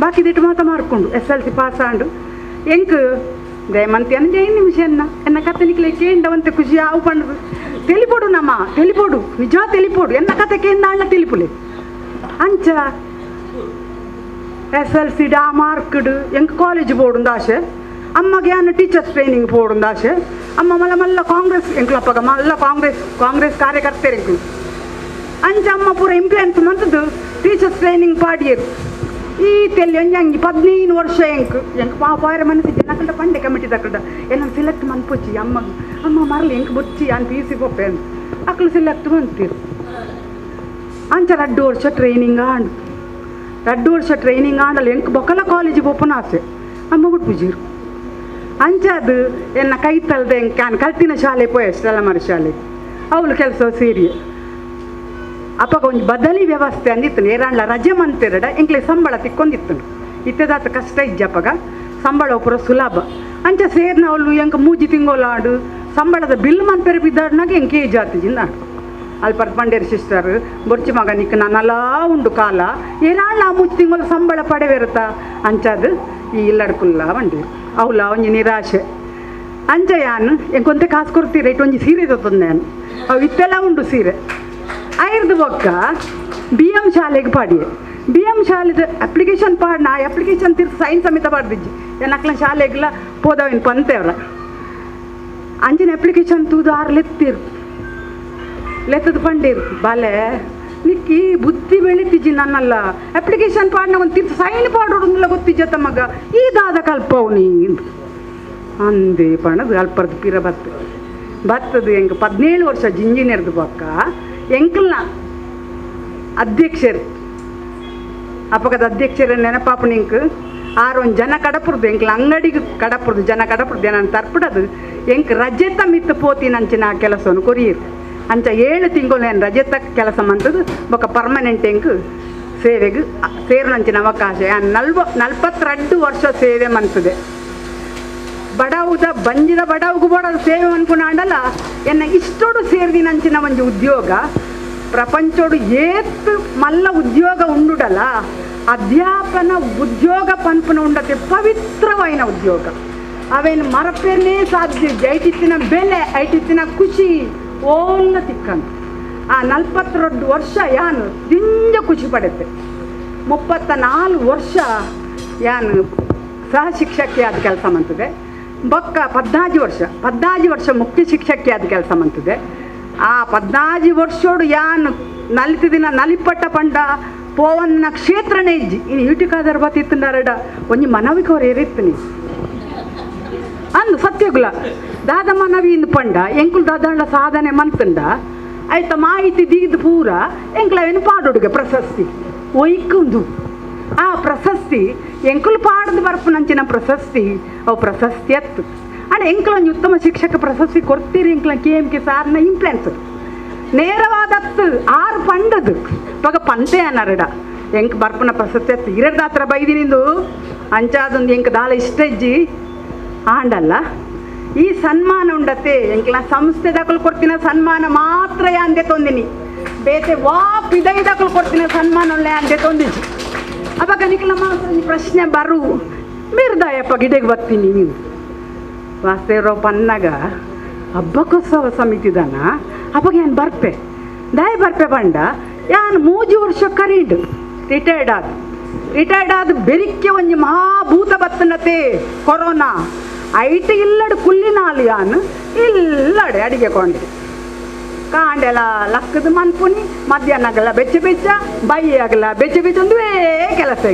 ಬಾಕಿದಿಟ್ಟು ಮಾರ್ಕೊಂಡು SLC ಪಾಸ್ ಆಂಡು ಎಂಕ ದಯಮಂತಿ ಅನ್ನ 5 ನಿಮಿಷ ಎನ್ನ ಕತೆ ನಿಕ್ಲೆ ಕೇಂಡವಂತೆ ಖುಷಿ ಆವು ಪಂಡು తెలిపోడు నమ్మ తెలిపోడు నిజా తెలిపోడు ఎన్న కథకి ఎన్నాళ్ళ తెలుపులే అంచ SLC డా మార్కుడు ఎంక కాలేజ్ పోడుంది ఆశ అమ్మకి అన్న టీచర్స్ ట్రైనింగ్ పోడుంది ఆశ అమ్మ మళ్ళీ కాంగ్రెస్ ఎంకులప్పగా మళ్ళీ కాంగ్రెస్ కార్యకర్తరు ఎంకులు ಅಂಚ ಅಮ್ಮ ಪೂರ ಇಂಪ್ಲಾನ್ಸ್ ಮಂತದ್ದು ಟೀಚರ್ಸ್ ಟ್ರೈನಿಂಗ್ ಪಾಡಿಯರು ಈ ತೆಲ್ಲಿ ಅಂಜಿ 15 ವರ್ಷ ಎಂಕ್ ಪಾಪಾಯರ ಮನಸ್ಸಿದ್ದೆ ನಕಲ್ದ ಪಂಡೆ ಕಮಿಟಿ ತಕಲ್ದ ಎಲ್ಲ ಸೆಲೆಕ್ಟ್ ಮನ್ಪುಚ್ಚಿ ಅಮ್ಮ ಮರಲಿ ಎಂಕ್ ಬುಚ್ಚಿ ಅಂತ PC ಕೊಪ್ಪೆ ಅಂತ ಅಕ್ಕಳು ಸೆಲೆಕ್ಟ್ ಮಂತಿರು ಅಂಚ 2 ವರ್ಷ ಟ್ರೈನಿಂಗ್ ಆಂಡು 2 ವರ್ಷ ಟ್ರೈನಿಂಗ್ ಆಂಡಲ್ಲ ಎಂಕ್ ಬೊಕ್ಕಲ ಕಾಲೇಜಿಗೆ ಓಪನ್ ಆಸೆ ಅಮ್ಮ ಬಿಟ್ಪುಜಿರು ಅಂಚ ಅದು ಎನ್ನ ಕೈ ತಲ್ದೆ ಎಂಕ್ ಕಲ್ತಿನ ಶಾಲೆ ಪೋಯ ಸ್ಟೆಲ್ಲಮರಿ ಶಾಲೆ ಅವಳು ಕೆಲಸ ಸೇರಿ ಅಪ್ಪಗ ಒಂದು ಬದಲಿ ವ್ಯವಸ್ಥೆ ಅಂದಿತ್ತು ಏರಾಂಡ್ಲ ರಜೆ ಮಂತಿರಡ ಎಂಕ್ಲೆ ಸಂಬಳ ತಿಕ್ಕೊಂದಿತ್ತು ಇತ್ತದಾತ ಕಷ್ಟ ಇಜ್ಜಪ್ಪಗ ಸಂಬಳ ಪೂರ ಸುಲಭ ಅಂಚ ಸೇರ್ನ ಅವಳು ಎಂಕ 3 ತಿಂಗೋಲಾಡು ಸಂಬಳದ ಬಿಲ್ ಮನ್ಪೆರೆ ಬಿದ್ದಾಡ್ನಾಗ ಎಂಕೆ ಜಾತಿಜಿಂದ ಅಲ್ಪರ್ ಪಂಡೇರು ಸಿಸ್ಟರ್ ಬೊರ್ಚಿ ಮಗ ನಿಕ್ಕ ನಾನಲ್ಲ ಉಂಡು ಕಾಲ ಏರಾಂಡ್ಲ 3 ತಿಂಗಳು ಸಂಬಳ ಪಡೆವಿರುತ್ತ ಅಂಚದು ಈ ಇಲ್ಲಡ್ಕುಲ್ಲ ಬಂಡೀರು ಅವಳ ಒಂಜಿ ನಿರಾಶೆ ಅಂಚ ಯಾನು ಎಂಕೊಂತೆ ಕಾಸು ಕೊಡ್ತೀರ ಇಟ್ಟು ಒಂಜಿ ಸೀರೆ ತೊಂದು ನಾನು ಅವು ಇತ್ತೆಲ್ಲ ಉಂಡು ಸೀರೆ ಐರ್ದು ಬೊಕ್ಕ BM ಶಾಲೆಗೆ ಪಾಡಿ BM ಶಾಲೆದ ಅಪ್ಲಿಕೇಶನ್ ಪಾಡ್ನ ಆ ಅಪ್ಲಿಕೇಶನ್ ತಿರ್ಸಿ ಸೈನ್ ಸಮೇತ ಪಾಡ್ದಿಜ್ಜಿ ಏನಕ್ಲ ಶಾಲೆಗೆಲ್ಲ ಪೋದವೇನು ಪಂತೇವ್ರ ಅಂಚಿನ ಅಪ್ಲಿಕೇಶನ್ ತೂದು 6 ಲೆತ್ತದು ಪಂಡೀರು ಬಾಲೆ ನಿಕ್ಕಿ ಬುದ್ಧಿ ಬೆಳಿತಿಜಿ ನನ್ನಲ್ಲ ಅಪ್ಲಿಕೇಶನ್ ಪಾಡ್ನ ಒಂದು ತಿರ್ತು ಸೈನ್ ಪಾಡೋಡಲ್ಲ ಗೊತ್ತಿಜ್ಜ ತಮ್ಮಗ ಇದಾದ ಕಲ್ಪವು ನೀ ಅಂದೇ ಪಣದು ಅಲ್ಪರ್ದು ಪಿರ ಬತ್ತದು ಎಂಕ 17 ವರ್ಷ ಇಂಜಿನಿಯರ್ದು ಪಕ್ಕ ಎಂಕಲ್ನ ಅಧ್ಯಕ್ಷರು ಅಪ್ಪಗದ ಅಧ್ಯಕ್ಷರ ನೆನಪಾಪ ನಿಂಕ್ ಆರೊಂದು ಜನ ಕಡಪುರ್ದು ಎಂಕ್ಲ ಅಂಗಡಿಗೆ ಕಡಪುರ್ದು ಜನ ಕಡಪುರ್ದು ನಾನು ತರ್ಪಿಡದು ಎಂಕ್ ರಜೆ ತಮ್ಮಿತ್ತು ಪೋತಿ ನಂಚಿನ ಆ ಕೆಲಸವನ್ನು ಕೊರಿಯರು ಅಂಚ 7 ತಿಂಗಳು ಏನು ರಜೆ ತಕ್ಕ ಕೆಲಸ ಮಂತದ್ದು ಬೊಕ್ಕ ಪರ್ಮನೆಂಟ್ ಎಂಕ್ ಸೇವೆಗೆ ಸೇರಿನಂಚಿನ ಅವಕಾಶ 42 ವರ್ಷ ಸೇವೆ ಮಂತದೆ ಬಡವುದ ಬಂಜಿದ ಬಡವುಗೂ ಬಡದು ಸೇವೆ ಅನ್ಕೊಂಡಲ್ಲ ಎನ್ನ ಇಷ್ಟೋಡು ಸೇರಿದಿನಂಚಿನ ಒಂದು ಉದ್ಯೋಗ ಪ್ರಪಂಚೋಡು ಏತ್ ಮಲ್ಲ ಉದ್ಯೋಗ ಉಂಡುಡಲ್ಲ ಅಧ್ಯಾಪನ ಉದ್ಯೋಗ ಪನ್ಪನ ಉಂಡತೆ ಪವಿತ್ರವಾಯಿನ ಉದ್ಯೋಗ ಅವೇನು ಮರಪೇನೇ ಸಾಧ್ಯ ಐಟಿತ್ತಿನ ಬೆಲೆ ಐಟಿತ್ತಿನ ಖುಷಿ ಓಲ್ಲ ತಿಕ್ಕಂತ ಆ 42 ವರ್ಷ ಯಾನು ದಿಂಜ ಖುಷಿ ಪಡುತ್ತೆ 34 ವರ್ಷ ಯಾನು ಸಹ ಶಿಕ್ಷಕಿ ಆದ ಕೆಲಸ ಮಂತದೆ ಬೊಕ್ಕ 14 ವರ್ಷ ಮುಖ್ಯ ಶಿಕ್ಷಕಿ ಆದ ಕೆಲಸ ಮಂತದೆ ಆ 14 ವರ್ಷೋಡು ಯಾನು ನಲಿತ ದಿನ ನಲಿಪಟ್ಟ ಪಂಡ ಪೋವನ್ನ ಕ್ಷೇತ್ರನೇ ಇಜ್ಜಿ ಇನ್ನು ಯೂಟಿಕಾದರ್ ಬತ್ತಿತ್ತಂಡಾರಡ ಒಂಜಿ ಮನವಿಕೋರು ಏರಿತ್ತು ನೀ ಅಂದು ಸತ್ಯಗುಲ ದಾದ ಮನವಿ ಇಂದು ಪಂಡ ಎಂಕುಲು ದಾದಾಂಡ ಸಾಧನೆ ಮಂತಂಡ ಆಯ್ತ ಮಾಹಿತಿ ದೀದ್ ಪೂರ ಎಂಕ್ಲವೇನು ಪಾಡೋಡುಗೆ ಪ್ರಶಸ್ತಿ ಒಯ್ಕುಂದು ಆ ಪ್ರಶಸ್ತಿ ಎಂಕುಲು ಪಾಡದು ಬರ್ಪುನಂಚಿನ ಪ್ರಶಸ್ತಿ ಅವು ಪ್ರಶಸ್ತಿ ಎತ್ತು ಅಣ್ಣ ಎಂಕಲೊಂದು ಉತ್ತಮ ಶಿಕ್ಷಕ ಪ್ರಶಸ್ತಿ ಕೊಡ್ತೀರಿ ಎಂಕ್ಲ KMK ಸಾರ್ನ ಇಂಪ್ಲೆನ್ಸ್ ನೇರವಾದತ್ತು 6 ಪಂಡದು ಇವಾಗ ಪಂತೆ ಅನ್ನರಡ ಎಂಕ್ ಬರ್ಪುನ ಪ್ರಶಸ್ತಿ ಎತ್ತು ಇರದ ಹತ್ರ ಬೈದಿನಿಂದು ಅಂಚಾದೊಂದು ಎಂಕ್ ದಾಳ ಇಷ್ಟ ಇಜ್ಜಿ ಆಂಡಲ್ಲ ಈ ಸನ್ಮಾನ ಉಂಡತೆ ಎಂಕ್ಲ ಸಂಸ್ಥೆ ದಾಖಲು ಕೊಡ್ತಿನ ಸನ್ಮಾನ ಮಾತ್ರ ಅಂದೆ ತೊಂದಿನಿ ಬೇತೆ ಪಿದೈ ದಾಖಲು ಕೊಡ್ತಿನ ಸನ್ಮಾನ ಒಳ್ಳೆ ಅಂದೆ ತೊಂದಿಜಿ ಅವಾಗ ನಿಕ್ಲ ಮಾತ್ರ ಪ್ರಶ್ನೆ ಬರು ಮಿರ್ದಾಯಪ್ಪ ಗಿಡಗೆ ಬರ್ತೀನಿ ನೀವು ವಾಸ್ತೇವ್ರಾವ್ ಪನ್ನಗ ಹಬ್ಬಕ್ಕೋತ್ಸವ ಸಮಿತಿದಾನ ಅವಾಗ ಏನು ಬರ್ಪೆ ಬರ್ಪೆ ಬಂಡ ಯಾನು 3 ವರ್ಷ ಕರೀಡು ರಿಟೈರ್ಡ್ ಆದ ಬೆರಿಕೆ ಒಂಜಿ ಮಹಾಭೂತ ಬತ್ತನತೆ ಕೊರೋನಾ ಐಟ್ ಇಲ್ಲಡು ಕುಲ್ಲಿನಾಲು ಯಾನು ಇಲ್ಲಡೆ ಅಡಿಗೆ ಕೊಂಡೆ ಕಾಂಡೆಲ್ಲ ಲಕ್ಕದ ಮನ್ಪುನಿ ಮಧ್ಯಾಹ್ನಗಲ್ಲ ಬೆಚ್ಚ ಬೈಯಾಗಲ್ಲ ಬೆಚ್ಚ ಒಂದುವೇ ಕೆಲಸ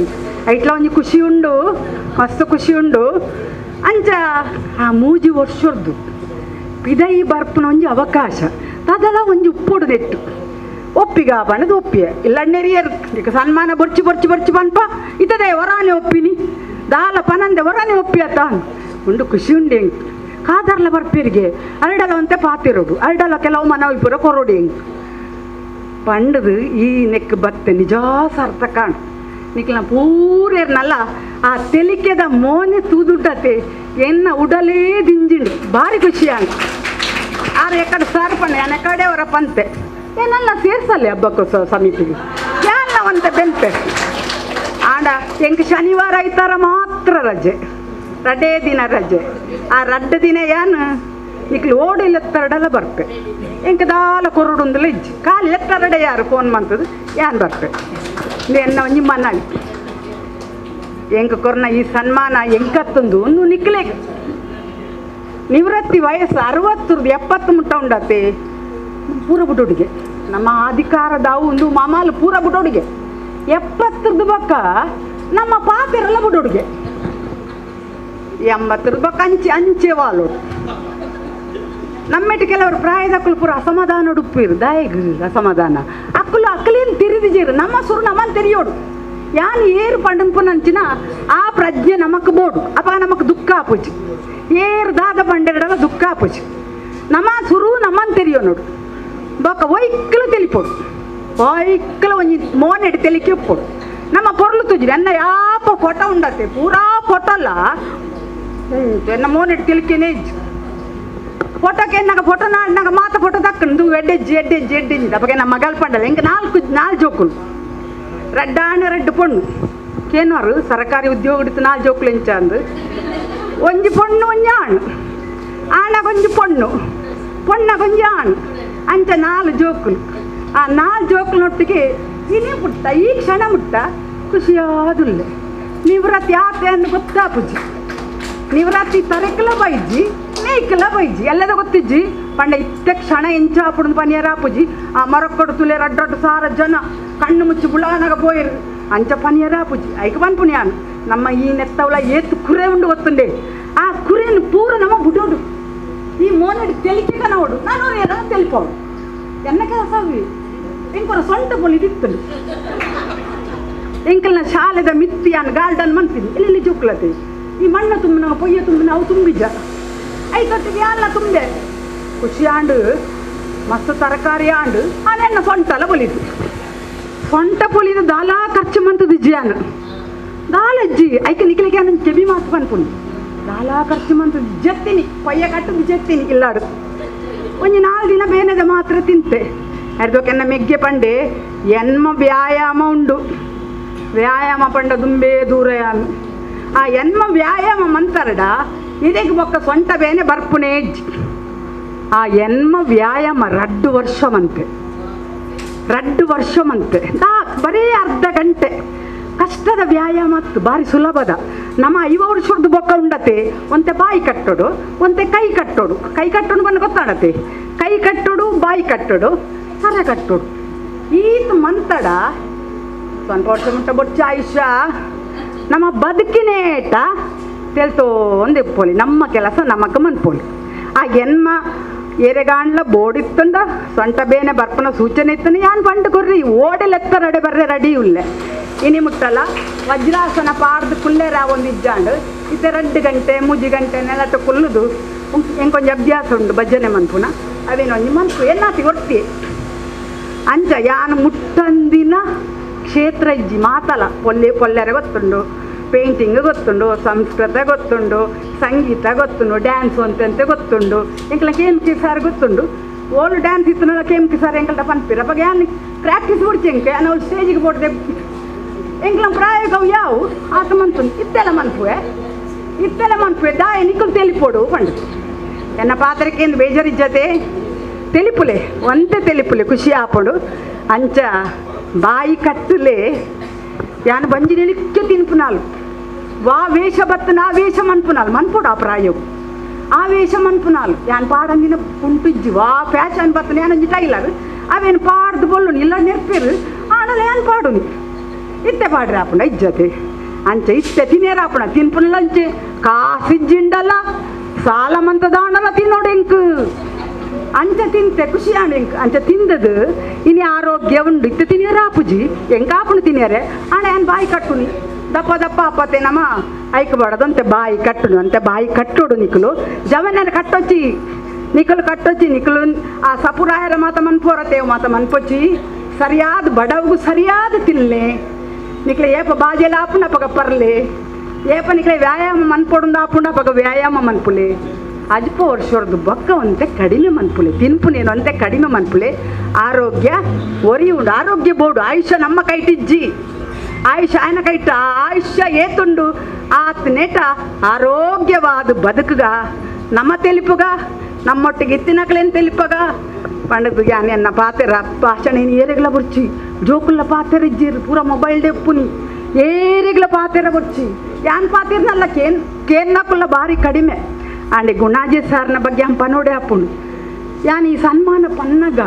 ಐಟ್ಲ ಒಂಜಿ ಖುಷಿ ಉಂಡು ಮಸ್ತ್ ಖುಷಿ ಉಂಡು ಅಂಚ ಆ 3 ವರ್ಷದ್ದು ಪಿದೈ ಬರ್ಪುನ ಒಂಜಿ ಅವಕಾಶ ತದಲ ಒಂಜಿ ಉಪ್ಪೊಡು ನೆಟ್ಟು ಒಪ್ಪಿಗ ಬಣ್ಣದು ಒಪ್ಪಿಯ ಇಲ್ಲಣ್ಣೆರಿಯರ್ ಈಗ ಸನ್ಮಾನ ಬೊರ್ಚಿ ಬನ್ಪ ಇತದೆ ಹೊರಾನೆ ಒಪ್ಪಿನಿ ದಾಲ ಪನಂದೆ ಹೊರಾನೆ ಒಪ್ಪಿ ಅತ್ತ ಉಂಡು ಖುಷಿ ಉಂಡು ಹೆಂಗೆ ಕಾದರ್ಲ ಬರ್ಪೇರಿಗೆ ಅರಡಲ ಅಂತೆ ಪಾತಿರೋಡು ಅರಡಲ ಕೆಲವು ಮನವಿ ಪುರ ಕೊರೋಡಿ ಹೆಂಗೆ ಪಂಡದು ಈ ನೆಕ್ ಬತ್ತೆ ನಿಜಾ ಸಾರ್ಥ ಕಾಣ್ ನಿಕ್ಲ ಪೂರೇರ್ನಲ್ಲ ಆ ತೆಲಿಕೆದ ಮೋನೆ ತೂದುಡ್ಡತೆ ಎನ್ನ ಉಡಲೇ ದಿಂಜಿಂಡು ಭಾರಿ ಖುಷಿ ಆಗ ಆರು ಎಕಡೆ ಸಾರ್ಪಣೆ ಅನ್ನ ಕಡೆ ಅವರ ಪಂತೆ ಏನೆಲ್ಲ ಸೇರ್ಸಲ್ಲಿ ಹಬ್ಬಕ್ಕೋತ್ಸವ ಸಮಿತಿಗೆ ಎಲ್ಲ ಒಂತೆ ಬೆಂತೆ ಆಂಡ ಎಂಕ್ ಶನಿವಾರ ಐತಾರ ಮಾತ್ರ ರಜೆ ದಿನ ರಜೆ ಆ ರಡ್ಡ ದಿನ ಏನು ನಿಕ್ಲು ಓಡಿಲ್ಲ ಎತ್ತರಡೆಲ್ಲ ಬರ್ಪೆ ಎಂಕ ದಾಲ ಕೊರಡುಂದಲ ಇಜ್ಜಿ ಕಾಲು ಎತ್ತರಡೆ ಯಾರು ಫೋನ್ ಮಾಡ್ತದೆ ಯಾನ್ ಬರ್ಪೆ ಎನ್ನ ಒಂಜಿ ಮನವಿ ಎಂಕ ಕೊರ್ನ ಈ ಸನ್ಮಾನ ಎಂಕತ್ತೊಂದು ಒಂದು ನಿಕ್ಲೆ ನಿವೃತ್ತಿ ವಯಸ್ಸು 60-70 ಮುಟ್ಟ ಉಂಡತೆ ಪೂರ ಬುಡೋಡಿಗೆ ನಮ್ಮ ಅಧಿಕಾರದಾವು ಒಂದು ಮಾಮಾಲು ಪೂರ ಬುಡೋಡಿಗೆ 70 ಬಕ್ಕ ನಮ್ಮ ಪಾತೆರೆಲ್ಲ ಬುಡೋಡಿಗೆ 80 ಬಕ್ಕ ಅಂಚೆ ವಾಲೋಡು ನಮ್ಮೆಟ್ಟು ಕೆಲವರು ಪ್ರಾಯದಕ್ಕಲು ಪೂರ ಅಸಮಾಧಾನ ಉಡುಪಿರು ದಾಯಿಗ್ ಅಸಮಾಧಾನ ಅಕ್ಕಲೇನು ತಿರಿದಿಜೀರು ನಮ್ಮ ಸುರು ನಮ್ಮನ್ನು ತೆರಿಯೋಡು ಯಾನು ಏರು ಪಂಡಂಪುನಂಚಿನ ಆ ಪ್ರಜ್ಞೆ ನಮಕ್ ಬೋಡು ಅಪ್ಪ ನಮಕ್ ದುಃಖ ಆಪುಜಿ ಏರು ದಾದ ಪಂಡೆರಡಲ್ಲ ದುಃಖ ಆಪುಜಿ ನಮ್ಮ ಸುರು ನಮ್ಮನ್ನು ತೆರಿಯೋ ನೋಡು ಬೊಕ್ಕ ಒಯ್ಕಲು ತೆಲಿಪೋಡು ಒಯ್ಕಲು ಒಂಜಿ ಮೋನೆಡು ತೆಲಿಕೆ ಉಪ್ಪೋಡು ನಮ್ಮ ಪೊರ್ಲು ತುಜ್ರಿ ಅನ್ನ ಯಾಪ ಫೋಟೋ ಉಂಡತೆ ಪೂರಾ ಫೋಟೋಲ್ಲ ಎನ್ನ ಮೋನೆಡು ತೆಲಿಕೆನೇ ಇಜ್ಜು ಫೋಟೋಕ್ಕೆ ಎನ್ನಾಗ ಫೋಟೋ ನಾಗ ಮಾತ ಫೋಟೋ ದಕ್ಕಂಡು ಎಡ್ಡೆಜ್ಜಿ ಅವಾಗ ನಮ್ಮ ಮಗಲ್ ಪಂಡಲ್ಲ ಹೆಂಗೆ 4 ಜೋಕುಲು ரெண்டு பொண்ணு கேனாரு சரக்காரி உத்தியோகத்து 4 ஜோக்குలు ఎంచాందు ಒಂಜಿ பொண்ணு ಒಂಜಿ ಆಣ ಕೊಂಜಿ பொண்ணು ಕೊಂಜಿ ಆಣ್ ಅಂಚ 4 ಜೋಕುಲು ಆ 4 ಜೋಕುಲೊಟ್ಟಿಗೆ ಇನ್ನೇ ಪುಟ್ಟ ಈ ಕ್ಷಣ ಮುಟ್ಟ ಖುಷಿಯಾದುಲ್ಲೆ ನಿವೃತ್ತಿ ಆತೆ ಅಂದು ಗೊತ್ತಾಪುಜಿ ನಿವೃತ್ತಿ ತರಕಲ ಬೈಜಿ ನೇಕಲ ಬೈಜಿ ಎಲ್ಲದ ಗೊತ್ತಿಜ್ಜಿ ಪಂಡ ಇತ್ತೆ ಕ್ಷಣ ಎಂಚಾಪುಡು ಪನಿಯರಾಪುಜಿ ಆ ಮರಕ್ಕೊಡು ತುಲೆ ರಡ್ಡೊಡ್ಡು ಸಾರ ಜನ ಕಣ್ಣು ಮುಚ್ಚಿ ಬುಳಾನಾಗ ಪೋಯಿರು ಅಂಚ ಪನಿಯರಾಪುಜಿ ಐಕ ಪನ್ಪುನಿ ಯಾನು ನಮ್ಮ ಈ ನೆತ್ತವಳ ಏತು ಕುರೆ ಉಂಡು ಗೊತ್ತುಂಡೆ ಆ ಕುರೆಯನ್ನು ಪೂರ ನಮ್ಮ ಬಿಡೋಡು ಈ ಮೋನಡಿ ತೆಲಿಕೆ ನೋಡು ನಾನು ಏನೋ ತೆಲಿಪೋಡು ಎನ್ನ ಕೆಲಸ ಎಂಕೊರ ಸೊಂಟ ಪೊಲಿದಿತ್ತು ಎಂಕಲ್ನ ಶಾಲೆದ ಮಿತ್ತಿಯಾನ್ ಗಾರ್ಡನ್ ಮಂತೀನಿ ಇಲ್ಲಿ ಜುಕ್ಲತೆ ಈ ಮಣ್ಣು ತುಂಬ ನಾವು ಪೊಯ್ಯ ತುಂಬ ನಾವು ತುಂಬಿದ್ದ ಐತೊಟ್ಟಿಗೆ ಎಲ್ಲ ತುಂಬೆ ಖುಷಿ ಆಂಡು ಮಸ್ತ್ ತರಕಾರಿ ಆಂಡು ಅನೆನ್ನ ಸೊಂಟಲ್ಲ ಪೊಲಿದು ಸೊಂಟ ಪೊಲಿದು ದಾಲಾ ಖರ್ಚು ಮಂತದ ಜಿಯಾನು ದಾಲಜ್ಜಿ ಐಕ ನಿಕ್ಲಿಗೆ ನನ್ನ ಚೆಬಿ ಮಾತು ಪನ್ಪುನಿ ದಾಲಾ ಖರ್ಚು ಮಂತದ ಜತ್ತೀನಿ ಪೊಯ್ಯ ಕಟ್ಟದು ಜತ್ತೀನಿ ಇಲ್ಲಾಡು ಒಂದು 4 ದಿನ ಬೇನೆದ ಮಾತ್ರ ತಿಂತೆ ಅರ್ಧಕ್ಕೆನ್ನ ಮೆಗ್ಗೆ ಪಂಡೆ ಎನ್ಮ ವ್ಯಾಯಾಮ ಉಂಡು ವ್ಯಾಯಾಮ ಪಂಡ ದುಂಬೇ ದೂರಯಾಮಿ ಆ ಎನ್ಮ ವ್ಯಾಯಾಮ ಮಂತರಡ ಇದಕ್ಕೆ ಬೊಕ್ಕ ಸೊಂಟ ಬೇನೆ ಬರ್ಪುನೇ ಆ ಎನ್ಮ ವ್ಯಾಯಾಮ 2 ವರ್ಷ ಮಂತೆ ಬರೀ ಅರ್ಧ ಗಂಟೆ ಕಷ್ಟದ ವ್ಯಾಯಾಮ ಭಾರಿ ಸುಲಭದ ನಮ್ಮ 5 ವರ್ಷದ ಬೊಕ್ಕ ಉಂಡತೆ ಒಂತೆ ಬಾಯಿ ಕಟ್ಟೋಡು ಒಂತೆ ಕೈ ಕಟ್ಟೋಡು ಬಂದು ಗೊತ್ತಾಡತೆ ಕೈ ಕಟ್ಟೋಡು ಬಾಯಿ ಕಟ್ಟೋಡು ಸರ ಕಟ್ಟೋಡು ಈತ ಮಂತಡ ಸ್ವಲ್ಪ ವರ್ಷ ಮುಟ್ಟ ಬೊಚ್ಚ ಆಯುಷ್ಯ ನಮ್ಮ ಬದುಕಿನೇಟ ತೆಲ್ತೋ ಒಂದೇ ಪೋಲಿ ನಮ್ಮ ಕೆಲಸ ನಮಕ ಮನ್ಪೋಲಿ ಆ ಎನ್ಮ ಏರೆಗಾಂಡ್ಲ ಬೋರ್ಡ್ ಇತ್ತಂದ ಸೊಂಟ ಬೇನೆ ಬರ್ಪನ ಸೂಚನೆ ಇತ್ತಂದ ಯಾನ್ ಪಂಡು ಕೊರ್ರಿ ಓಡೆಲೆತ್ತ ರಡೆ ಬರ್ರೆ ರೆಡಿ ಉಲ್ಲೆ ಇನಿ ಮುಟ್ಟಲ್ಲ ವಜ್ರಾಸನ ಪಾಡ್ದು ಕುಲ್ಲೇರ ಒಂದು ಇಜ್ಜಾಂಡು ಇತ್ತೆ 2 ಗಂಟೆ 3 ಗಂಟೆ ನೆಲಟ ಕುಲ್ಲುದು ಎಂಕೊಂಜ ಅಭ್ಯಾಸ ಉಂಡು ಭಜನೆ ಮನ್ಪುನ ಅವೇನೊಂದು ಮನ್ಪು ಎನ್ನಾತಿ ಒಟ್ಟಿ ಅಂಚ ಯಾನು ಮುಟ್ಟಂದಿನ ಕ್ಷೇತ್ರ ಇಜ್ಜಿ ಮಾತಲ ಪೊಲ್ಲೆರೆ ಗೊತ್ತುಂಡು ಪೇಂಟಿಂಗ್ ಗೊತ್ತುಂಡು ಸಂಸ್ಕೃತ ಗೊತ್ತುಂಡು ಸಂಗೀತ ಗೊತ್ತುಂಡು ಡ್ಯಾನ್ಸ್ ಅಂತಂತೆ ಗೊತ್ತುಂಡು ಎಂಕಲ ಕೇಮ್ಕಿ ಸಾರ್ ಗೊತ್ತುಂಡು ಓಲ್ಡ್ ಡ್ಯಾನ್ಸ್ ಇತ್ತು ಕೇಮ್ಕಿ ಸಾರ್ ಎಂಕಲ್ಟ ಪನ್ಪಿರ ಬಗ್ಗೆ ಯಾನು ಪ್ರಾಕ್ಟೀಸ್ ಬಿಡ್ಚೆಂಕೆ ನಾವು ಸ್ಟೇಜಿಗೆ ಬೋಡ್ದೆ ಎಂಕಲ ಪ್ರಾಯೋಗವು ಯಾವು ಆತ ಮನ್ಪು ಇತ್ತೆಲ್ಲ ಮನ್ಪುವೆ ದಾಯ ನಿಕ್ಕಲು ತೆಲಿಪೋಡು ಪಂಡು ಎನ್ನ ಪಾತ್ರಕ್ಕೇನು ಬೇಜಾರಿಜ್ಜತೆ ತೆಲಿಪುಲೆ ಒಂದೇ ತೆಲಿಪುಲೆ ಖುಷಿ ಆಪಡು ಅಂಚ ಬಾಯಿ ಕಟ್ಟಲೆ ಯಾನು ಬಂಜಿ ನಿಲಿಕ್ಕೆ ತಿನ್ಪುನಾಲು ವಾ ವೇಷ ಬತ್ತನ ಆ ವೇಷ ಮನ್ಪುಡು ಆ ಪ್ರಾಯೋಗ ಆ ವೇಷ ಮನ್ಪುನಾಲು ಯಾನು ಪಾಡಂದಿನ ಕುಂಟುಜ್ಜಿ ವಾ ಫ್ಯಾಷನ್ ಬತ್ತನ ಯಾನಂಜಿ ಟೈಲರ್ ಅವೇನು ಪಾಡ್ದು ಬೊಲ್ಲು ಇಲ್ಲ ನೆರ್ಪೇರು ಆಡಲ್ಲ ಯಾನು ಪಾಡುನಿ ಇತ್ತೆ ಪಾಡ್ರಿ ಆಪುಣ ಇಜ್ಜತೆ ಅಂಚ ಇತ್ತೆ ತಿನ್ನೇರಾಪುಣ ತಿನ್ಪುನಲಂಚೆ ಕಾಸಿಜ್ಜಿಂಡಲ್ಲ ಸಾಲ ಮಂತದಾಂಡಲ್ಲ ತಿನ್ನೋಡು ಎಂಕ್ ಅಂಚ ತಿಂತೆ ಖುಷಿ ಆಂಡು ಎಂಕ್ ಅಂಚ ತಿಂದದು ಇನಿ ಆರೋಗ್ಯ ಉಂಡು ಇತ್ತೆ ತಿನ್ನೇರಾಪುಜಿ ಎಂಕ ಆಪುಣ ತಿನ್ನೇರೆ ಆಣ ಏನು ಬಾಯಿ ಕಟ್ಟುನಿ ದಪ್ಪ ಅಪ್ಪತ್ತೆ ನಮ್ಮ ಐಕಬಾರ್ದಂತೆ ಬಾಯಿ ಕಟ್ಟುನು ಅಂತೆ ಬಾಯಿ ಕಟ್ಟೋಡು ನಿಕ್ಕಲು ಜವನ ಕಟ್ಟೊಚ್ಚಿ ನಿಕ್ಕಲು ಆ ಸಪುರಾಯರ ಮಾತ ಮನ್ಪೋರತೇವ್ ಮಾತ ಮನ್ಪೊಚ್ಚಿ ಸರಿಯಾದ ಬಡವಗೂ ಸರಿಯಾದ ತಿನ್ಲೆ ನಿಕ್ಲೆ ಏಪ ಬಾಜೆಲ್ಲ ಆಪುಣ ಪಗ ಪರ್ಲೆ ಏಪ ನಿಕ್ಲೆ ವ್ಯಾಯಾಮ ಮನ್ಪೊಡುಂದು ಆಪುಂಡ ಪಗ ವ್ಯಾಯಾಮ ಮನ್ಪುಲೆ ಅಜ್ಪ ವರ್ಷದ್ದು ಬೊಕ್ಕ ಒಂತೆ ಕಡಿಮೆ ಮನ್ಪುಲೆ ತಿನ್ಪುನೇನು ಅಂತೆ ಕಡಿಮೆ ಮನ್ಪುಲೆ ಆರೋಗ್ಯ ಒರಿ ಉಂಡು ಆರೋಗ್ಯ ಬೋರ್ಡು ಆಯುಷ್ಯ ನಮ್ಮ ಕೈಟಿಜ್ಜಿ ಆಯುಷ್ಯ ಆಯ್ನ ಕೈಟ ಆಯುಷ್ಯ ಏತುಂಡು ಆತ್ ನೆಟ ಆರೋಗ್ಯವಾದ ಬದುಕುಗ ನಮ್ಮ ತೆಲಿಪುಗ ನಮ್ಮೊಟ್ಟಿಗೆ ಇತ್ತಿನಕ್ಲೇನು ತೆಲಿಪಗ ಪಂಡದು ಯಾನ್ ಎನ್ನ ಪಾತೆರ ಭಾಷಣ ಏರೆಗ್ಲ ಬುರ್ಚಿ ಜೋಕುಲ್ಲ ಪಾತೆರ ಇಜ್ಜಿರು ಪೂರ ಮೊಬೈಲ್ ಡೆಪ್ಪುನಿ ಏರೆಗ್ಲ ಪಾತೆರ ಬುರ್ಚಿ ಯಾನ್ ಪಾತಿರ್ನಲ್ಲ ಕೇನ್ನಕ್ಕುಲ್ಲ ಭಾರಿ ಕಡಿಮೆ ಆಂಡೆ ಗುಣಾಜಿ ಸಾರ್ನ ಬಗ್ಗೆ ಹಂಪ ನೋಡೆ ಹಾಪುಂಡು ಯಾನ್ ಈ ಸನ್ಮಾನ ಪನ್ನಗ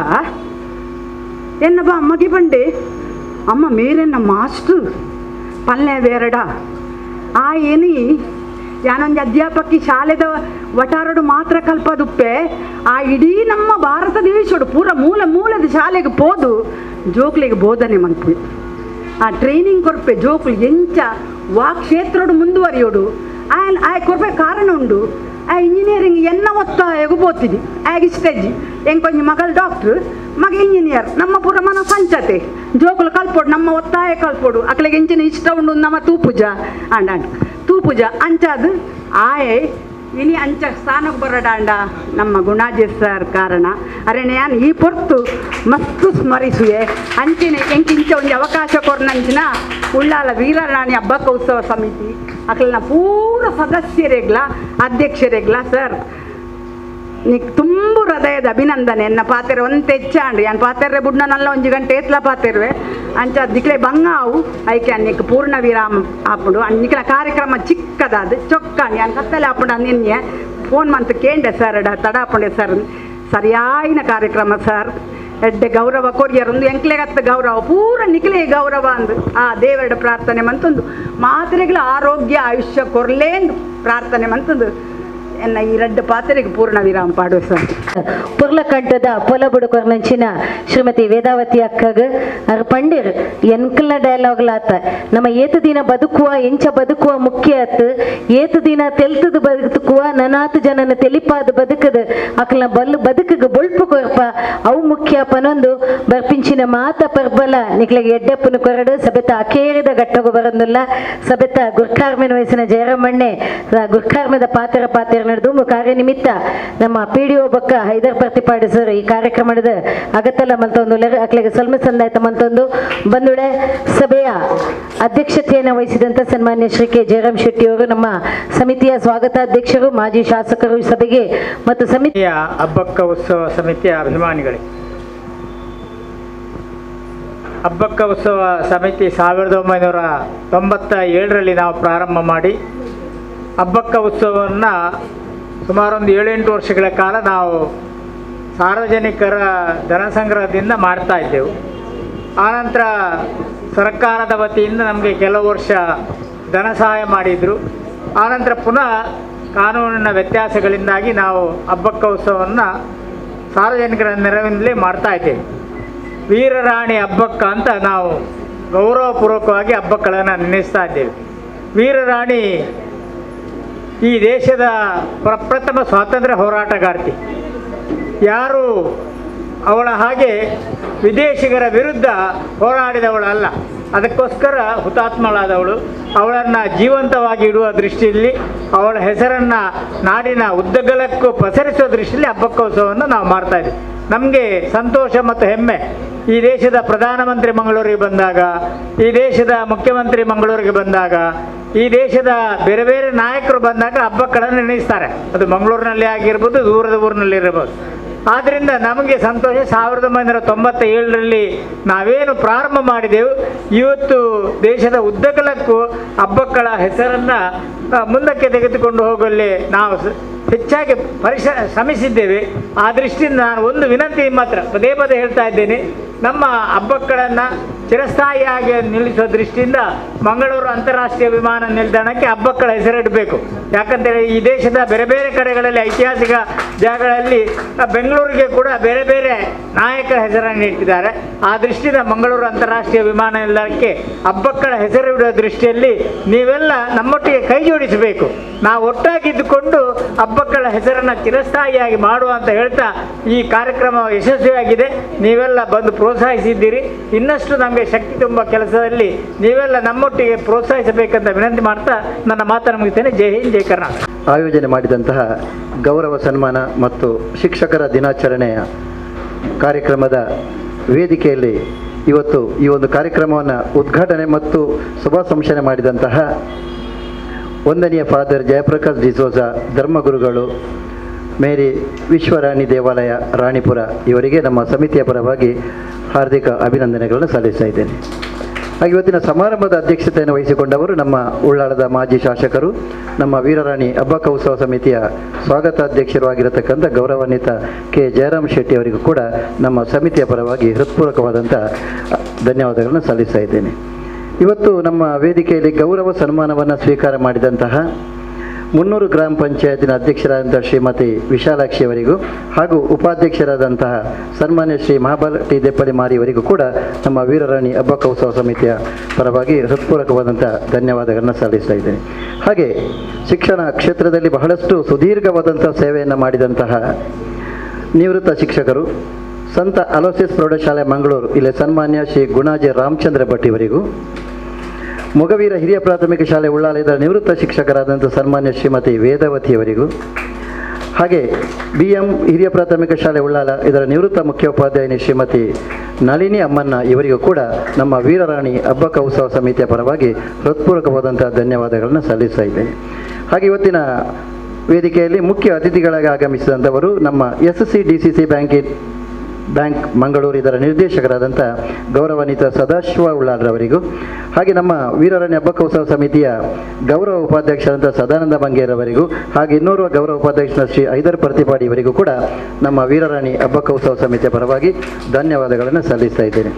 ಎನ್ನ ಬಾ ಅಮ್ಮಗೆ ಬಂಡೆ ಅಮ್ಮ ಮೇರೆನ್ನ ಮಾಸ್ಟರ್ ಪಲ್ಲೆ ಬೇರಡ ಆ ಏನಿ ಯಾನೊಂದು ಅಧ್ಯಾಪಕಿ ಶಾಲೆದ ವಟಾರಡು ಮಾತ್ರ ಕಲ್ಪದುಪ್ಪೆ ಆ ಇಡೀ ನಮ್ಮ ಭಾರತ ದೇಶಡು ಪೂರ ಮೂಲದ ಶಾಲೆಗೆ ಪೋದು ಜೋಕ್ಲಿಗೆ ಬೋಧನೆ ಮನ್ಪು ಆ ಟ್ರೈನಿಂಗ್ ಕೊರ್ಪೆ ಜೋಕ್ಲು ಎಂಚ ವಾ ಕ್ಷೇತ್ರಡು ಮುಂದುವರಿಯೋಡು ಆಯ್ ಕೊರ್ಪೆ ಕಾರಣ ಉಂಡು ಆ ಇಂಜಿನಿಯರಿಂಗ್ ಎನ್ನ ಒತ್ತ ಎಗುಬೋತಿದ್ದಿ ಆಗಿಷ್ಟಜ್ಜಿ ಎಂಕೊಂಜಿ ಮಗಳು ಡಾಕ್ಟ್ರು ಮಗ ಇಂಜಿನಿಯರ್ ನಮ್ಮ ಪೂರ ಮನ ಸಂಚತೆ ಜೋಕುಲು ಕಲ್ಪೋಡು ನಮ್ಮ ಒತ್ತಾಯ ಕಲ್ಪೋಡು ಅಕ್ಲೆಗೆ ಎಂಚಿನ ಇಷ್ಟ ಉಂಡು ನಮ್ಮ ತೂಪುಜ ತೂಪುಜ ಅಂಚಾದು ಆಯೆ ಇನಿ ಅಂಚ ಸ್ಥಾನಕ್ಕೆ ಬರಡಾಂಡ ನಮ್ಮ ಗುಣಾಜಿ ಸರ್ ಕಾರಣ ಅರೆಣೆಯಾನ್ ಈ ಪೊರ್ತು ಮಸ್ತು ಸ್ಮರಿಸುವೆ ಅಂಚಿನ ಎಂಕಿಂಚ ಒಂದು ಅವಕಾಶ ಕೊರ್ನಂಚಿನ ಉಳ್ಳಾಲ ವೀರರಾಣಿ ಹಬ್ಬಕ್ಕ ಉತ್ಸವ ಸಮಿತಿ ಅಕ್ಲನ ಪೂರ ಸದಸ್ಯರೆಗ್ಲ ಅಧ್ಯಕ್ಷರೆಗ್ಲ ಸರ್ ನೀಕ್ ತುಂಬ ಹೃದಯದ ಅಭಿನಂದನೆ ಎನ್ನ ಪಾತೆರೆ ಒಂತೆ ಹೆಚ್ಚಾಂಡು ಯಾನ್ ಪಾತೆರೆ ಬುಡ್ನಲ್ಲ 1 ಗಂಟೆ ಎತ್ಲ ಪಾತೆರ್ವೆ ಅಂಚ ದಿಕ್ಲೆ ಬಂಗಾವು ಐಕೆ ಅನ್ನಿಕ್ ಪೂರ್ಣ ವಿರಾಮ ಆಪುಡು ಅನ್ನಿಕ್ಲ ಕಾರ್ಯಕ್ರಮ ಚಿಕ್ಕದಾದ ಚೊಕ್ಕಾಣಿ ಯಾನ್ ಕತ್ತಲೆ ಆಪುಡು ನಿನ್ನೆ ಫೋನ್ ಮಂತ್ ಕೇಂಡೆ ಸರ್ ತಡ ಆಪುಂಡೆ ಸರ್ ಸರಿಯಾಯಿನ ಕಾರ್ಯಕ್ರಮ ಸರ್. ಎಡ್ಡೆ ಗೌರವ ಕೊರಿಯರ್ ಒಂದು ಎಂಕ್ಲೆಗತ್ತ ಗೌರವ ಪೂರ ನಿಖಿಲೇ ಗೌರವ ಅಂದು ಆ ದೇವರ ಪ್ರಾರ್ಥನೆ ಮಂತೊಂದು ಮಾತ್ರೆಗಳ ಆರೋಗ್ಯ ಆಯುಷ್ಯ ಕೊರ್ಲೇಂದು ಪ್ರಾರ್ಥನೆ ಮಂತಂದು ಎನ್ನ ಈ ರಡ್ಡ ಪಾತ್ರೆಗೆ ಪೂರ್ಣ ವಿರಾಮ ಪಾಡುವ ಸರ್. ಪುರ್ಲಕಂಠದ ಪೊಲಬುಡು ಕೊರ್ನಂಚಿನ ಶ್ರೀಮತಿ ವೇದಾವತಿ ಅಕ್ಕಗ ಅವ್ರ ಪಂಡಿರ್ ಎನ್ಕಲ್ಲ ಡೈಲಾಗ್ಲಾತ ನಮ್ಮ ಏತು ದಿನ ಬದುಕುವ ಎಂಚ ಬದುಕುವ ಮುಖ್ಯ ಅತ್ ಏತು ದಿನ ತೆಲ್ತದ ಬದುಕುವ ನನಾತು ಜನನ ತೆಲಿಪಾದ ಬದುಕದ ಅಕ್ಲ ಬದುಕಗ ಬೊಳ್ಪು ಕೊರ್ಪ ಅವು ಮುಖ್ಯ ಪನೊಂದು ಬರ್ಪಿಂಚಿನ ಮಾತ ಪರ್ಬಲ ನಿಕ್ಲೆಗೆ ಎಡ್ಡೆಪ್ಪನ ಕೊರಡು ಸಬೆತ ಅಕೇರಿದ ಗಟ್ಟಗು ಬರಂದಿಲ್ಲ ಸಬೆತ ಗುರ್ಖಾರ್ಮೆನ ವಯಸ್ಸಿನ ಜಯರಮಣ್ಣೆ ಗುರ್ಖಾರ್ಮೆದ ಪಾತ್ರ ನಡೆದು ಕಾರ್ಯನಿಮಿತ್ತ ನಮ್ಮ PDO ಬಕ್ಕ ಹೈದರ್ ಪ್ರತಿಪಾಡಿಸರು ಈ ಕಾರ್ಯಕ್ರಮದ ಅಗತ್ತಲ್ಲ ಮಂತೊಂದು ಅಕ್ಲೆಗೆ ಸಲ್ಮ ಸಂದಾಯ್ತ ಮಂತೊಂದು ಬಂದುಳೆ ಸಭೆಯ ಅಧ್ಯಕ್ಷತೆಯನ್ನು ವಹಿಸಿದಂತ ಸನ್ಮಾನ್ಯ ಶ್ರೀ ಕೆ ಜಯರಾಮ್ ಶೆಟ್ಟಿ ಅವರು ನಮ್ಮ ಸಮಿತಿಯ ಸ್ವಾಗತಾಧ್ಯಕ್ಷರು ಮಾಜಿ ಶಾಸಕರು ಈ ಸಭೆಗೆ ಮತ್ತು ಸಮಿತಿಯ ಹಬ್ಬಕ್ಕ ಉತ್ಸವ ಸಮಿತಿಯ ಅಭಿಮಾನಿಗಳೇ, ಹಬ್ಬಕ್ಕ ಉತ್ಸವ ಸಮಿತಿ 1997ರಲ್ಲಿ ನಾವು ಪ್ರಾರಂಭ ಮಾಡಿ ಹಬ್ಬಕ್ಕ ಉತ್ಸವವನ್ನು ಸುಮಾರು ಒಂದು 7-8 ವರ್ಷಗಳ ಕಾಲ ನಾವು ಸಾರ್ವಜನಿಕರ ಧನಸಂಗ್ರಹದಿಂದ ಮಾಡ್ತಾ ಇದ್ದೆವು. ಆನಂತರ ಸರ್ಕಾರದ ವತಿಯಿಂದ ನಮಗೆ ಕೆಲವು ವರ್ಷ ಧನ ಸಹಾಯ ಮಾಡಿದರು. ಆನಂತರ ಪುನಃ ಕಾನೂನಿನ ವ್ಯತ್ಯಾಸಗಳಿಂದಾಗಿ ನಾವು ಹಬ್ಬಕ್ಕ ಉತ್ಸವವನ್ನು ಸಾರ್ವಜನಿಕರ ನೆರವಿನಲ್ಲೇ ಮಾಡ್ತಾ ಇದ್ದೇವೆ. ವೀರರಾಣಿ ಹಬ್ಬಕ್ಕ ಅಂತ ನಾವು ಗೌರವಪೂರ್ವಕವಾಗಿ ಹಬ್ಬಗಳನ್ನು ನೆನೆಸ್ತಾ ಇದ್ದೇವೆ. ವೀರರಾಣಿ ಈ ದೇಶದ ಪ್ರಪ್ರಥಮ ಸ್ವಾತಂತ್ರ್ಯ ಹೋರಾಟಗಾರ್ತಿ. ಯಾರು ಅವಳ ಹಾಗೆ ವಿದೇಶಿಗರ ವಿರುದ್ಧ ಹೋರಾಡಿದವಳಲ್ಲ, ಅದಕ್ಕೋಸ್ಕರ ಹುತಾತ್ಮಳಾದವಳು. ಅವಳನ್ನು ಜೀವಂತವಾಗಿ ಇಡುವ ದೃಷ್ಟಿಯಲ್ಲಿ ಅವಳ ಹೆಸರನ್ನು ನಾಡಿನ ಉದ್ದಗಲಕ್ಕೂ ಪಸರಿಸುವ ದೃಷ್ಟಿಯಲ್ಲಿ ಹಬ್ಬಕ್ಕೋತ್ಸವವನ್ನು ನಾವು ಮಾಡ್ತಾಯಿದ್ದೀವಿ. ನಮಗೆ ಸಂತೋಷ ಮತ್ತು ಹೆಮ್ಮೆ. ಈ ದೇಶದ ಪ್ರಧಾನಮಂತ್ರಿ ಮಂಗಳೂರಿಗೆ ಬಂದಾಗ, ಈ ದೇಶದ ಮುಖ್ಯಮಂತ್ರಿ ಮಂಗಳೂರಿಗೆ ಬಂದಾಗ, ಈ ದೇಶದ ಬೇರೆ ಬೇರೆ ನಾಯಕರು ಬಂದಾಗ ಹಬ್ಬಗಳನ್ನು ನೆನೆಸ್ತಾರೆ. ಅದು ಮಂಗಳೂರಿನಲ್ಲಿ ಆಗಿರ್ಬೋದು, ದೂರದ ಊರಿನಲ್ಲಿ ಇರಬಹುದು. ಆದ್ದರಿಂದ ನಮಗೆ ಸಂತೋಷ. 1997ರಲ್ಲಿ ನಾವೇನು ಪ್ರಾರಂಭ ಮಾಡಿದೆವು, ಇವತ್ತು ದೇಶದ ಉದ್ದಗಲಕ್ಕೂ ಹಬ್ಬಗಳ ಹೆಸರನ್ನು ಮುಂದಕ್ಕೆ ತೆಗೆದುಕೊಂಡು ಹೋಗಲಿ ನಾವು ಹೆಚ್ಚಾಗಿ ಶ್ರಮಿಸಿದ್ದೇವೆ. ಆ ದೃಷ್ಟಿಯಿಂದ ನಾನು ಒಂದು ವಿನಂತಿ ಮಾತ್ರ ಪದೇ ಪದೇ ಹೇಳ್ತಾ ಇದ್ದೇನೆ, ನಮ್ಮ ಹಬ್ಬಗಳನ್ನು ಚಿರಸ್ಥಾಯಿಯಾಗಿ ನಿಲ್ಲಿಸುವ ದೃಷ್ಟಿಯಿಂದ ಮಂಗಳೂರು ಅಂತಾರಾಷ್ಟ್ರೀಯ ವಿಮಾನ ನಿಲ್ದಾಣಕ್ಕೆ ಹಬ್ಬಗಳ ಹೆಸರಿಡಬೇಕು. ಯಾಕಂತೇಳಿ ಈ ದೇಶದ ಬೇರೆ ಬೇರೆ ಕಡೆಗಳಲ್ಲಿ ಐತಿಹಾಸಿಕ ಜಾಗಗಳಲ್ಲಿ ಬೆಂಗಳೂರಿಗೆ ಕೂಡ ಬೇರೆ ಬೇರೆ ನಾಯಕರ ಹೆಸರನ್ನು ಇಟ್ಟಿದ್ದಾರೆ. ಆ ದೃಷ್ಟಿಯಿಂದ ಮಂಗಳೂರು ಅಂತಾರಾಷ್ಟ್ರೀಯ ವಿಮಾನ ನಿಲ್ದಾಣಕ್ಕೆ ಹಬ್ಬಗಳ ಹೆಸರಿಡುವ ದೃಷ್ಟಿಯಲ್ಲಿ ನೀವೆಲ್ಲ ನಮ್ಮೊಟ್ಟಿಗೆ ಕೈ ಜೋಡಿಸಬೇಕು. ನಾವು ಒಟ್ಟಾಗಿದ್ದುಕೊಂಡು ಹಬ್ಬಗಳ ಹೆಸರನ್ನು ಚಿರಸ್ಥಾಯಿಯಾಗಿ ಮಾಡುವ ಅಂತ ಹೇಳ್ತಾ ಈ ಕಾರ್ಯಕ್ರಮ ಯಶಸ್ವಿಯಾಗಿದೆ. ನೀವೆಲ್ಲ ಬಂದು ಪ್ರೋತ್ಸಾಹಿಸಿದ್ದೀರಿ. ಇನ್ನಷ್ಟು ನಮಗೆ ಶಕ್ತಿ ತುಂಬ ಕೆಲಸದಲ್ಲಿ ನೀವೆಲ್ಲ ನಮ್ಮೊಟ್ಟಿಗೆ ಪ್ರೋತ್ಸಾಹಿಸಬೇಕಂತ ವಿನಂತಿ ಮಾಡ್ತಾ ನನ್ನ ಮಾತನ್ನು ಮುಗಿಸ್ತೇನೆ. ಜೈ ಹಿಂದ್, ಜೈ ಕರ್ನಾಟಕ. ಆಯೋಜನೆ ಮಾಡಿದಂತಹ ಗೌರವ ಸನ್ಮಾನ ಮತ್ತು ಶಿಕ್ಷಕರ ದಿನಾಚರಣೆಯ ಕಾರ್ಯಕ್ರಮದ ವೇದಿಕೆಯಲ್ಲಿ ಇವತ್ತು ಈ ಒಂದು ಕಾರ್ಯಕ್ರಮವನ್ನು ಉದ್ಘಾಟನೆ ಮತ್ತು ಶುಭ ಸಂಶನೆ ಮಾಡಿದಂತಹ ವಂದನೀಯ ಫಾದರ್ ಜಯಪ್ರಕಾಶ್ ಡಿಸೋಜ ಧರ್ಮಗುರುಗಳು, ಮೇರಿ ವಿಶ್ವರಾಣಿ ದೇವಾಲಯ ರಾಣಿಪುರ ಇವರಿಗೆ ನಮ್ಮ ಸಮಿತಿಯ ಪರವಾಗಿ ಹಾರ್ದಿಕ ಅಭಿನಂದನೆಗಳನ್ನು ಸಲ್ಲಿಸ್ತಾ ಇದ್ದೇನೆ. ಹಾಗೆ ಇವತ್ತಿನ ಸಮಾರಂಭದ ಅಧ್ಯಕ್ಷತೆಯನ್ನು ವಹಿಸಿಕೊಂಡವರು ನಮ್ಮ ಉಳ್ಳಾಳದ ಮಾಜಿ ಶಾಸಕರು, ನಮ್ಮ ವೀರರಾಣಿ ಹಬ್ಬಕ್ಕ ಉತ್ಸವ ಸಮಿತಿಯ ಸ್ವಾಗತಾಧ್ಯಕ್ಷರು ಆಗಿರತಕ್ಕಂಥ ಗೌರವಾನ್ವಿತ ಕೆ ಜಯರಾಮ್ ಶೆಟ್ಟಿ ಅವರಿಗೂ ಕೂಡ ನಮ್ಮ ಸಮಿತಿಯ ಪರವಾಗಿ ಹೃತ್ಪೂರ್ವಕವಾದಂಥ ಧನ್ಯವಾದಗಳನ್ನು ಸಲ್ಲಿಸ್ತಾ ಇದ್ದೇನೆ. ಇವತ್ತು ನಮ್ಮ ವೇದಿಕೆಯಲ್ಲಿ ಗೌರವ ಸನ್ಮಾನವನ್ನು ಸ್ವೀಕಾರ ಮಾಡಿದಂತಹ 300 ಗ್ರಾಮ ಪಂಚಾಯತಿನ ಅಧ್ಯಕ್ಷರಾದಂಥ ಶ್ರೀಮತಿ ವಿಶಾಲಾಕ್ಷಿ ಅವರಿಗೂ ಹಾಗೂ ಉಪಾಧ್ಯಕ್ಷರಾದಂತಹ ಸನ್ಮಾನ್ಯ ಶ್ರೀ ಮಹಾಬಲ ಟಿ ದೆಪ್ಪಳಿ ಮಾರಿಯವರಿಗೂ ಕೂಡ ನಮ್ಮ ವೀರರಾಣಿ ಹಬ್ಬಕ್ಕ ಉತ್ಸವ ಸಮಿತಿಯ ಪರವಾಗಿ ಹೃತ್ಪೂರ್ವಕವಾದಂಥ ಧನ್ಯವಾದಗಳನ್ನು ಸಲ್ಲಿಸ್ತಾ ಇದ್ದೇನೆ. ಹಾಗೆ ಶಿಕ್ಷಣ ಕ್ಷೇತ್ರದಲ್ಲಿ ಬಹಳಷ್ಟು ಸುದೀರ್ಘವಾದಂಥ ಸೇವೆಯನ್ನು ಮಾಡಿದಂತಹ ನಿವೃತ್ತ ಶಿಕ್ಷಕರು ಸಂತ ಅಲೋಸಿಯಸ್ ಪ್ರೌಢಶಾಲೆ ಮಂಗಳೂರು ಇಲ್ಲಿ ಸನ್ಮಾನ್ಯ ಶ್ರೀ ಗುಣಾಜೆ ರಾಮಚಂದ್ರ ಭಟ್ ಇವರಿಗೂ, ಮೊಗವೀರ ಹಿರಿಯ ಪ್ರಾಥಮಿಕ ಶಾಲೆ ಉಳ್ಳಾಲ ಇದರ ನಿವೃತ್ತ ಶಿಕ್ಷಕರಾದಂಥ ಸನ್ಮಾನ್ಯ ಶ್ರೀಮತಿ ವೇದಾವತಿಯವರಿಗೂ, ಹಾಗೆ BM ಹಿರಿಯ ಪ್ರಾಥಮಿಕ ಶಾಲೆ ಉಳ್ಳಾಲ ಇದರ ನಿವೃತ್ತ ಮುಖ್ಯೋಪಾಧ್ಯಾಯಿನಿ ಶ್ರೀಮತಿ ನಳಿನಿ ಅಮ್ಮಣ್ಣ ಇವರಿಗೂ ಕೂಡ ನಮ್ಮ ವೀರರಾಣಿ ಹಬ್ಬಕ್ಕ ಉತ್ಸವ ಸಮಿತಿಯ ಪರವಾಗಿ ಹೃತ್ಪೂರ್ವಕವಾದಂಥ ಧನ್ಯವಾದಗಳನ್ನು ಸಲ್ಲಿಸ್ತಾ ಇದ್ದೇನೆ. ಹಾಗೆ ಇವತ್ತಿನ ವೇದಿಕೆಯಲ್ಲಿ ಮುಖ್ಯ ಅತಿಥಿಗಳಾಗಿ ಆಗಮಿಸಿದಂಥವರು ನಮ್ಮ SC DCC ಬ್ಯಾಂಕಿನ ಬ್ಯಾಂಕ್ ಮಂಗಳೂರು ಇದರ ನಿರ್ದೇಶಕರಾದಂಥ ಗೌರವಾನ್ವಿತ ಸದಾಶಿವ ಉಳ್ಳಾಳ್ರವರಿಗೂ, ಹಾಗೆ ನಮ್ಮ ವೀರಾರಣ್ಯ ಹಬ್ಬಕ್ಕ ಉತ್ಸವ ಸಮಿತಿಯ ಗೌರವ ಉಪಾಧ್ಯಕ್ಷರಾದಂಥ ಸದಾನಂದ ಬಂಗೇರವರಿಗೂ, ಹಾಗೆ ಇನ್ನೋರ್ವ ಗೌರವ ಉಪಾಧ್ಯಕ್ಷರ ಶ್ರೀ ಐದರ್ ಪ್ರತಿಪಾಡಿ ಇವರಿಗೂ ಕೂಡ ನಮ್ಮ ವೀರಾರಾಣಿ ಹಬ್ಬಕ್ಕ ಉತ್ಸವ ಸಮಿತಿಯ ಪರವಾಗಿ ಧನ್ಯವಾದಗಳನ್ನು ಸಲ್ಲಿಸ್ತಾ ಇದ್ದೇನೆ.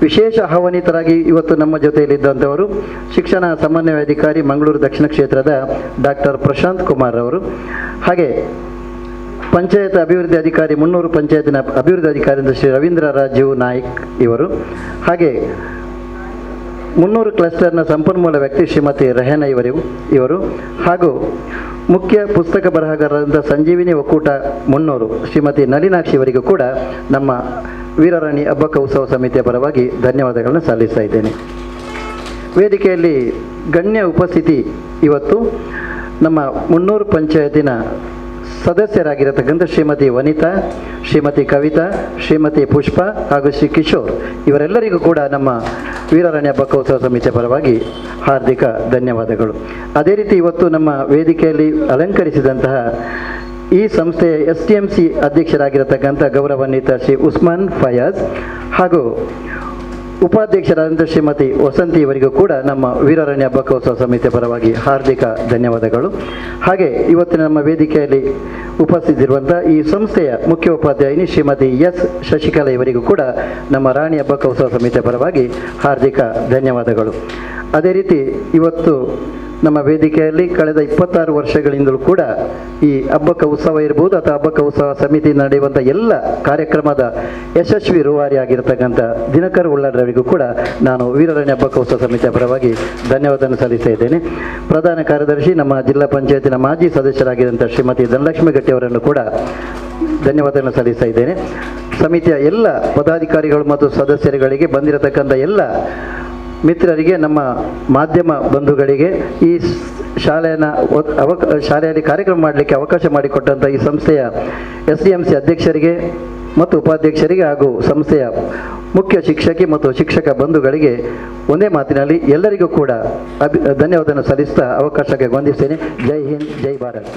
ವಿಶೇಷ ಆಹ್ವಾನಿತರಾಗಿ ಇವತ್ತು ನಮ್ಮ ಜೊತೆಯಲ್ಲಿದ್ದಂಥವರು ಶಿಕ್ಷಣ ಸಮನ್ವಯಾಧಿಕಾರಿ ಮಂಗಳೂರು ದಕ್ಷಿಣ ಕ್ಷೇತ್ರದ ಡಾಕ್ಟರ್ ಪ್ರಶಾಂತ್ ಕುಮಾರ್ ಅವರು, ಹಾಗೆ ಪಂಚಾಯತ್ ಅಭಿವೃದ್ಧಿ ಅಧಿಕಾರಿ ಮುನ್ನೂರು ಪಂಚಾಯತಿನ ಅಭಿವೃದ್ಧಿ ಅಧಿಕಾರಿಯಿಂದ ಶ್ರೀ ರವೀಂದ್ರ ರಾಜೀವ್ ನಾಯ್ಕ್ ಇವರು, ಹಾಗೆ ಮುನ್ನೂರು ಕ್ಲಸ್ಟರ್ನ ಸಂಪನ್ಮೂಲ ವ್ಯಕ್ತಿ ಶ್ರೀಮತಿ ರೆಹನಾ ಇವರು ಹಾಗೂ ಮುಖ್ಯ ಪುಸ್ತಕ ಬರಹಗಾರರಾದಂಥ ಸಂಜೀವಿನಿ ಒಕ್ಕೂಟ ಮುನ್ನೂರು ಶ್ರೀಮತಿ ನಳಿನಾಕ್ಷಿ ಇವರಿಗೂ ಕೂಡ ನಮ್ಮ ವೀರಾರಾಣಿ ಹಬ್ಬಕ್ಕ ಉತ್ಸವ ಸಮಿತಿಯ ಪರವಾಗಿ ಧನ್ಯವಾದಗಳನ್ನು ಸಲ್ಲಿಸ್ತಾ ಇದ್ದೇನೆ. ವೇದಿಕೆಯಲ್ಲಿ ಗಣ್ಯ ಉಪಸ್ಥಿತಿ ಇವತ್ತು ನಮ್ಮ ಮುನ್ನೂರು ಪಂಚಾಯತಿನ ಸದಸ್ಯರಾಗಿರತಕ್ಕಂಥ ಶ್ರೀಮತಿ ವನಿತಾ, ಶ್ರೀಮತಿ ಕವಿತಾ, ಶ್ರೀಮತಿ ಪುಷ್ಪ ಹಾಗೂ ಶ್ರೀ ಕಿಶೋರ್ ಇವರೆಲ್ಲರಿಗೂ ಕೂಡ ನಮ್ಮ ವೀರಾರಣ್ಯ ಹಬ್ಬಕ್ಕ ಉತ್ಸವ ಸಮಿತಿಯ ಪರವಾಗಿ ಹಾರ್ದಿಕ ಧನ್ಯವಾದಗಳು. ಅದೇ ರೀತಿ ಇವತ್ತು ನಮ್ಮ ವೇದಿಕೆಯಲ್ಲಿ ಅಲಂಕರಿಸಿದಂತಹ ಈ ಸಂಸ್ಥೆಯ STMC ಅಧ್ಯಕ್ಷರಾಗಿರತಕ್ಕಂಥ ಗೌರವಾನ್ವಿತ ಶ್ರೀ ಉಸ್ಮಾನ್ ಫಯಾಜ್ ಹಾಗೂ ಉಪಾಧ್ಯಕ್ಷರಾದಂಥ ಶ್ರೀಮತಿ ವಸಂತಿ ಇವರಿಗೂ ಕೂಡ ನಮ್ಮ ವೀರಾರಣ್ಯ ಹಬ್ಬಕ್ಕ ಉತ್ಸವ ಸಮಿತಿಯ ಪರವಾಗಿ ಹಾರ್ದಿಕ ಧನ್ಯವಾದಗಳು. ಹಾಗೆ ಇವತ್ತಿನ ನಮ್ಮ ವೇದಿಕೆಯಲ್ಲಿ ಉಪಸ್ಥಿತಿರುವಂಥ ಈ ಸಂಸ್ಥೆಯ ಮುಖ್ಯ ಉಪಾಧ್ಯಾಯಿನಿ ಶ್ರೀಮತಿ S ಶಶಿಕಲಾ ಇವರಿಗೂ ಕೂಡ ನಮ್ಮ ರಾಣಿ ಹಬ್ಬಕ್ಕ ಉತ್ಸವ ಸಮಿತಿಯ ಪರವಾಗಿ ಹಾರ್ದಿಕ ಧನ್ಯವಾದಗಳು. ಅದೇ ರೀತಿ ಇವತ್ತು ನಮ್ಮ ವೇದಿಕೆಯಲ್ಲಿ ಕಳೆದ 26 ವರ್ಷಗಳಿಂದಲೂ ಕೂಡ ಈ ಹಬ್ಬಕ್ಕ ಉತ್ಸವ ಇರ್ಬೋದು ಅಥವಾ ಹಬ್ಬಕ್ಕ ಉತ್ಸವ ಸಮಿತಿ ನಡೆಯುವಂಥ ಎಲ್ಲ ಕಾರ್ಯಕ್ರಮದ ಯಶಸ್ವಿ ರೂವಾರಿಯಾಗಿರ್ತಕ್ಕಂಥ ದಿನಕರ್ ಉಳ್ಳಾಡ್ರವರಿಗೂ ಕೂಡ ನಾನು ವೀರಾರಣ್ಯ ಹಬ್ಬಕ್ಕ ಉತ್ಸವ ಸಮಿತಿಯ ಪರವಾಗಿ ಧನ್ಯವಾದವನ್ನು ಸಲ್ಲಿಸ್ತಾ ಇದ್ದೇನೆ. ಪ್ರಧಾನ ಕಾರ್ಯದರ್ಶಿ ನಮ್ಮ ಜಿಲ್ಲಾ ಪಂಚಾಯತಿನ ಮಾಜಿ ಸದಸ್ಯರಾಗಿದ್ದಂಥ ಶ್ರೀಮತಿ ಧನಲಕ್ಷ್ಮಿ ಗಟ್ಟಿ ಅವರನ್ನು ಕೂಡ ಧನ್ಯವಾದವನ್ನು ಸಲ್ಲಿಸ್ತಾ ಇದ್ದೇನೆ. ಸಮಿತಿಯ ಎಲ್ಲ ಪದಾಧಿಕಾರಿಗಳು ಮತ್ತು ಸದಸ್ಯರುಗಳಿಗೆ, ಬಂದಿರತಕ್ಕಂಥ ಎಲ್ಲ ಮಿತ್ರರಿಗೆ, ನಮ್ಮ ಮಾಧ್ಯಮ ಬಂಧುಗಳಿಗೆ, ಈ ಶಾಲೆಯಲ್ಲಿ ಕಾರ್ಯಕ್ರಮ ಮಾಡಲಿಕ್ಕೆ ಅವಕಾಶ ಮಾಡಿಕೊಟ್ಟಂಥ ಈ ಸಂಸ್ಥೆಯ SDMC ಅಧ್ಯಕ್ಷರಿಗೆ ಮತ್ತು ಉಪಾಧ್ಯಕ್ಷರಿಗೆ ಹಾಗೂ ಸಂಸ್ಥೆಯ ಮುಖ್ಯ ಶಿಕ್ಷಕಿ ಮತ್ತು ಶಿಕ್ಷಕ ಬಂಧುಗಳಿಗೆ ಒಂದೇ ಮಾತಿನಲ್ಲಿ ಎಲ್ಲರಿಗೂ ಕೂಡ ಧನ್ಯವಾದವನ್ನು ಸಲ್ಲಿಸ್ತಾ ಅವಕಾಶಕ್ಕೆ ವಂದಿಸ್ತೇನೆ. ಜೈ ಹಿಂದ್, ಜೈ ಭಾರತ್.